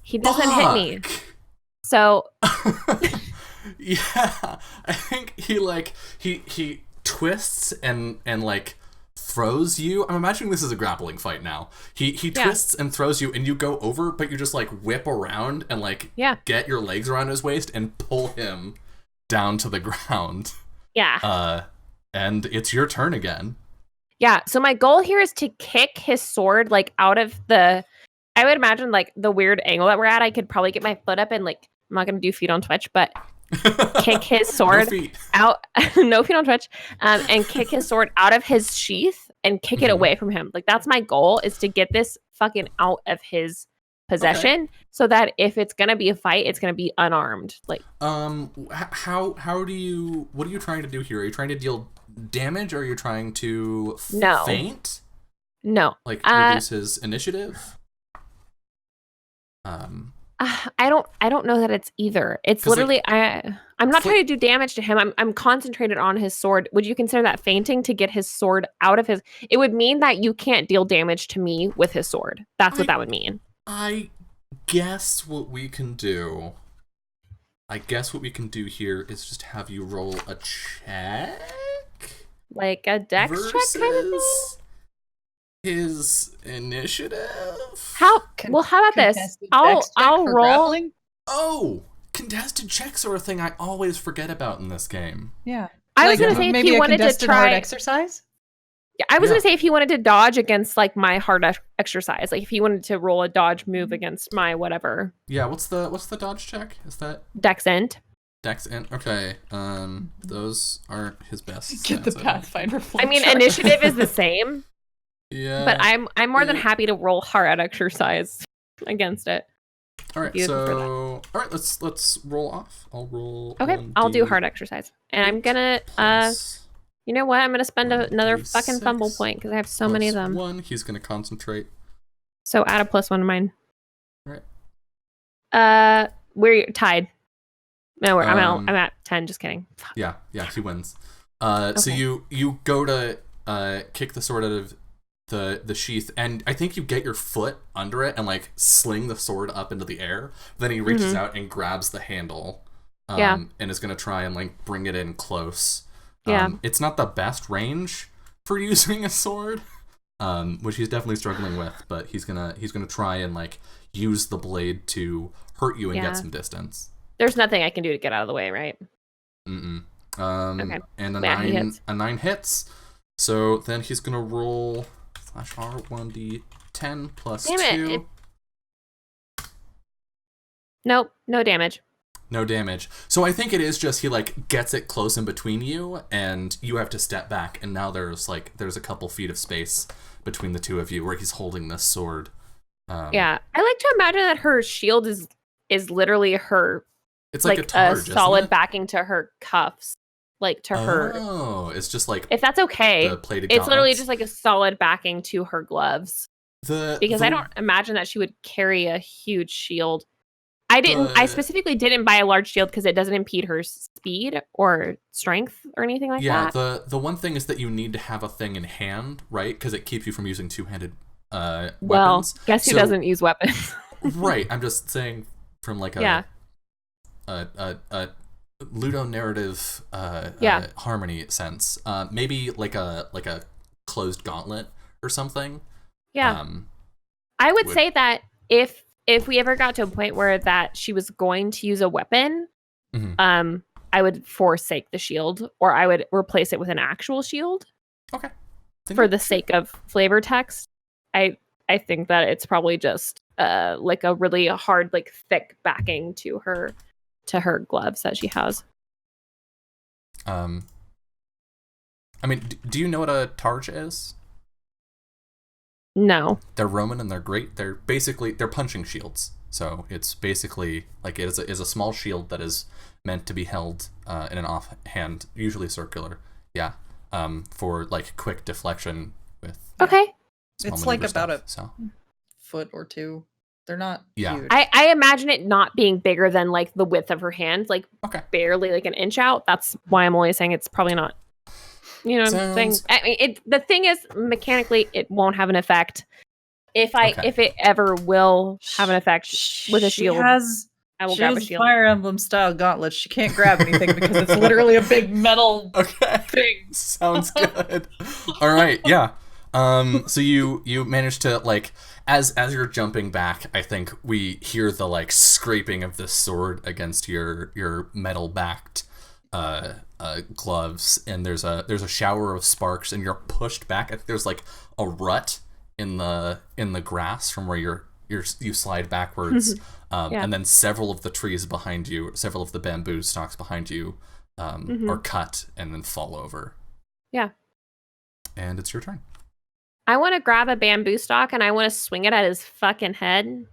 He doesn't hit me. So yeah, I think he twists and like throws you. I'm imagining this is a grappling fight now. He twists and throws you, and you go over, but you just like whip around and like get your legs around his waist and pull him down to the ground. Yeah. And it's your turn again. Yeah. So my goal here is to kick his sword like out of the. I would imagine like the weird angle that we're at. I could probably get my foot up and like I'm not gonna do feet on Twitch, but kick his sword out. No feet on Twitch. And kick his sword out of his sheath and kick it away from him. Like that's my goal, is to get this fucking out of his possession, so that if it's gonna be a fight, it's gonna be unarmed. Like what are you trying to do here? Are you trying to deal damage, or are you trying to feint? No. Like reduce his initiative? I don't know that it's either. It's literally like, I'm not trying to do damage to him. I'm concentrated on his sword. Would you consider that feinting to get his sword out of his? It would mean that you can't deal damage to me with his sword. That's what that would mean. I guess what we can do here is just have you roll a check, like a dex check kind of thing. His initiative. How about this? I'll roll. Grappling? Oh, contested checks are a thing I always forget about in this game. Yeah. I was gonna say if he wanted to try hard exercise. Yeah, I was gonna say if he wanted to dodge against like my hard exercise, like if he wanted to roll a dodge move against my whatever. Yeah. What's the dodge check? Is that Dex Int? Dex Int. Okay. Those aren't his best. Get the Pathfinder. I mean, initiative is the same. Yeah. But I'm more than happy to roll hard exercise against it. All right. So let's roll off. I'll roll. Okay. I'll do hard exercise, and I'm gonna you know what? I'm gonna spend another fucking fumble point because I have so many of them. 1. He's gonna concentrate. So add a +1 to mine. All right. We're tied. No, I'm at 10. Just kidding. Fuck. Yeah. He wins. So you go to kick the sword out of the sheath, and I think you get your foot under it and like sling the sword up into the air. Then he reaches out and grabs the handle, and is gonna try and like bring it in close. It's not the best range for using a sword, which he's definitely struggling with. But he's gonna try and like use the blade to hurt you and get some distance. There's nothing I can do to get out of the way, right? Mm-mm. Okay. And a 9 hits. So then he's gonna roll /R1d10 plus Damn 2. Nope, no damage. No damage. So I think it is just he like gets it close in between you, and you have to step back. And now there's a couple feet of space between the two of you where he's holding this sword. Yeah, I like to imagine that her shield is literally her. It's like a targe, solid backing to her cuffs, like to her. Oh, it's just like if that's okay. The plated it's literally gauntlets. just like a solid backing to her gloves. Because I don't imagine that she would carry a huge shield. I specifically didn't buy a large shield because it doesn't impede her speed or strength or anything like that. Yeah, the one thing is that you need to have a thing in hand, right? Because it keeps you from using two-handed weapons. Well, guess who doesn't use weapons? Right, I'm just saying from like a ludonarrative harmony sense. Maybe like a closed gauntlet or something. Yeah. I would say that if we ever got to a point where that she was going to use a weapon, I would forsake the shield, or I would replace it with an actual shield. Okay. For the sake of flavor text, I think that it's probably just like a really hard, like thick backing to her gloves that she has. I mean, do you know what a targe is? No. They're Roman and they're great. They're punching shields. So it's basically like it is a small shield that is meant to be held in an offhand, usually circular. Yeah. For like quick deflection with. Okay. It's like about a foot or two. They're not huge. I imagine it not being bigger than like the width of her hand, like barely like an inch out. That's why I'm only saying it's probably not. You know what I'm saying? I mean, the thing is, mechanically, it won't have an effect. If it ever will have an effect with a shield, I will grab a shield. Fire Emblem style gauntlets. She can't grab anything because it's literally a big metal thing. Sounds good. All right, yeah. So you manage to like as you're jumping back, I think we hear the like scraping of the sword against your metal backed gloves, and there's a shower of sparks, and you're pushed back. I think there's like a rut in the grass from where you slide backwards, and then several of the trees behind you, several of the bamboo stalks behind you, are cut and then fall over. Yeah. And it's your turn. I want to grab a bamboo stalk and I want to swing it at his fucking head.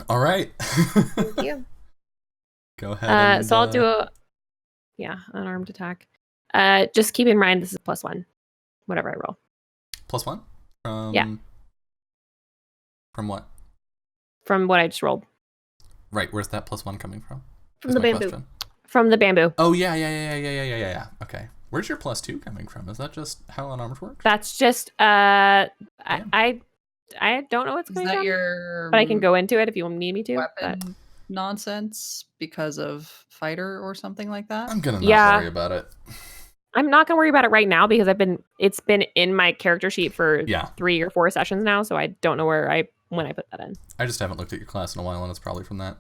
All right. Thank you. Go ahead. So I'll do an unarmed attack. Just keep in mind this is +1, whatever I roll. +1? Yeah. From what? From what I just rolled. Right. Where's that +1 coming from? From the bamboo. Question. From the bamboo. Oh yeah. Okay. Where's your +2 coming from? Is that just how unarmed works? That's just I don't know what's going on. But I can go into it if you need me to. Weapon nonsense because of fighter or something like that. I'm gonna not worry about it. I'm not gonna worry about it right now because it's been in my character sheet for 3 or 4 sessions now, so I don't know when I put that in. I just haven't looked at your class in a while, and it's probably from that.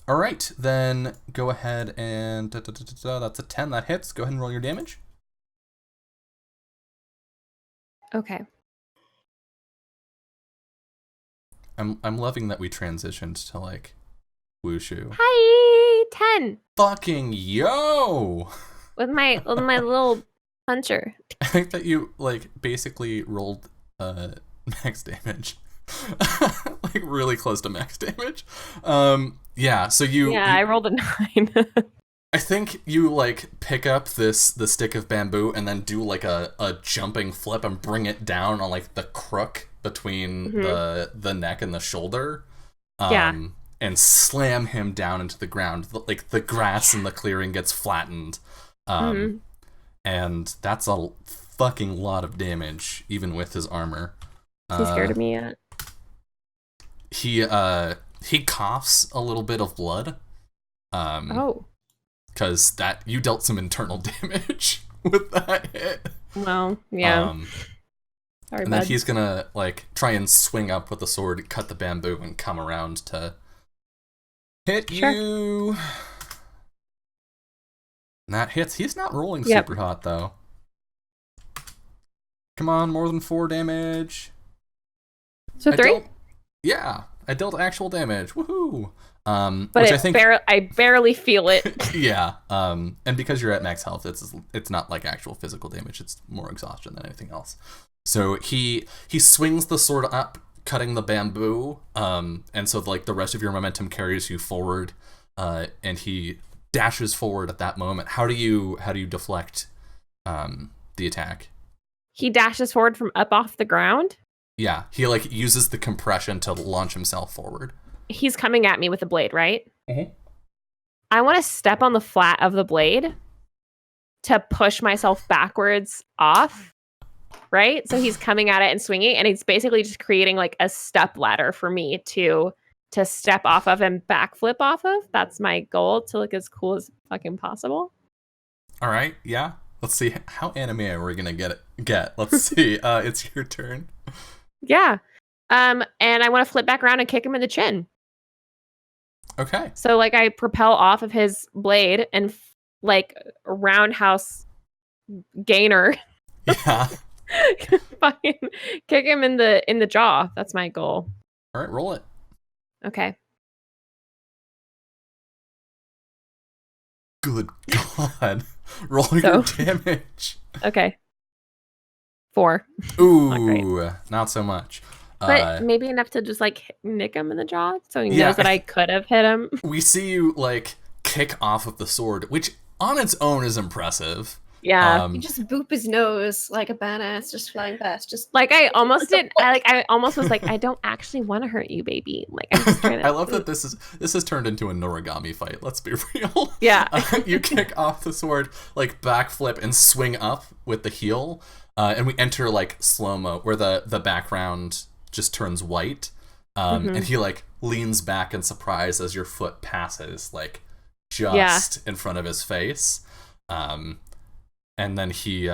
All right, then go ahead and that's a 10 that hits. Go ahead and roll your damage. Okay. I'm loving that we transitioned to like wushu. Hi, 10. Fucking yo! With my little puncher. I think that you like basically rolled max damage. Like really close to max damage. Yeah, so I rolled a 9. I think you like pick up the stick of bamboo and then do like a jumping flip and bring it down on like the crook between the neck and the shoulder. And slam him down into the ground. Like the grass in the clearing gets flattened. And that's a fucking lot of damage, even with his armor. Is he scared of me yet? He coughs a little bit of blood. Because that you dealt some internal damage with that hit. Well, yeah. Sorry, and bud. then he's gonna like try and swing up with the sword, cut the bamboo, and come around to hit you. And that hits. He's not rolling super hot though. Come on, more than 4 damage. So 3? I dealt actual damage. Woohoo! But which I think I barely feel it. yeah. And because you're at max health, it's not like actual physical damage. It's more exhaustion than anything else. So he swings the sword up, cutting the bamboo. And so like the rest of your momentum carries you forward. And he dashes forward at that moment. How do you deflect the attack? He dashes forward from up off the ground. Yeah, he like uses the compression to launch himself forward. He's coming at me with a blade, right? Mm-hmm. I want to step on the flat of the blade to push myself backwards off, right? So he's coming at it and swinging, and he's basically just creating like a step ladder for me to step off of and backflip off of. That's my goal, to look as cool as fucking possible. All right, yeah. Let's see how anime are we gonna get. Let's see. It's your turn. Yeah. And I want to flip back around and kick him in the chin. Okay. So like I propel off of his blade and like roundhouse gainer. Yeah. Fucking kick him in the jaw. That's my goal. All right, roll it. Okay. Good God. Roll your damage. Okay. 4. Ooh, not so much. But maybe enough to just like nick him in the jaw so he knows that I could have hit him. We see you like kick off of the sword, which on its own is impressive. Yeah. You just boop his nose like a badass just flying past. Just like I almost did. I almost was like, I don't actually want to hurt you, baby. Like I'm just trying to. I love that this has turned into a Noragami fight. Let's be real. Yeah. You kick off the sword, like backflip and swing up with the heel, and we enter like slow-mo where the background just turns white, and he like leans back in surprise as your foot passes like just in front of his face. And then he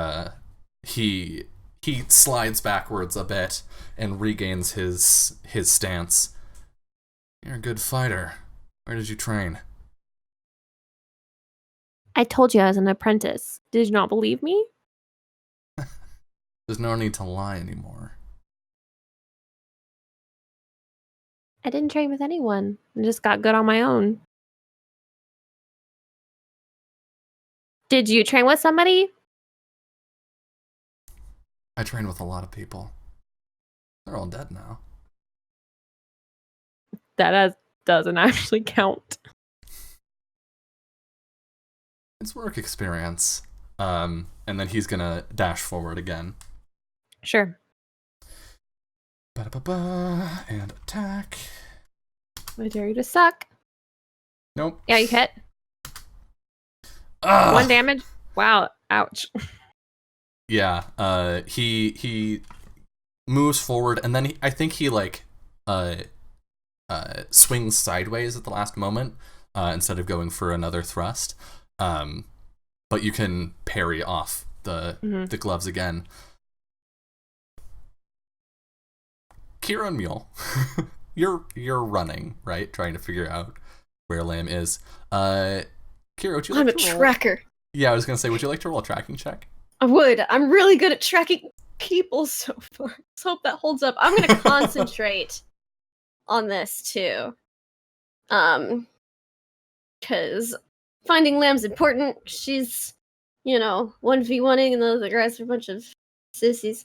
slides backwards a bit and regains his stance. You're a good fighter. Where did you train? I told you I was an apprentice. Did you not believe me? There's no need to lie anymore. I didn't train with anyone. I just got good on my own. Did you train with somebody? I train with a lot of people. They're all dead now. That doesn't actually count. It's work experience. And then he's gonna dash forward again. Sure. Ba-da-ba-ba, and attack. I dare you to suck. Nope. Yeah, you hit. Ugh. 1 damage. Wow. Ouch. Yeah. He moves forward, and then I think he like swings sideways at the last moment instead of going for another thrust. But you can parry off the gloves again. Kira and Mule, you're running, right? Trying to figure out where Lamb is. Kira, would you like I'm a to roll? tracker. Yeah, I was gonna say, would you like to roll a tracking check? I would. I'm really good at tracking people so far. Let's hope that holds up. I'm gonna concentrate on this too. Because finding Lamb's important. She's, 1v1ing, and the other guys are a bunch of sissies.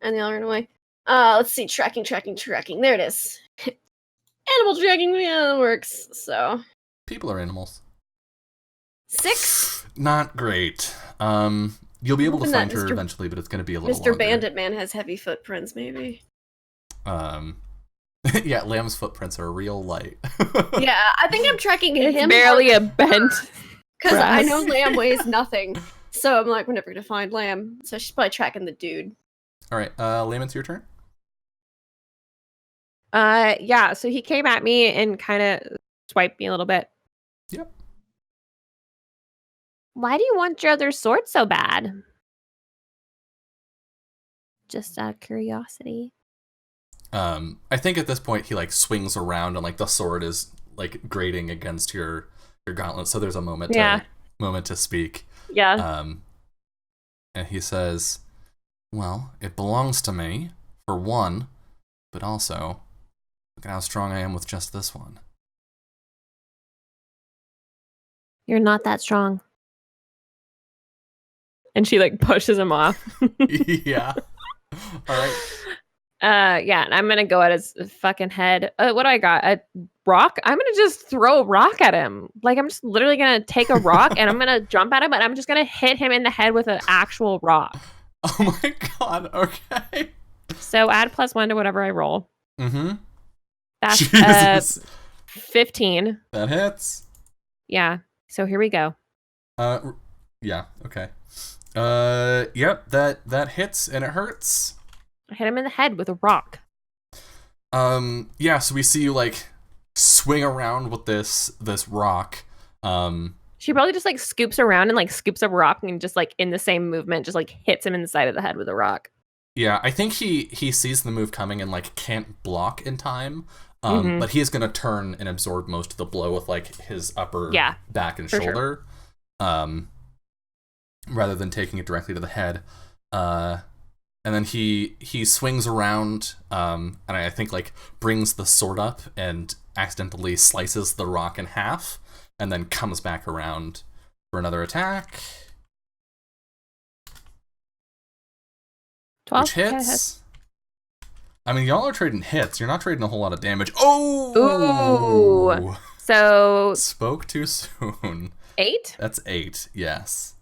And they all run away. Let's see. Tracking. There it is. Animal tracking, yeah, that works. So. People are animals. 6? Not great. You'll be able to Hoping find that her Mr. eventually, but it's going to be a little Mr. longer. Bandit Man has heavy footprints, maybe. Yeah, Lamb's footprints are real light. Yeah, I think I'm tracking It's him. barely a bent. Because I grass. know Lamb weighs nothing. So I'm like, we're never going to find Lamb. So she's probably tracking the dude. All right, Lamb, it's your turn. Yeah, so he came at me and kind of swiped me a little bit. Yep. Why do you want your other sword so bad? just out of curiosity. I think at this point he like swings around and like the sword is like grating against your gauntlet, so there's a moment to speak. Yeah. And he says, "Well, it belongs to me for one, but also look at how strong I am with just this one." You're not that strong. And she like pushes him off. Yeah. All right. Yeah, and I'm gonna go at his fucking head. What do I got? A rock? I'm gonna just throw a rock at him. Like I'm just literally gonna take a rock and I'm gonna jump at him, and I'm just gonna hit him in the head with an actual rock. Oh my god. Okay. So add +1 to whatever I roll. Mm-hmm. That's Jesus. 15. That hits. Yeah. So here we go. Yeah. Okay. Yep. That hits and it hurts. I hit him in the head with a rock. Yeah, so we see you like swing around with this rock. She probably just like scoops around and like scoops up a rock and just like in the same movement just like hits him in the side of the head with a rock. Yeah, I think he sees the move coming and like can't block in time. But he is gonna turn and absorb most of the blow with like his upper back and shoulder. Sure. Rather than taking it directly to the head. And then he swings around, and I think like brings the sword up and accidentally slices the rock in half, and then comes back around for another attack. 12 which hits. I mean, y'all are trading hits. You're not trading a whole lot of damage. Oh! Ooh. So Spoke too soon. 8? That's 8, yes.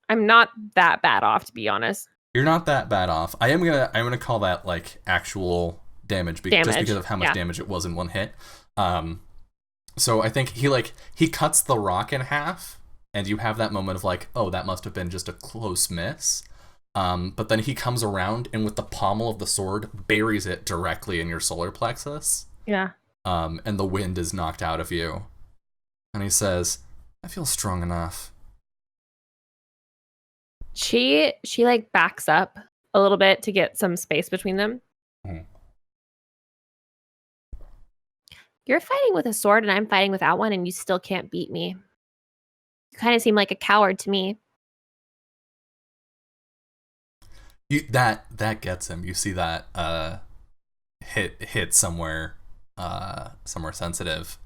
I'm not that bad off, to be honest. You're not that bad off. I'm gonna call that like actual damage, just because of how much damage it was in one hit. So I think he cuts the rock in half, and you have that moment of like, oh, that must have been just a close miss. But then he comes around and with the pommel of the sword buries it directly in your solar plexus. Yeah. And the wind is knocked out of you. And he says, "I feel strong enough." She like backs up a little bit to get some space between them. Mm. You're fighting with a sword and I'm fighting without one, and you still can't beat me. You kind of seem like a coward to me. That gets him. You see that hit somewhere sensitive.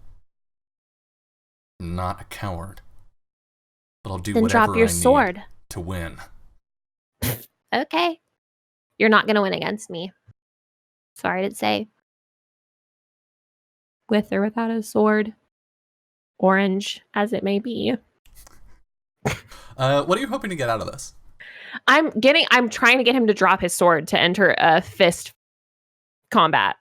Not a coward, but I'll do then whatever drop your I sword need to win. Okay. You're not gonna win against me. Sorry to say. With or without a sword. Orange as it may be. What are you hoping to get out of this? I'm trying to get him to drop his sword to enter a fist combat.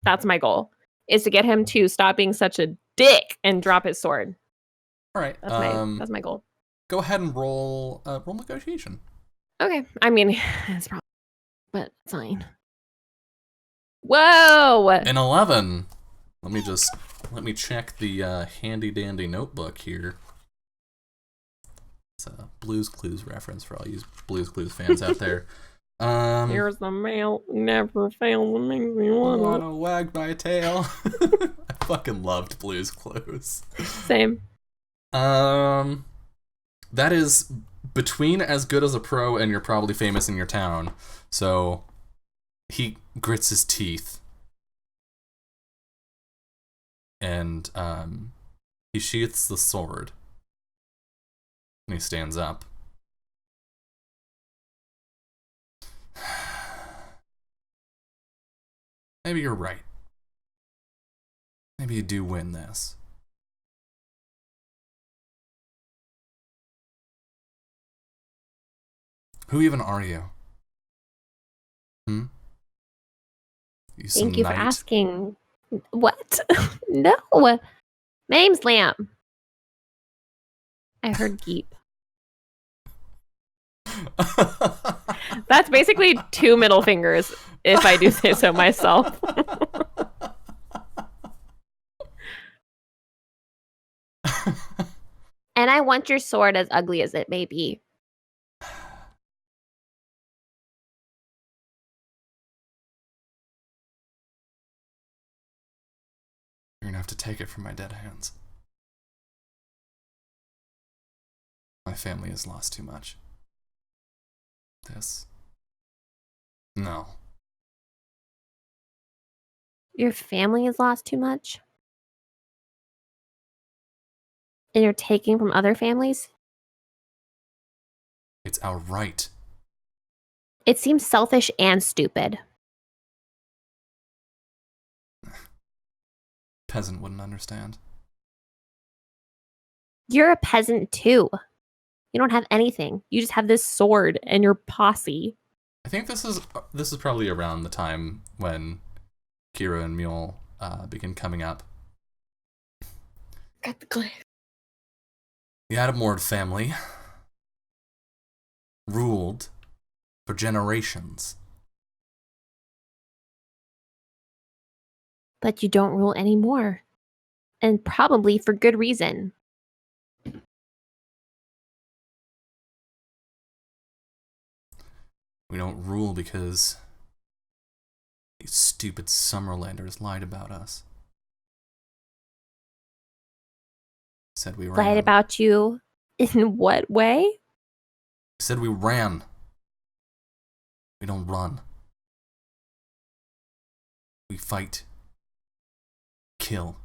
That's my goal. Is to get him to stop being such a dick and drop his sword. All right. That's my goal. Go ahead and roll negotiation. Okay. I mean, it's probably, but fine. Whoa! An 11. Let me check the handy dandy notebook here. It's a Blue's Clues reference for all you Blue's Clues fans out there. Here's the mail. Never fails and makes me wanna wag my tail. I fucking loved Blue's Clues. Same. That is between as good as a pro and you're probably famous in your town. So he grits his teeth. And he sheaths the sword. And he stands up. Maybe you're right. Maybe you do win this. Who even are you? You Thank you for asking. What? No. My name's Lamb. I heard Geep. That's basically 2 middle fingers, if I do say so myself. And I want your sword as ugly as it may be. gonna have to take it from my dead hands. My family has lost too much. This? No. Your family has lost too much? And you're taking from other families? It's our right. It seems selfish and stupid. Peasant wouldn't understand. You're a peasant too. You don't have anything. You just have this sword and your posse. I think this is probably around the time when Kira and Mule begin coming up. Got the glare. The Adamord family ruled for generations. But you don't rule anymore. And probably for good reason. We don't rule because these stupid Summerlanders lied about us. Said we ran. Lied about you in what way? Said we ran. We don't run. We fight. Kill.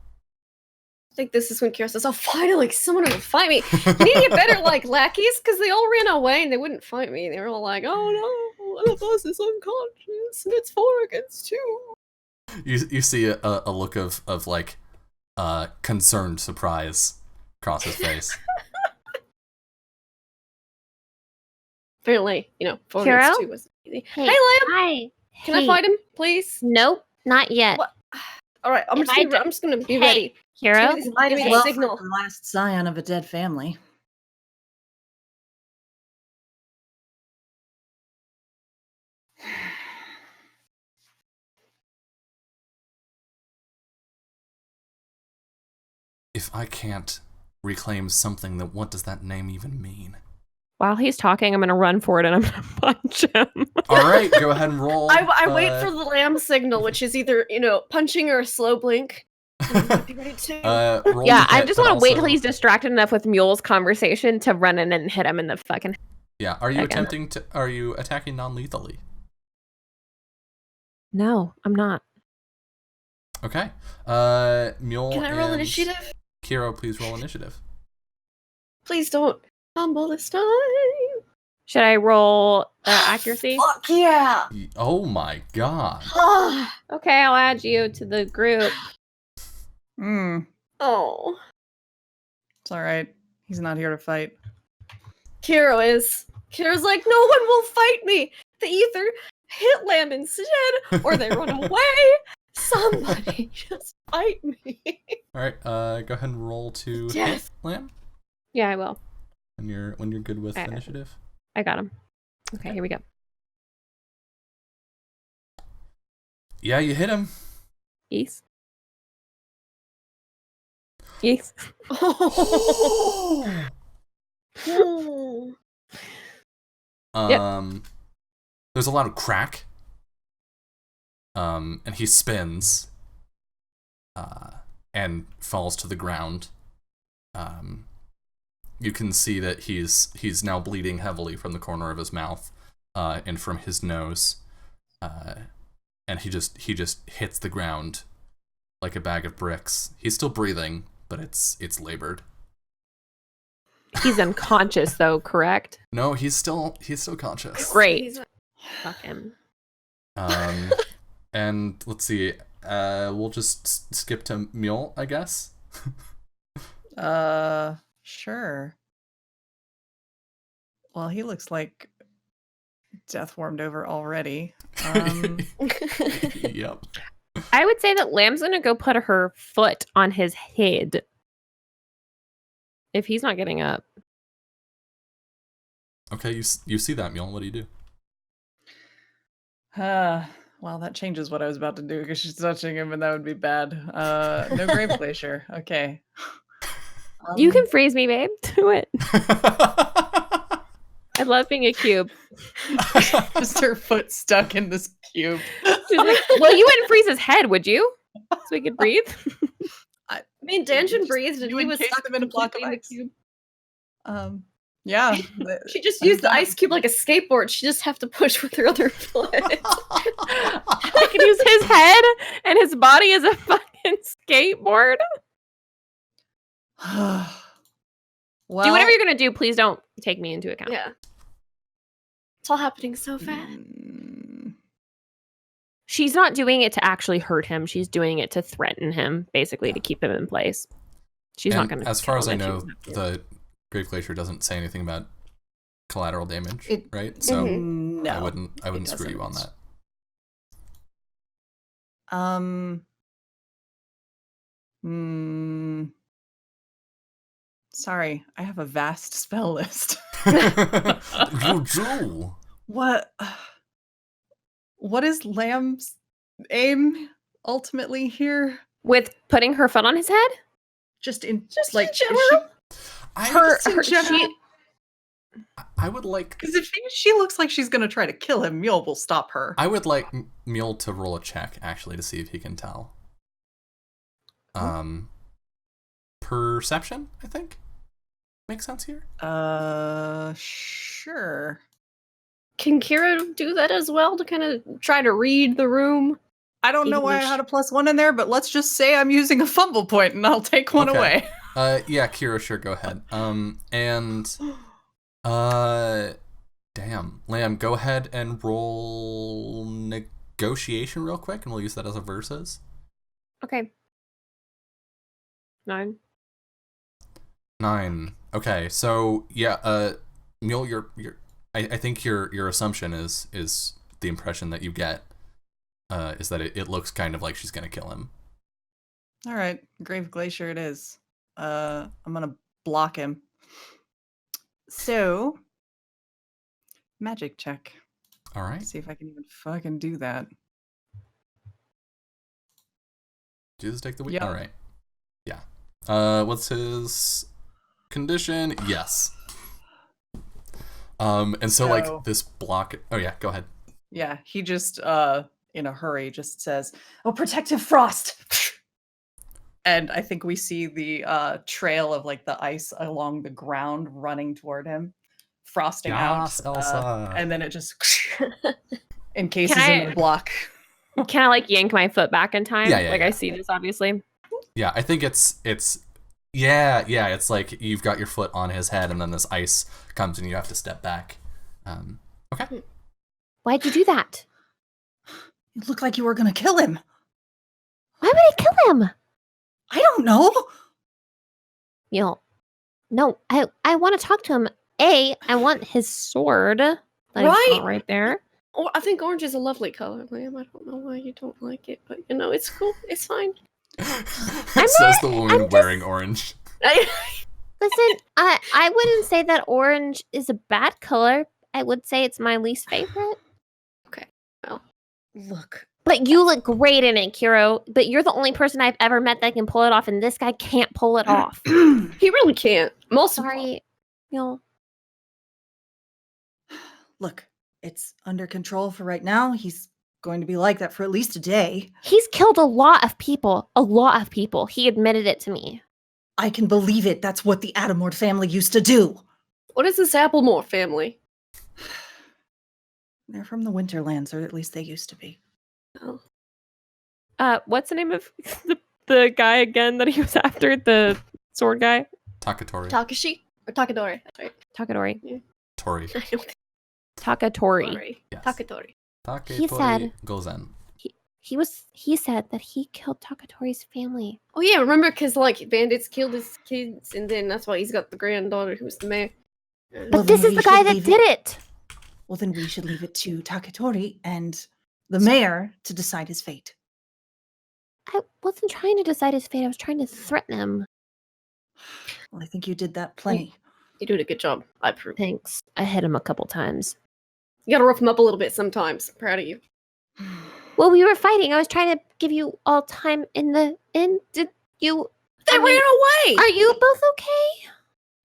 I think this is when Kira says, "Oh, finally, someone will fight me." You need to get better, like lackeys, because they all ran away and they wouldn't fight me. They were all like, "Oh no, one of us is unconscious, and it's 4 against 2." You see a look of like concerned surprise across his face. Apparently, 4 Kira? against 2 was easy. Hey, Hey, Lamb, Hi. can I fight him, please? Nope, not yet. What? All right, I'm If just gonna be Hey, ready. Kira? Give me Might as the well signal. for the last scion of a dead family. If I can't reclaim something, then what does that name even mean? While he's talking, I'm going to run for it and I'm going to punch him. All right, go ahead and roll. I wait for the lamb signal, which is either punching or a slow blink. I'm gonna be ready to. roll Yeah, to I hit, just but want to wait till also- he's distracted enough with Mule's conversation to run in and hit him in the fucking... Yeah, are you Again. Are you attacking non-lethally? No, I'm not. Okay. Mule. Can I roll and initiative? Kiro, please roll initiative. Please don't fumble this time. Should I roll accuracy? Fuck yeah! Oh my god. Ah, Okay, I'll add you to the group. oh, It's all right. He's not here to fight. Kiro is. Kiro's like, no one will fight me. They either hit Lamb instead or they run away. Somebody just fight me. All right. Go ahead and roll to hit, Yes. Lamb. Yeah, I will. When you're good with Okay. initiative. I got him. Okay, here we go. Yeah, you hit him. East. East. Oh. There's a lot of crack. And he spins. And falls to the ground. You can see that he's now bleeding heavily from the corner of his mouth, and from his nose. And he just hits the ground like a bag of bricks. He's still breathing, but it's labored. He's unconscious though, correct? No, he's still conscious. Great. Fuck him. And let's see. We'll just skip to Mule, I guess. Sure. Well, he looks like death warmed over already. Yep. I would say that Lamb's gonna go put her foot on his head. If he's not getting up. Okay, you see that, Mule. What do you do? Well, that changes what I was about to do because she's touching him, and that would be bad. No grave glacier. Okay. You can freeze me, babe. Do it. I love being a cube. Just her foot stuck in this cube. She's like, well, you wouldn't freeze his head, would you? So we could breathe. I mean, Danjin breathed and You he was encased stuck them in a block of completely in the ice. cube. Yeah. She just used the ice cube like a skateboard. She just have to push with her other foot. I can use his head and his body as a fucking skateboard. Well, Do whatever you're gonna do. Please don't take me into account. Yeah. It's all happening so fast. She's not doing it to actually hurt him. She's doing it to threaten him, basically to keep him in place. She's not going to. As far as I know, the Grave Glacier doesn't say anything about collateral damage, right? So no, I wouldn't screw you on that. Sorry, I have a vast spell list. You do. What is Lamb's aim ultimately here? With putting her foot on his head? Just in like general? I would like, because if she looks like she's gonna try to kill him, Mule will stop her. I would like Mule to roll a check actually to see if he can tell. Perception, I think, makes sense here. Sure. Can Kira do that as well to kind of try to read the room? I don't know why I had a +1 in there, but let's just say I'm using a fumble point and I'll take one away. Yeah, Kira, sure, go ahead. Damn, Lamb, go ahead and roll negotiation real quick, and we'll use that as a versus. Okay. 9. Okay, so yeah, Mule, I think your assumption is the impression that you get is that it looks kind of like she's gonna kill him. All right, Grave Glacier it is. I'm gonna block him. So, magic check. All right. Let's see if I can even fucking do that. Jesus, take the week. Yep. All right. Yeah. What's his condition? Yes. And so like this block. Oh yeah, go ahead. Yeah, he just in a hurry just says, "Oh, protective frost." And I think we see the trail of like the ice along the ground running toward him, frosting out. Elsa. And then it just encases him in the block. Can I like yank my foot back in time? Yeah. I see this obviously. Yeah, I think it's it's like you've got your foot on his head and then this ice comes and you have to step back. Okay. Why'd you do that? You look like you were gonna kill him. Why would I kill him? I don't know. No, I want to talk to him. I want his sword. Right there. Oh, I think orange is a lovely color, Liam. I don't know why you don't like it, but it's cool. It's fine. Says the woman wearing orange. Listen, I wouldn't say that orange is a bad color. I would say it's my least favorite. Okay, well, Look. But you look great in it, Kiro. But you're the only person I've ever met that can pull it off, and this guy can't pull it off. He really can't. Sorry, Look, it's under control for right now. He's going to be like that for at least a day. He's killed a lot of people. A lot of people. He admitted it to me. I can believe it. That's what the Adamord family used to do. What is this Applemore family? They're from the Winterlands, or at least they used to be. Oh. What's the name of the guy again that he was after? The sword guy? Takatori. Takashi? Or Takadori. That's right. Takadori. Yeah. Tori. Takatori. Yes. Takadori. Taketori He said- Gozen. He said that he killed Takatori's family. Oh yeah, remember because like bandits killed his kids, and then that's why he's got the granddaughter who's the mayor. But Well, this then is we the guy should that leave did it. Well, then we should leave it to Taketori and the mayor to decide his fate. I wasn't trying to decide his fate. I was trying to threaten him. Well, I think you did that plenty. You did a good job. I approve. Thanks. I hit him a couple times. You gotta rough him up a little bit sometimes. Proud of you. Well, we were fighting. I was trying to give you all time in the end. Did you? They ran away! Are you both okay?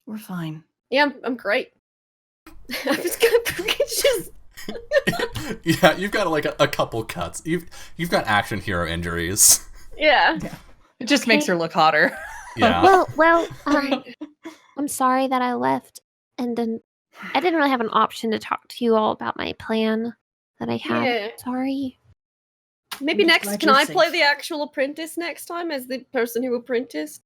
We're fine. Yeah, I'm great. I'm just gonna just... Yeah, you've got like a couple cuts. You've got action hero injuries. Yeah. It just makes her look hotter. Yeah. Well, I'm sorry that I left, and then I didn't really have an option to talk to you all about my plan that I had. Yeah. Sorry. Maybe I'm next, glad can you're I play safe. the actual apprentice next time as the person who apprenticed?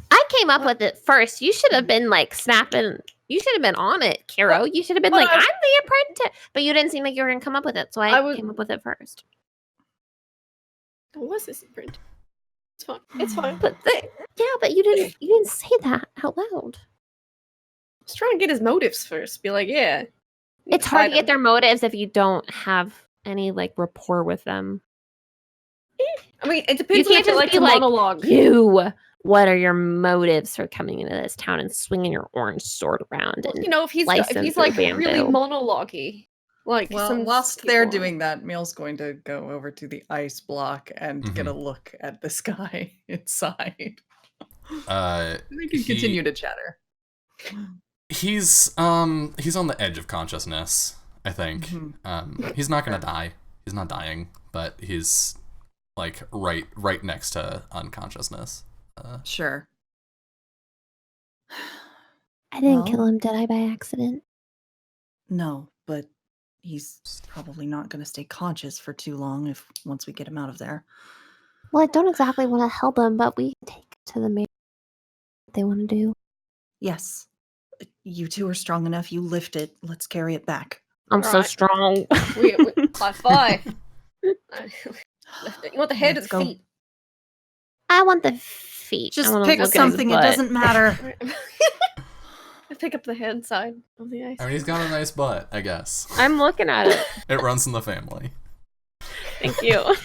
I came up with it first. You should have been like snapping. You should have been on it, Kiro. You should have been But like, I- I'm the apprentice. But you didn't seem like you were going to come up with it, so I I was- came up with it first. What was this apprentice? It's fine. It's fine. But but you didn't say that out loud. Let's try and get his motives first. Be like, yeah. It's hard to fight get him. their motives if you don't have any like rapport with them. I mean, it depends You on if can't they just like be to like, monologue. what are your motives for coming into this town and swinging your orange sword around? Well, And you know, if he's license like through really bamboo. monologue-y, like Well, some whilst they're people are. doing that, Meal's going to go over to the ice block and get a look at this guy inside. We can continue to chatter. He's on the edge of consciousness, I think. He's not gonna die. He's not dying, but he's like right next to unconsciousness. Sure. I didn't Well- kill him, did I, by accident? No, but he's probably not going to stay conscious for too long once we get him out of there. Well, I don't exactly want to help him, but we can take it to the mayor. What they want to do. Yes. You two are strong enough. You lift it. Let's carry it back. I'm so Alright. strong. We high five. You want the head or Let's the go. feet? I want the feet. I Just wanna pick look at his something. It butt. doesn't matter. I pick up the head side of the ice. I mean, he's got a nice butt, I guess. I'm looking at it. It runs in the family. Thank you.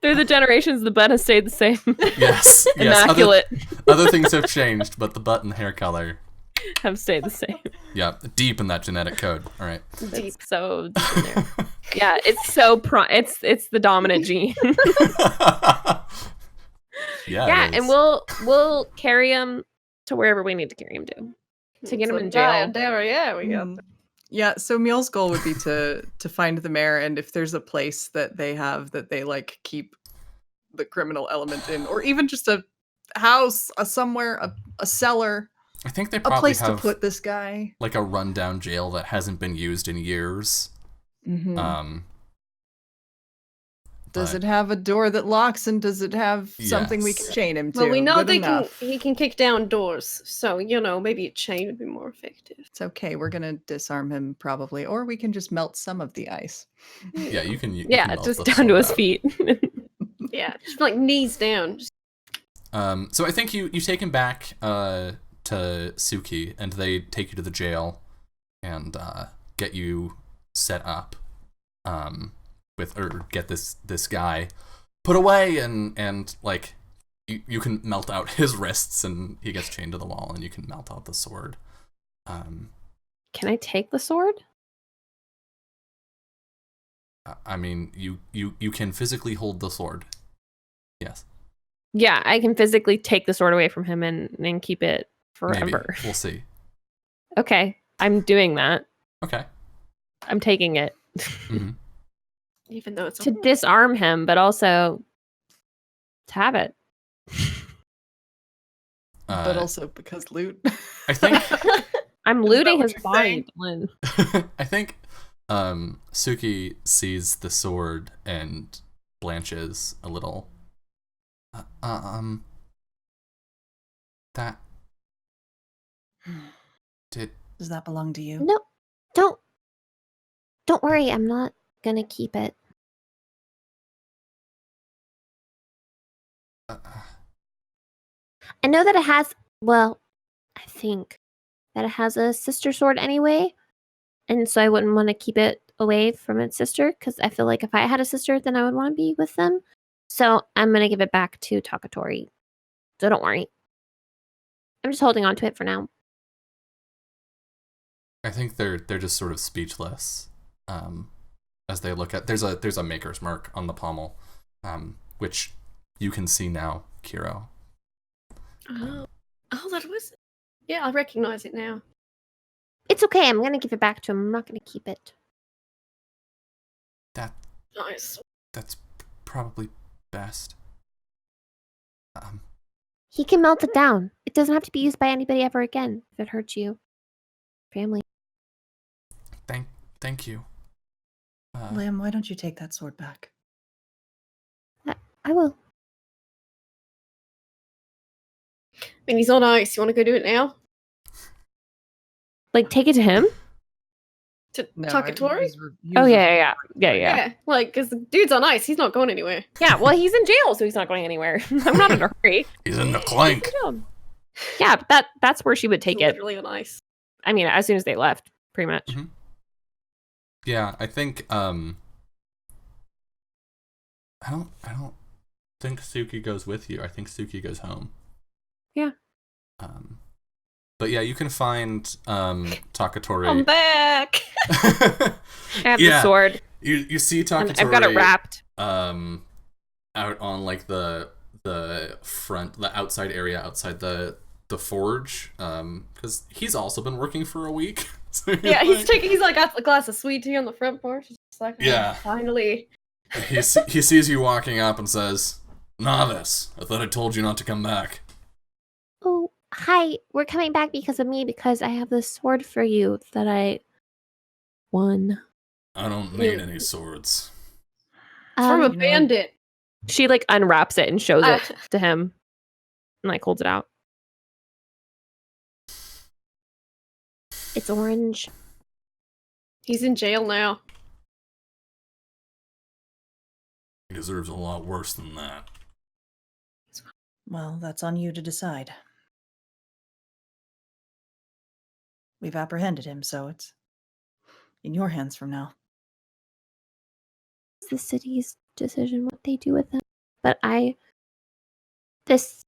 Through the generations, the butt has stayed the same. Yes. yes. Immaculate. Other things have changed, but the butt and hair color, Have stayed the same. yeah, deep in that genetic code. All right. Deep. So deep in there. Yeah, it's so it's the dominant gene. Yeah. it and is. we'll carry him to wherever we need to carry him to get him in jail. Yeah, we got. Yeah, so Meal's goal would be to find the mayor, and if there's a place that they have that they like keep the criminal element in, or even just a house, a cellar, I think they a probably place to have put this guy. like a rundown jail that hasn't been used in years. Does but- it have a door that locks, and does it have something we can Yes. chain him to? Well, we know Good enough. he can kick down doors, so maybe a chain would be more effective. It's okay. We're gonna disarm him probably, or we can just melt some of the ice. Yeah, you can. You Yeah, can melt just the down to sword his out. feet. Yeah, just like knees down. Just, So I think you take him back to Suki, and they take you to the jail and get you set up or get this guy put away, and like you can melt out his wrists, and he gets chained to the wall, and you can melt out the sword. Can I take the sword? I mean, you can physically hold the sword. Yes. Yeah, I can physically take the sword away from him and keep it Maybe. forever. We'll see. Okay, I'm doing that. Okay. I'm taking it Mhm. even though it's to disarm him, but also to have it. But also because loot. I think I'm Is looting that his what you're body, Lynn. I think Suki sees the sword and blanches a little. That did Does that belong to you? No, don't worry. I'm not gonna keep it. I know that it has. Well, I think that it has a sister sword anyway, and so I wouldn't want to keep it away from its sister because I feel like if I had a sister, then I would want to be with them. So I'm gonna give it back to Taketori. So don't worry. I'm just holding on to it for now. I think they're just sort of speechless as they look at there's a maker's mark on the pommel, which you can see now, Kiro. Oh, that was. Yeah, I recognize it now. It's okay. I'm gonna give it back to him. I'm not gonna keep it. Nice. That's probably best. He can melt it down. It doesn't have to be used by anybody ever again if it hurts you. Family. Thank you. Lamb, why don't you take that sword back? I will. I mean, he's on ice. You want to go do it now? Like, take it to him? To No, Taketori? Oh, yeah. Like, because the dude's on ice. He's not going anywhere. Yeah, well, he's in jail, so he's not going anywhere. I'm not in a hurry. He's in the clank. Yeah, but that's where she would take He's it. literally on ice. I mean, as soon as they left, pretty much. Mm-hmm. Yeah, I think I don't think Suki goes with you. I think Suki goes home. Yeah. But yeah, you can find Taketori. I'm back. I have the sword. You see Taketori. And I've got it wrapped. Out on like the front, the outside area outside the forge. Because he's also been working for a week. So Yeah, he's like got a glass of sweet tea on the front porch. He's just like, Yeah. finally. He sees you walking up and says, "Novice, I thought I told you not to come back." Oh, hi. We're coming back because of me, because I have this sword for you that I won. I don't need any swords. From a you know what? bandit. She like unwraps it and shows it to him and like holds it out. It's orange. He's in jail now. He deserves a lot worse than that. Well, that's on you to decide. We've apprehended him, so it's in your hands from now. It's the city's decision what they do with him. But this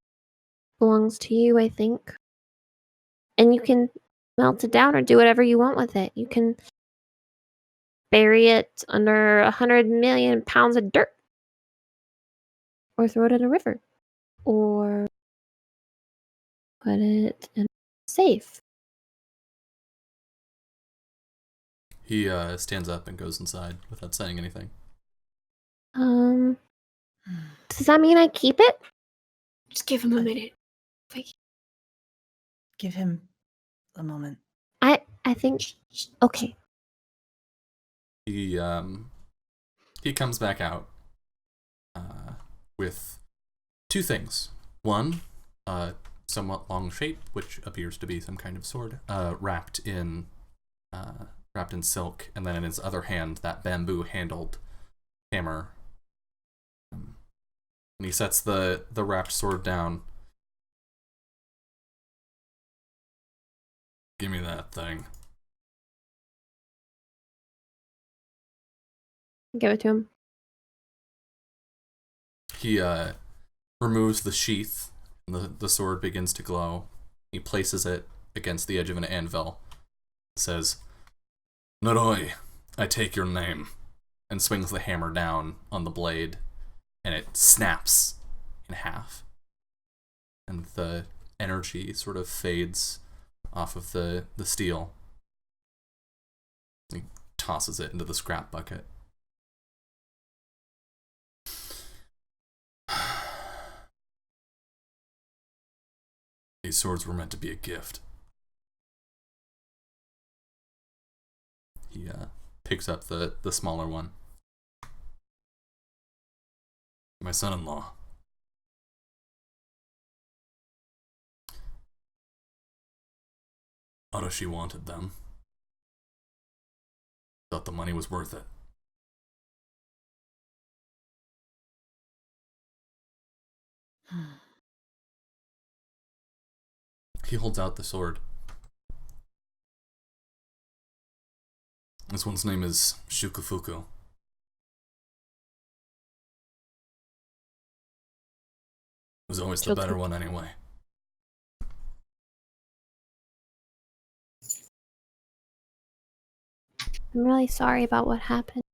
belongs to you, I think. And you can melt it down or do whatever you want with it. You can bury it under 100 million pounds of dirt. Or throw it in a river. Or put it in a safe. He stands up and goes inside without saying anything. Does that mean I keep it? Just give him a minute. Give him a moment. I think okay. He comes back out with two things. One, somewhat long shape, which appears to be some kind of sword, wrapped in silk, and then in his other hand, that bamboo-handled hammer. And he sets the wrapped sword down. Give me that thing. Give it to him. He removes the sheath, and the sword begins to glow. He places it against the edge of an anvil. Says, "Naroi, I take your name," and swings the hammer down on the blade, and it snaps in half. And the energy sort of fades off of the steel. He tosses it into the scrap bucket. These swords were meant to be a gift. He picks up the smaller one. My son-in-law. Arashi wanted them. Thought the money was worth it. He holds out the sword. This one's name is Shukufuku. It was always the better one anyway. I'm really sorry about what happened.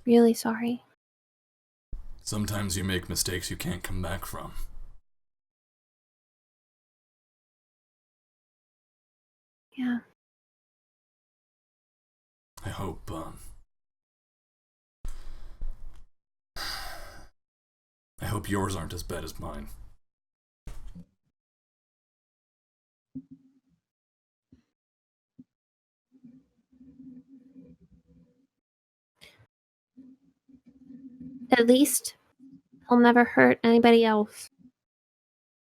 Really sorry. Sometimes you make mistakes you can't come back from. Yeah. I hope, I hope yours aren't as bad as mine. At least he'll never hurt anybody else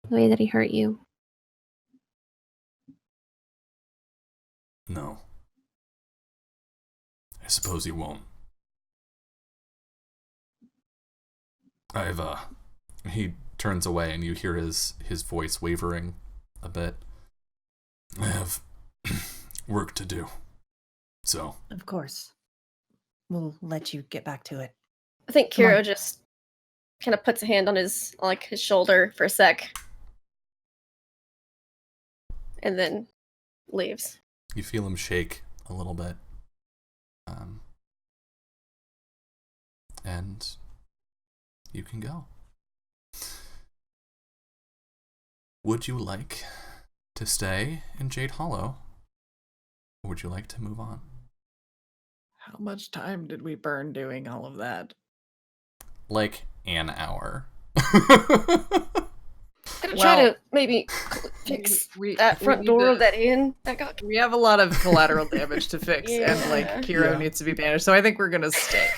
the way that he hurt you. No. I suppose he won't. He turns away and you hear his voice wavering a bit. I have work to do. So. Of course. We'll let you get back to it. I think Come on. Kiro just kind of puts a hand on his shoulder for a sec. And then leaves. You feel him shake a little bit. And you can go. Would you like to stay in Jade Hollow? Or would you like to move on? How much time did we burn doing all of that? Like an hour. Gonna try to maybe fix that front door of that inn. We have a lot of collateral damage to fix, Yeah. and like Kiro needs to be banished, so I think we're gonna stay.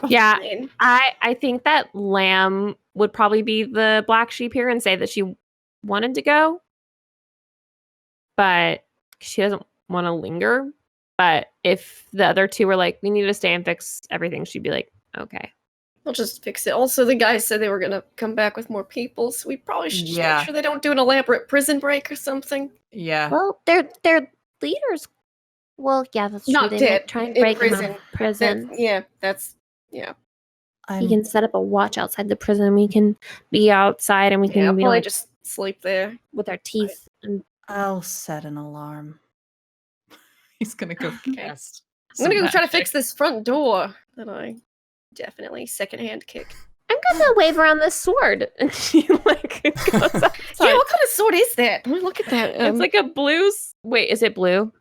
Yeah, I think that Lamb would probably be the black sheep here and say that she wanted to go, but she doesn't want to linger. But if the other two were like, we need to stay and fix everything, she'd be like, okay. We'll just fix it. Also, the guys said they were gonna come back with more people, so we probably should just Yeah. make sure they don't do an elaborate prison break or something. Yeah. Well, their leaders. Well, yeah, that's Not true. They dead, might try and in break him out prison. of prison. Yeah. We I'm, can set up a watch outside the prison. We can be outside and we Yeah, can I'll be probably like just sleep there. with our teeth. And I'll set an alarm. He's gonna go Okay. cast. I'm gonna some go try to magic. fix this front door that I definitely secondhand kick. I'm gonna wave around this sword, and she like goes outside. Yeah, what kind of sword is that? Look at that. It's like a blue. Wait, is it blue?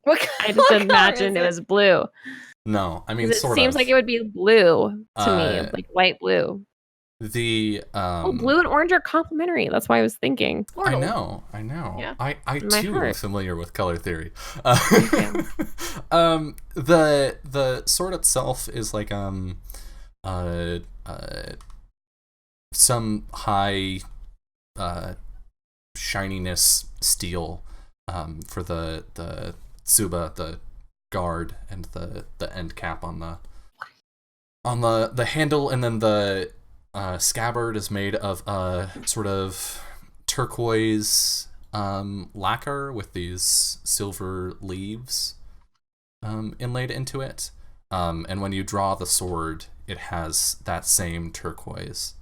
what I what just color imagined is it was blue. No, I mean 'Cause it sort seems of. like it would be blue to me, like light blue. The Blue and orange are complementary. That's why I was thinking. I know. Yeah. I My too am heart. familiar with color theory. you. The sword itself is like some high shininess steel for the tsuba, the guard, and the end cap on the handle, and then the scabbard is made of sort of turquoise lacquer with these silver leaves inlaid into it. And when you draw the sword, it has that same turquoise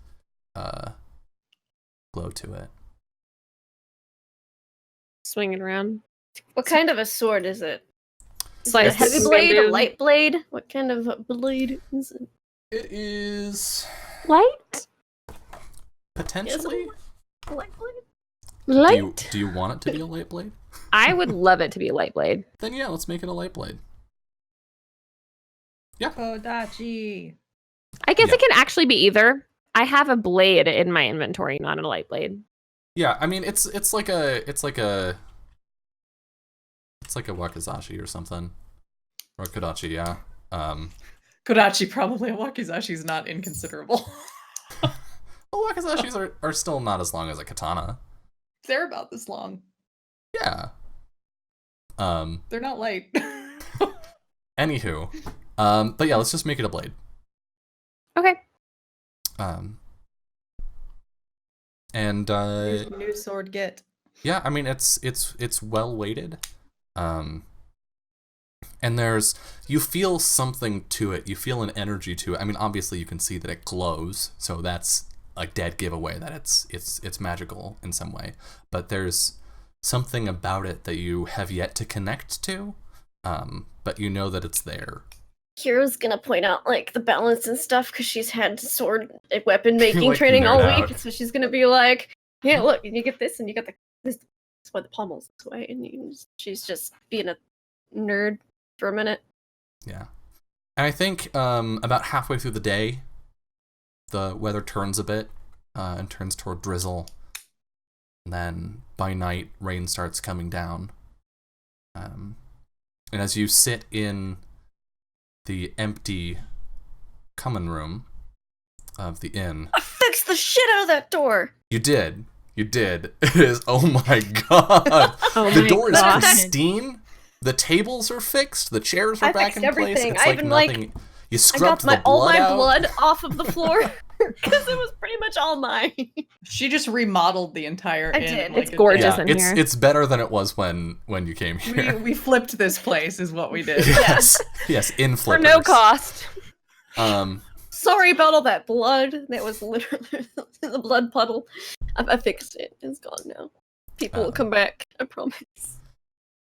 glow to it. Swing it around. What kind of a sword is it? Is like it a heavy some blade, a bamboo. light blade? What kind of a blade is it? It is Light? potentially. A light blade? Light? Do you want it to be a light blade? I would love it to be a light blade. Then yeah, let's make it a light blade. Yeah. Kodachi. I guess Yeah. it can actually be either. I have a blade in my inventory, not a light blade. Yeah, I mean it's like a wakizashi or something. Or kodachi, yeah. Kodachi probably. Wakizachi's not inconsiderable. Well, wakizashis are still not as long as a katana. They're about this long. Yeah. They're not light. Anywho. But yeah, let's just make it a blade. Okay. And Here's a new sword get. yeah, I mean it's well weighted. And you feel something to it. You feel an energy to it. I mean, obviously you can see that it glows, so that's a dead giveaway that it's magical in some way. But there's something about it that you have yet to connect to. But you know that it's there. Kiro's gonna point out like the balance and stuff because she's had sword and weapon making like, training all nerd week. out. So she's gonna be like, "Yeah, look, and you get this, and you got this. That's why the pommel's this way." And she's just being a nerd for a minute. Yeah. And I think about halfway through the day, the weather turns a bit, and turns toward drizzle. And then by night, rain starts coming down. And as you sit in the empty common room of the inn, I fixed the shit out of that door. You did. It is. Oh my god! The door is God. pristine. The tables are fixed. The chairs are I back fixed in place. everything. It's I like even, nothing. You I scrubbed got the blood all my out. blood off of the floor because it was pretty much all mine. She just remodeled the entire I inn. did. in, like, It's a gorgeous day. in it's here. it's better than it was when you came here. We flipped this place, is what we did. Yes, in For flippers. no cost. Sorry about all that blood. That was literally the blood puddle. I fixed it. It's gone now. People will come back. I promise.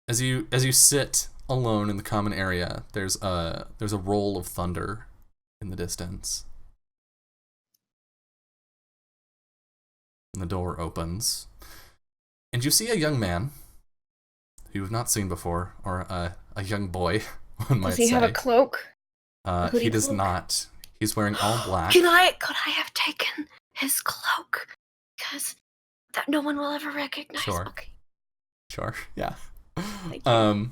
As you sit alone in the common area, there's a roll of thunder in the distance. And the door opens. And you see a young man who you've not seen before, or a young boy, one might Does he say. have a cloak? He does cloak? not. He's wearing all black. Could I have taken his cloak? Because that no one will ever recognize. Sure. Okay. Sure, yeah. Thank you.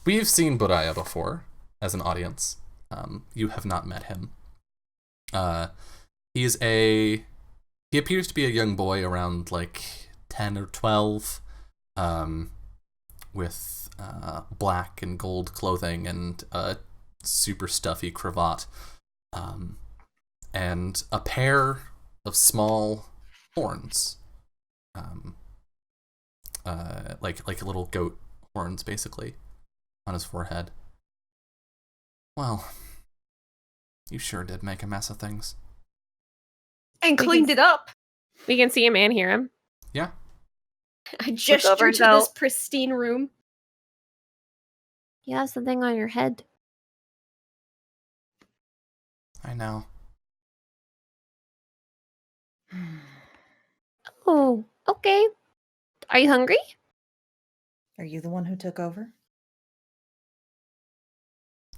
We've seen Buraya before as an audience. You have not met him. He appears to be a young boy around like 10 or 12, with black and gold clothing and a super stuffy cravat, and a pair of small horns, like little goat horns, basically, on his forehead. Well, you sure did make a mess of things. And cleaned it up. We can see him and hear him. Yeah. I gestured over to though. this pristine room. You have something on your head. I know. Oh, okay. Are you hungry? Are you the one who took over?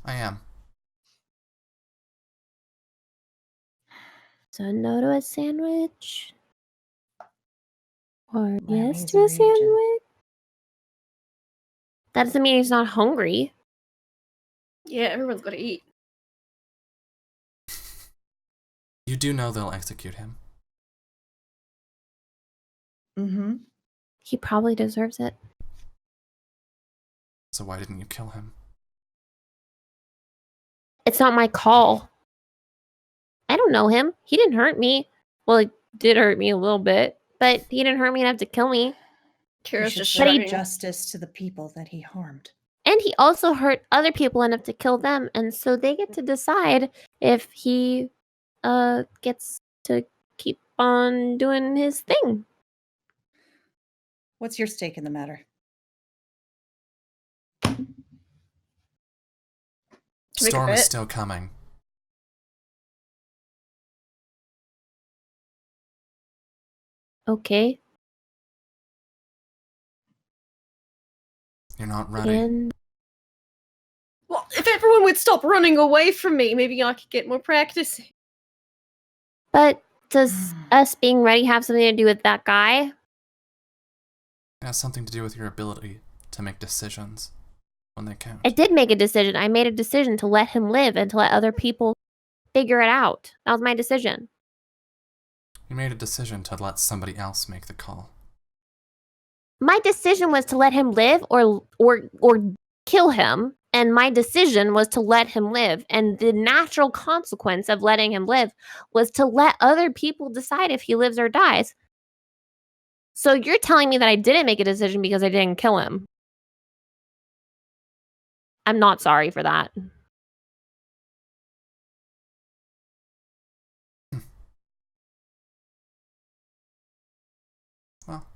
I am. So no to a sandwich? Or Well, yes he's to a a regent. sandwich? That doesn't mean he's not hungry. Yeah, everyone's got to eat. You do know they'll execute him. Mm-hmm. He probably deserves it. So why didn't you kill him? It's not my call. I don't know him. He didn't hurt me. Well, he did hurt me a little bit, but he didn't hurt me enough to kill me. You Kira's should just serve shrugging. justice to the people that he harmed. And he also hurt other people enough to kill them, and so they get to decide if he gets to keep on doing his thing. What's your stake in the matter? Make a Storm is bet. still coming. Okay. You're not ready. And Well, if everyone would stop running away from me, maybe I could get more practice. but does us being ready have something to do with that guy? It has something to do with your ability to make decisions when they count. I did make a decision. I made a decision to let him live and to let other people figure it out. That was my decision. You made a decision to let somebody else make the call. My decision was to let him live or kill him, and my decision was to let him live. And the natural consequence of letting him live was to let other people decide if he lives or dies. So you're telling me that I didn't make a decision because I didn't kill him. I'm not sorry for that. Well,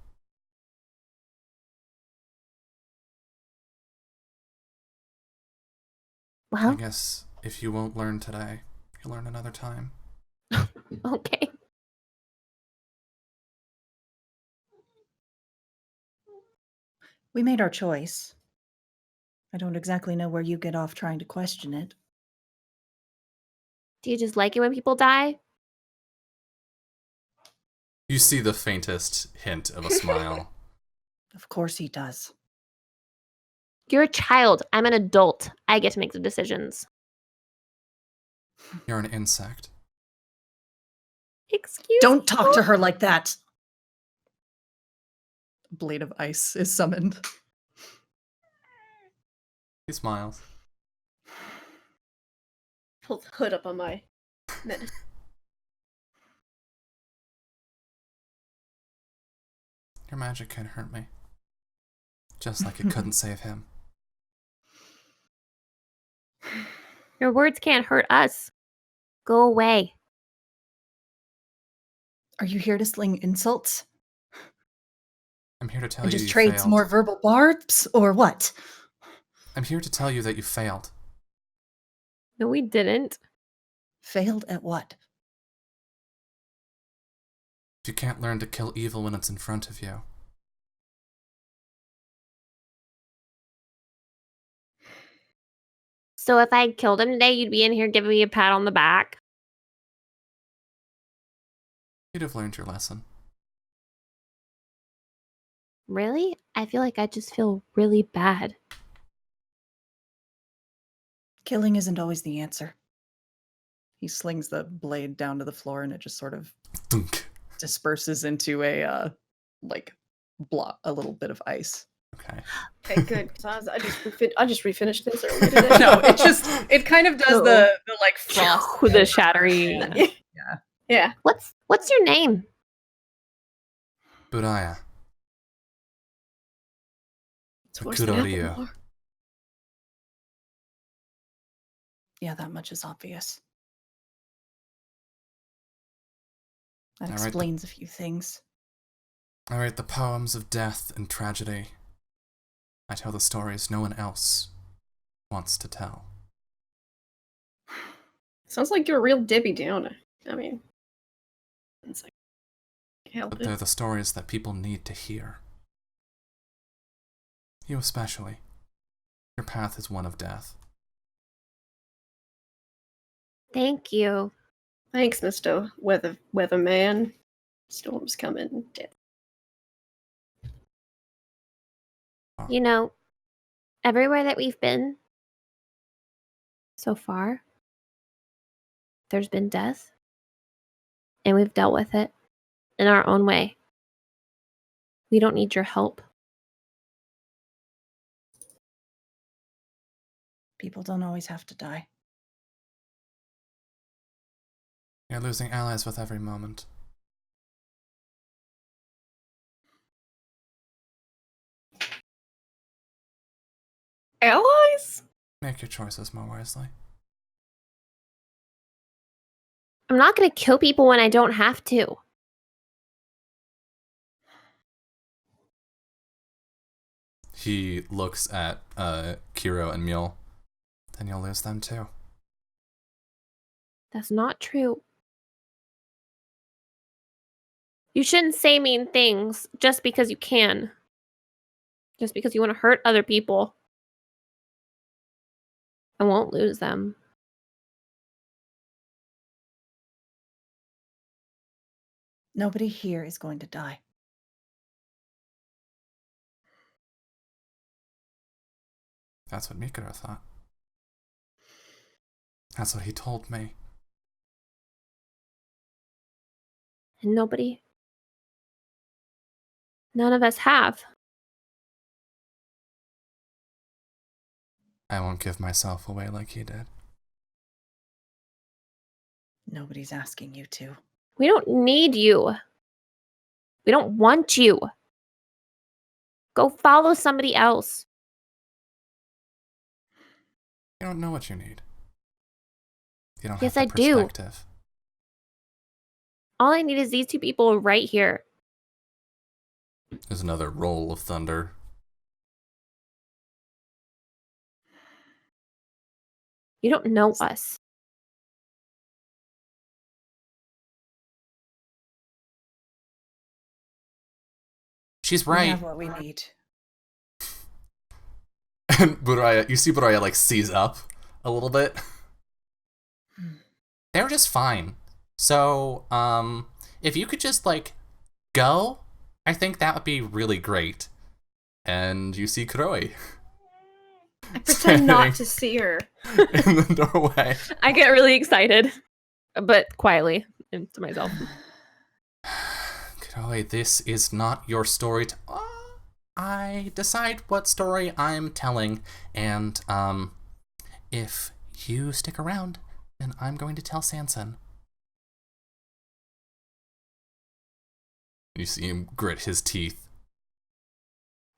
I Well, guess if you won't learn today, you'll learn another time. okay. We made our choice. I don't exactly know where you get off trying to question it. Do you just like it when people die? You see the faintest hint of a smile. Of course he does. You're a child. I'm an adult. I get to make the decisions. You're an insect. Excuse Don't talk to her like that. A blade of ice is summoned. He smiles. Pull the hood up on my men. Your magic can hurt me. Just like it couldn't save him. Your words can't hurt us. Go away. Are you here to sling insults? I'm here to tell And you just you trade failed. some more verbal barbs, or what? I'm here to tell you that you failed. No, we didn't. Failed at what? You can't learn to kill evil when it's in front of you. So if I killed him today, you'd be in here giving me a pat on the back? You'd have learned your lesson. Really? I feel like I just feel really bad. Killing isn't always the answer. He slings the blade down to the floor and it just sort of Dunk. disperses into a a little bit of ice. Okay. Okay, good. 'Cause I just refinished this earlier today. No, it kind of does the like frost. The shattery. Yeah. What's your name? Buraya. It's worse than Taketori. Apple. Yeah, that much is obvious. That All right, explains a few things. I write the poems of death and tragedy. I tell the stories no one else wants to tell. Sounds like you're a real Debbie Downer. I mean, it's like, can't help But it. they're the stories that people need to hear. You especially. Your path is one of death. Thank you. Thanks, Mr. Weatherman. Storm's coming. Death. You know, everywhere that we've been so far, there's been death, and we've dealt with it in our own way. We don't need your help. People don't always have to die. You're losing allies with every moment. Allies? Make your choices more wisely. I'm not going to kill people when I don't have to. He looks at Kiro and Mule. Then you'll lose them too. That's not true. You shouldn't say mean things just because you can. Just because you want to hurt other people. I won't lose them. Nobody here is going to die. That's what Mikuro thought. That's what he told me. And nobody. None of us have. I won't give myself away like he did. Nobody's asking you to. We don't need you. We don't want you. Go follow somebody else. You don't know what you need. You don't Yes, have I the do. perspective. All I need is these two people right here. There's another roll of thunder. You don't know us. She's We right. have what we need. And Buraya, you see Buraya like seize up a little bit. They're just fine. So, if you could just like go? I think that would be really great. And you see Kuroi. I pretend not to see her. In the doorway. I get really excited, but quietly to myself. Kuroi, this is not your story. I decide what story I'm telling, and if you stick around, then I'm going to tell Sanson. You see him grit his teeth.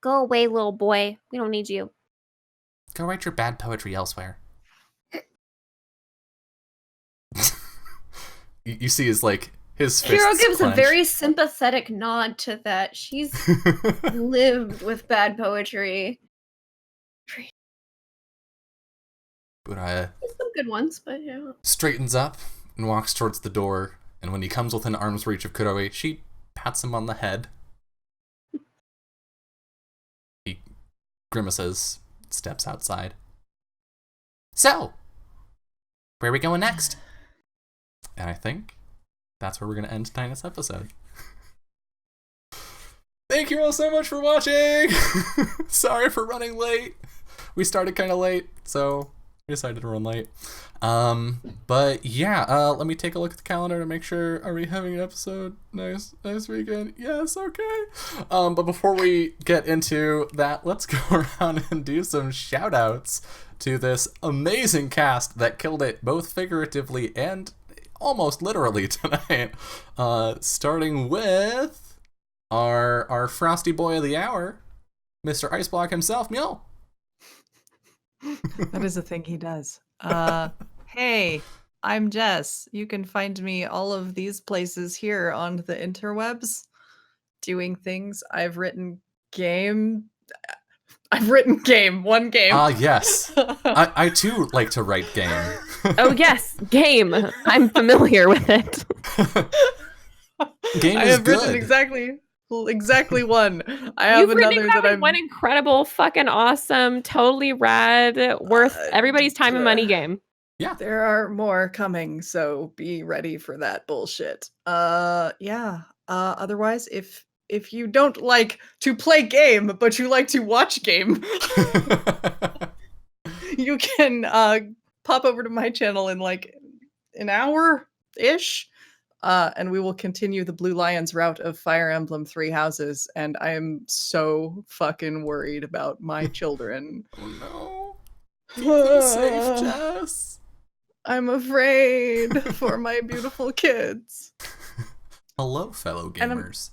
Go away, little boy. We don't need you. Go write your bad poetry elsewhere. You see his his fists Hiro gives clench. a very sympathetic nod to that. She's lived with bad poetry. Buraya Some good ones, but yeah. straightens up and walks towards the door, and when he comes within arm's reach of Kuroi, she pats him on the head. He grimaces, steps outside. So, where are we going next? And I think that's where we're going to end tonight's episode. Thank you all so much for watching! Sorry for running late. We started kind of late, so we decided to run late. But yeah, let me take a look at the calendar to make sure, are we having an episode nice weekend? Yes, okay. But before we get into that, let's go around and do some shout outs to this amazing cast that killed it both figuratively and almost literally tonight. Starting with our frosty boy of the hour, Mr. Iceblock himself, Mule. That is a thing he does. Hey, I'm Jess. You can find me all of these places here on the interwebs doing things. I've written one game. Yes. I too like to write game. Oh yes, game. I'm familiar with it. Game I is have good. written exactly one. I have You've written another exactly that I'm one incredible, fucking awesome, totally rad, worth everybody's time and money game. Yeah. There are more coming, so be ready for that bullshit. Yeah. Otherwise, if you don't like to play game, but you like to watch game, you can pop over to my channel in like an hour-ish. And we will continue the Blue Lions route of Fire Emblem Three Houses, and I am so fucking worried about my children. Oh no. Keep them safe, Jess. I'm afraid for my beautiful kids. Hello, fellow gamers.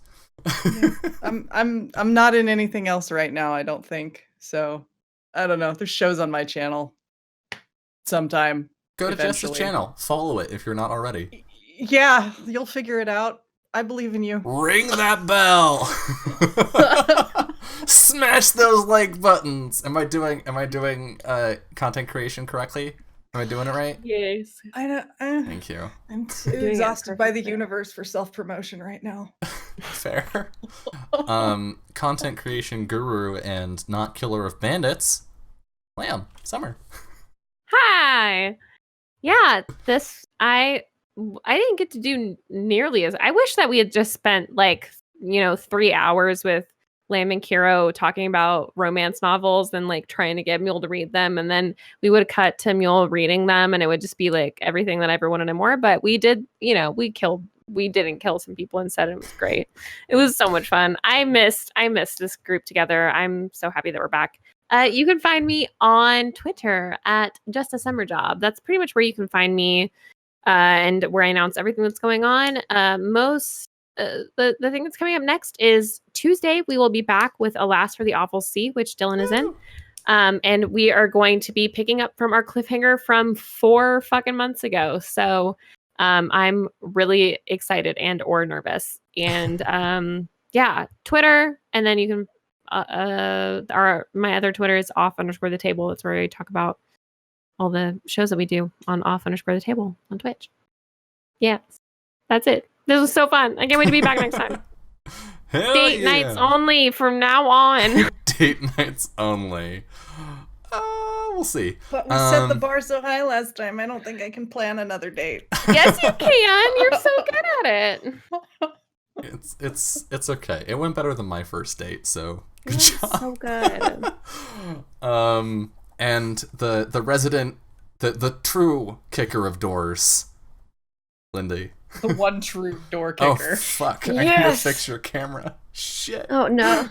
I'm not in anything else right now, I don't think. So I don't know. There's shows on my channel sometime. Go to eventually. Jess's channel. Follow it if you're not already. Yeah, you'll figure it out. I believe in you. Ring that bell. Smash those like buttons. Am I doing content creation correctly? Am I doing it right? Yes. I don't. Thank you. I'm too Doing it exhausted by the perfectly. universe for self-promotion right now. Fair. Content creation guru and not killer of bandits. Lamb, Summer. Hi. Yeah, I didn't get to do nearly as I wish that we had just spent 3 hours with Lamb and Kiro talking about romance novels and trying to get Mule to read them, and then we would cut to Mule reading them, and it would just be everything that I ever wanted and more. But we did, we didn't kill some people instead, and it was great. It was so much fun. I missed this group together. I'm so happy that we're back. You can find me on Twitter at Just a Summer Job. That's pretty much where you can find me, and where I announce everything that's going on. The thing that's coming up next is Tuesday. We will be back with Alas for the Awful Sea, which Dylan is in. And we are going to be picking up from our cliffhanger from 4 fucking months ago. So I'm really excited and or nervous. And yeah, Twitter. And then you can my other Twitter is off_the table. That's where I talk about all the shows that we do on off_the table on Twitch. Yeah, that's it. This was so fun. I can't wait to be back next time. Hell Date yeah. nights only from now on. Date nights only. We'll see. But we set the bar so high last time. I don't think I can plan another date. Yes, you can. You're so good at it. It's okay. It went better than my first date, so good It's job. so good. And the resident, the true kicker of doors, Lindy. The one true door Oh kicker. fuck! I need to Yes. fix your camera. Shit. Oh no.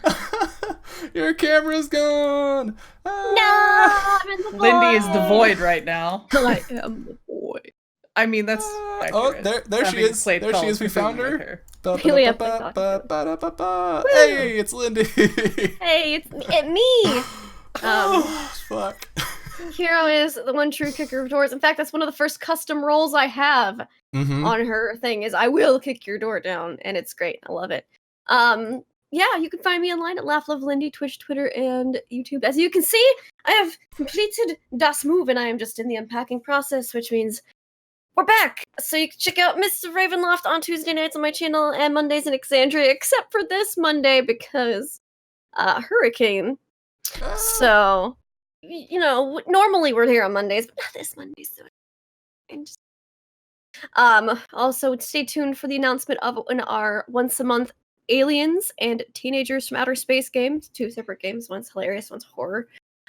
Your camera's gone. Ah. No, I'm in the Lindy is the void. void right now. I am the void. I mean, that's Oh, accurate. there she Having is. played There she Call is. We of found Cthulhu her. with We have played Call of Ba-ba-da-ba-ba-ba-da-ba-ba. Hey, it's Lindy. Hey, it's me. Fuck. Hero is the one true kicker of doors. In fact, that's one of the first custom roles I have Mm-hmm. on her thing is I will kick your door down, and it's great. I love it. Yeah, you can find me online at Laugh Love Lindy, Twitch, Twitter, and YouTube. As you can see, I have completed Das Move, and I am just in the unpacking process, which means we're back. So you can check out Mr. Ravenloft on Tuesday nights on my channel and Mondays in Exandria, except for this Monday because hurricane. So normally we're here on Mondays, but not this Monday. So also stay tuned for the announcement of our once a month Aliens and Teenagers from Outer Space games. 2 separate games. One's hilarious, one's horror.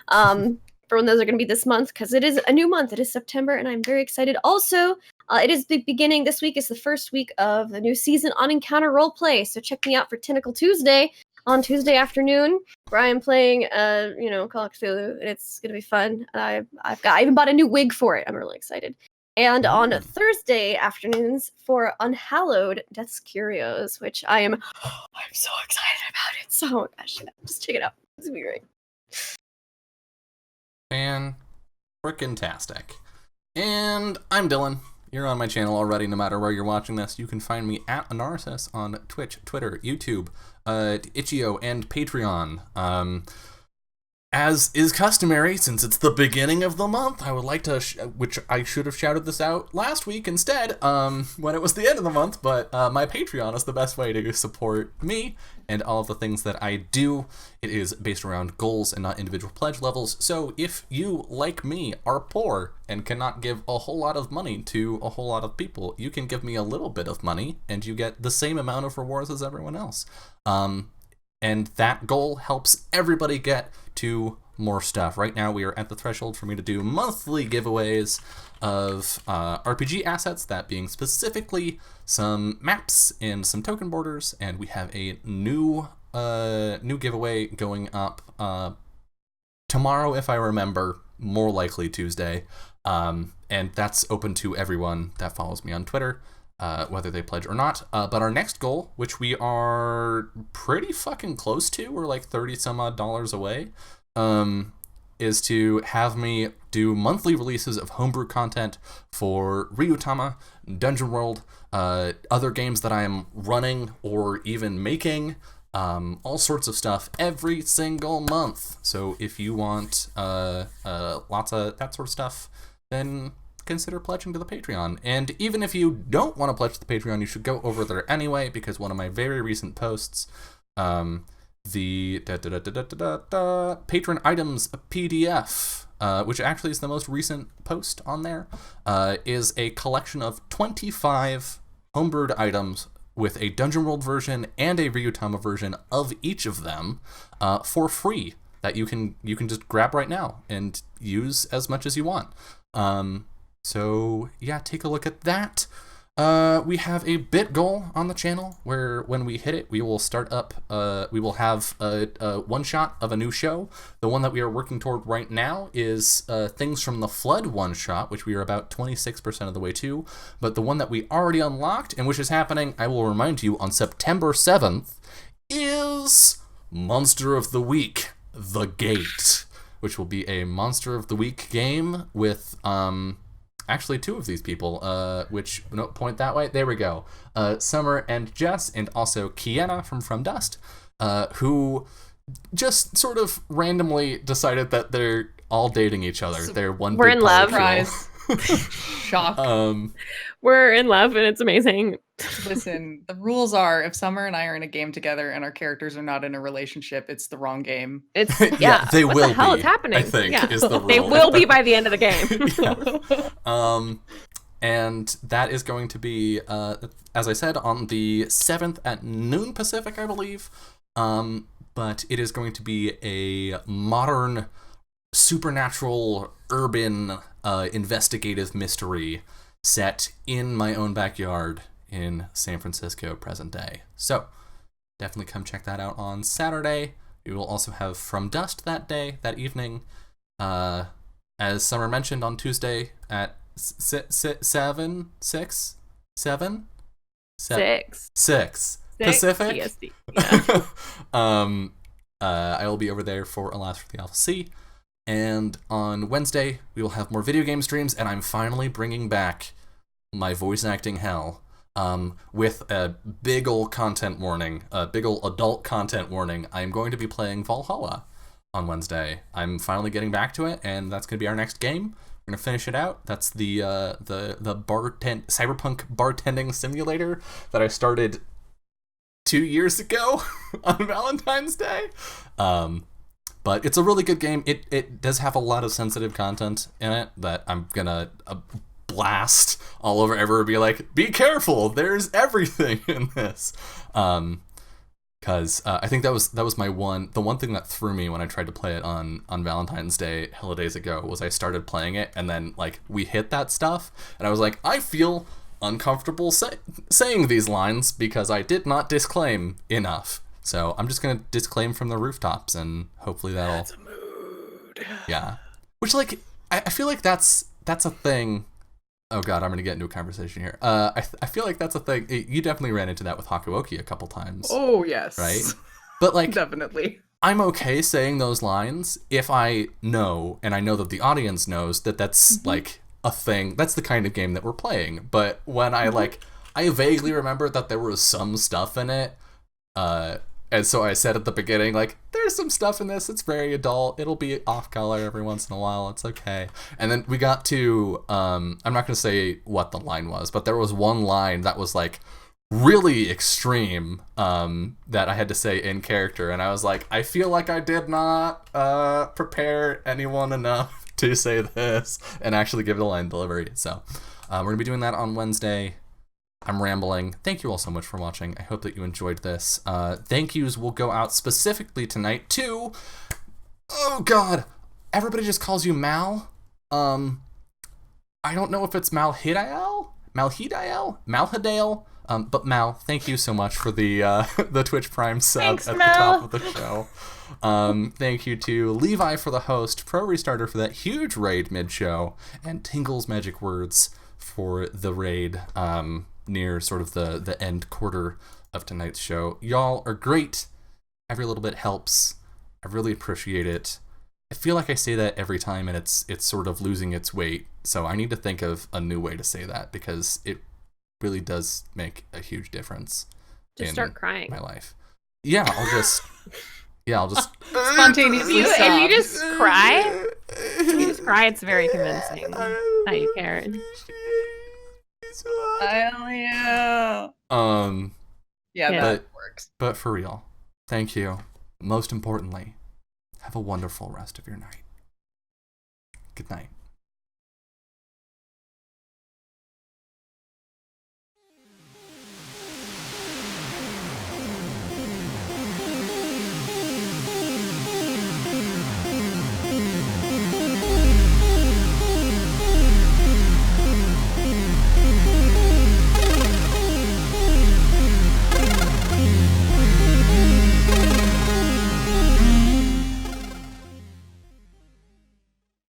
For when those are going to be this month, because it is a new month. It is September, and I'm very excited. Also, it is the beginning. This week is the first week of the new season on Encounter Roleplay. So check me out for Tentacle Tuesday on Tuesday afternoon, where I am playing, Call of Cthulhu, and it's gonna be fun. I even bought a new wig for it. I'm really excited. And on Thursday afternoons for Unhallowed Death's Curios, which I'm so excited about it. So just check it out. It's gonna be great. Fan-frickin-tastic. And I'm Dylan. You're on my channel already, no matter where you're watching this. You can find me at Anarsis on Twitch, Twitter, YouTube, Itch.io, and Patreon. As is customary, since it's the beginning of the month, I would like to, which I should have shouted this out last week instead, when it was the end of the month, but my Patreon is the best way to support me and all of the things that I do. It is based around goals and not individual pledge levels, so if you, like me, are poor and cannot give a whole lot of money to a whole lot of people, you can give me a little bit of money, and you get the same amount of rewards as everyone else. And that goal helps everybody get to more stuff. Right now, we are at the threshold for me to do monthly giveaways of RPG assets, that being specifically some maps and some token borders, and we have a new giveaway going up tomorrow, if I remember, more likely Tuesday, and that's open to everyone that follows me on Twitter, whether they pledge or not. But our next goal, which we are pretty fucking close to, we're like $30 some odd away, is to have me do monthly releases of homebrew content for Ryuutama, Dungeon World, other games that I am running or even making, all sorts of stuff every single month. So if you want lots of that sort of stuff, then consider pledging to the Patreon. And even if you don't want to pledge to the Patreon, you should go over there anyway, because one of my very recent posts, the patron items PDF, which actually is the most recent post on there, is a collection of 25 homebrewed items with a Dungeon World version and a Ryuutama version of each of them, for free, that you can just grab right now and use as much as you want. So yeah, take a look at that. We have a bit goal on the channel where when we hit it, we will start up, we will have a one shot of a new show. The one that we are working toward right now is Things from the Flood one shot, which we are about 26% of the way to. But the one that we already unlocked, and which is happening, I will remind you, on September 7th, is Monster of the Week, The Gate, which will be a Monster of the Week game with, actually 2 of these people, which, no, point that way, there we go, Summer and Jess, and also Kiana from Dust, who just sort of randomly decided that they're all dating each other. They're one We're big in love. Surprise. Shock. We're in love, and it's amazing. Listen, the rules are if Summer and I are in a game together and our characters are not in a relationship, it's the wrong game. It's Yeah, they what will the hell be, is happening? I think, Yeah. is the rule. They will be by the end of the game. Yeah. And that is going to be, as I said, on the 7th at noon Pacific, I believe. But it is going to be a modern, supernatural, urban, investigative mystery set in my own backyard in San Francisco present day. So definitely come check that out on Saturday. We will also have From Dust that evening. As Summer mentioned, on Tuesday at 7 Pacific. PST. Yeah. I will be over there for Alas for the Alpha C. And on Wednesday, we will have more video game streams, and I'm finally bringing back my voice acting hell. With a big ol' content warning, a big ol' adult content warning. I'm going to be playing Valhalla on Wednesday. I'm finally getting back to it, and that's going to be our next game. We're going to finish it out. That's the cyberpunk bartending simulator that I started 2 years ago on Valentine's Day. But it's a really good game. It does have a lot of sensitive content in it that I'm going to blast all over everywhere, be like, be careful, there's everything in this. Because I think that was the one thing that threw me when I tried to play it on Valentine's Day hella days ago was I started playing it and then like we hit that stuff and I was like, I feel uncomfortable saying these lines because I did not disclaim enough. So I'm just gonna disclaim from the rooftops and hopefully that'll. That's a mood. Yeah, which like I feel like that's a thing. Oh god, I'm gonna get into a conversation here. I feel like that's a thing. You definitely ran into that with Hakuoki a couple times. Oh yes, right. But like, definitely, I'm okay saying those lines if I know, and I know that the audience knows that that's like a thing. That's the kind of game that we're playing. But when I vaguely remember that there was some stuff in it, and so I said at the beginning, like, there's some stuff in this, it's very adult, it'll be off color every once in a while, it's okay. And then we got to, I'm not going to say what the line was, but there was one line that was, like, really extreme, that I had to say in character, and I was like, I feel like I did not prepare anyone enough to say this, and actually give it a line delivery. So, we're going to be doing that on Wednesday. I'm rambling. Thank you all so much for watching. I hope that you enjoyed this. Thank yous will go out specifically tonight to... Oh, God. Everybody just calls you Mal. I don't know if it's Malhidael? Malhidale? But Mal, thank you so much for the the Twitch Prime sub. Thanks, at Mal. the top of the show. Thank you to Levi for the host, Pro Restarter for that huge raid mid-show, and Tingle's Magic Words for the raid near sort of the end quarter of tonight's show. Y'all are great. Every little bit helps. I really appreciate it. I feel like I say that every time and it's sort of losing its weight. So I need to think of a new way to say that because it really does make a huge difference. Just in start crying. my life. Yeah, I'll just spontaneously If sob. you just cry, it's very convincing that you care. Hell yeah. Yeah, Yeah. that works. But for real, thank you. Most importantly, have a wonderful rest of your night. Good night.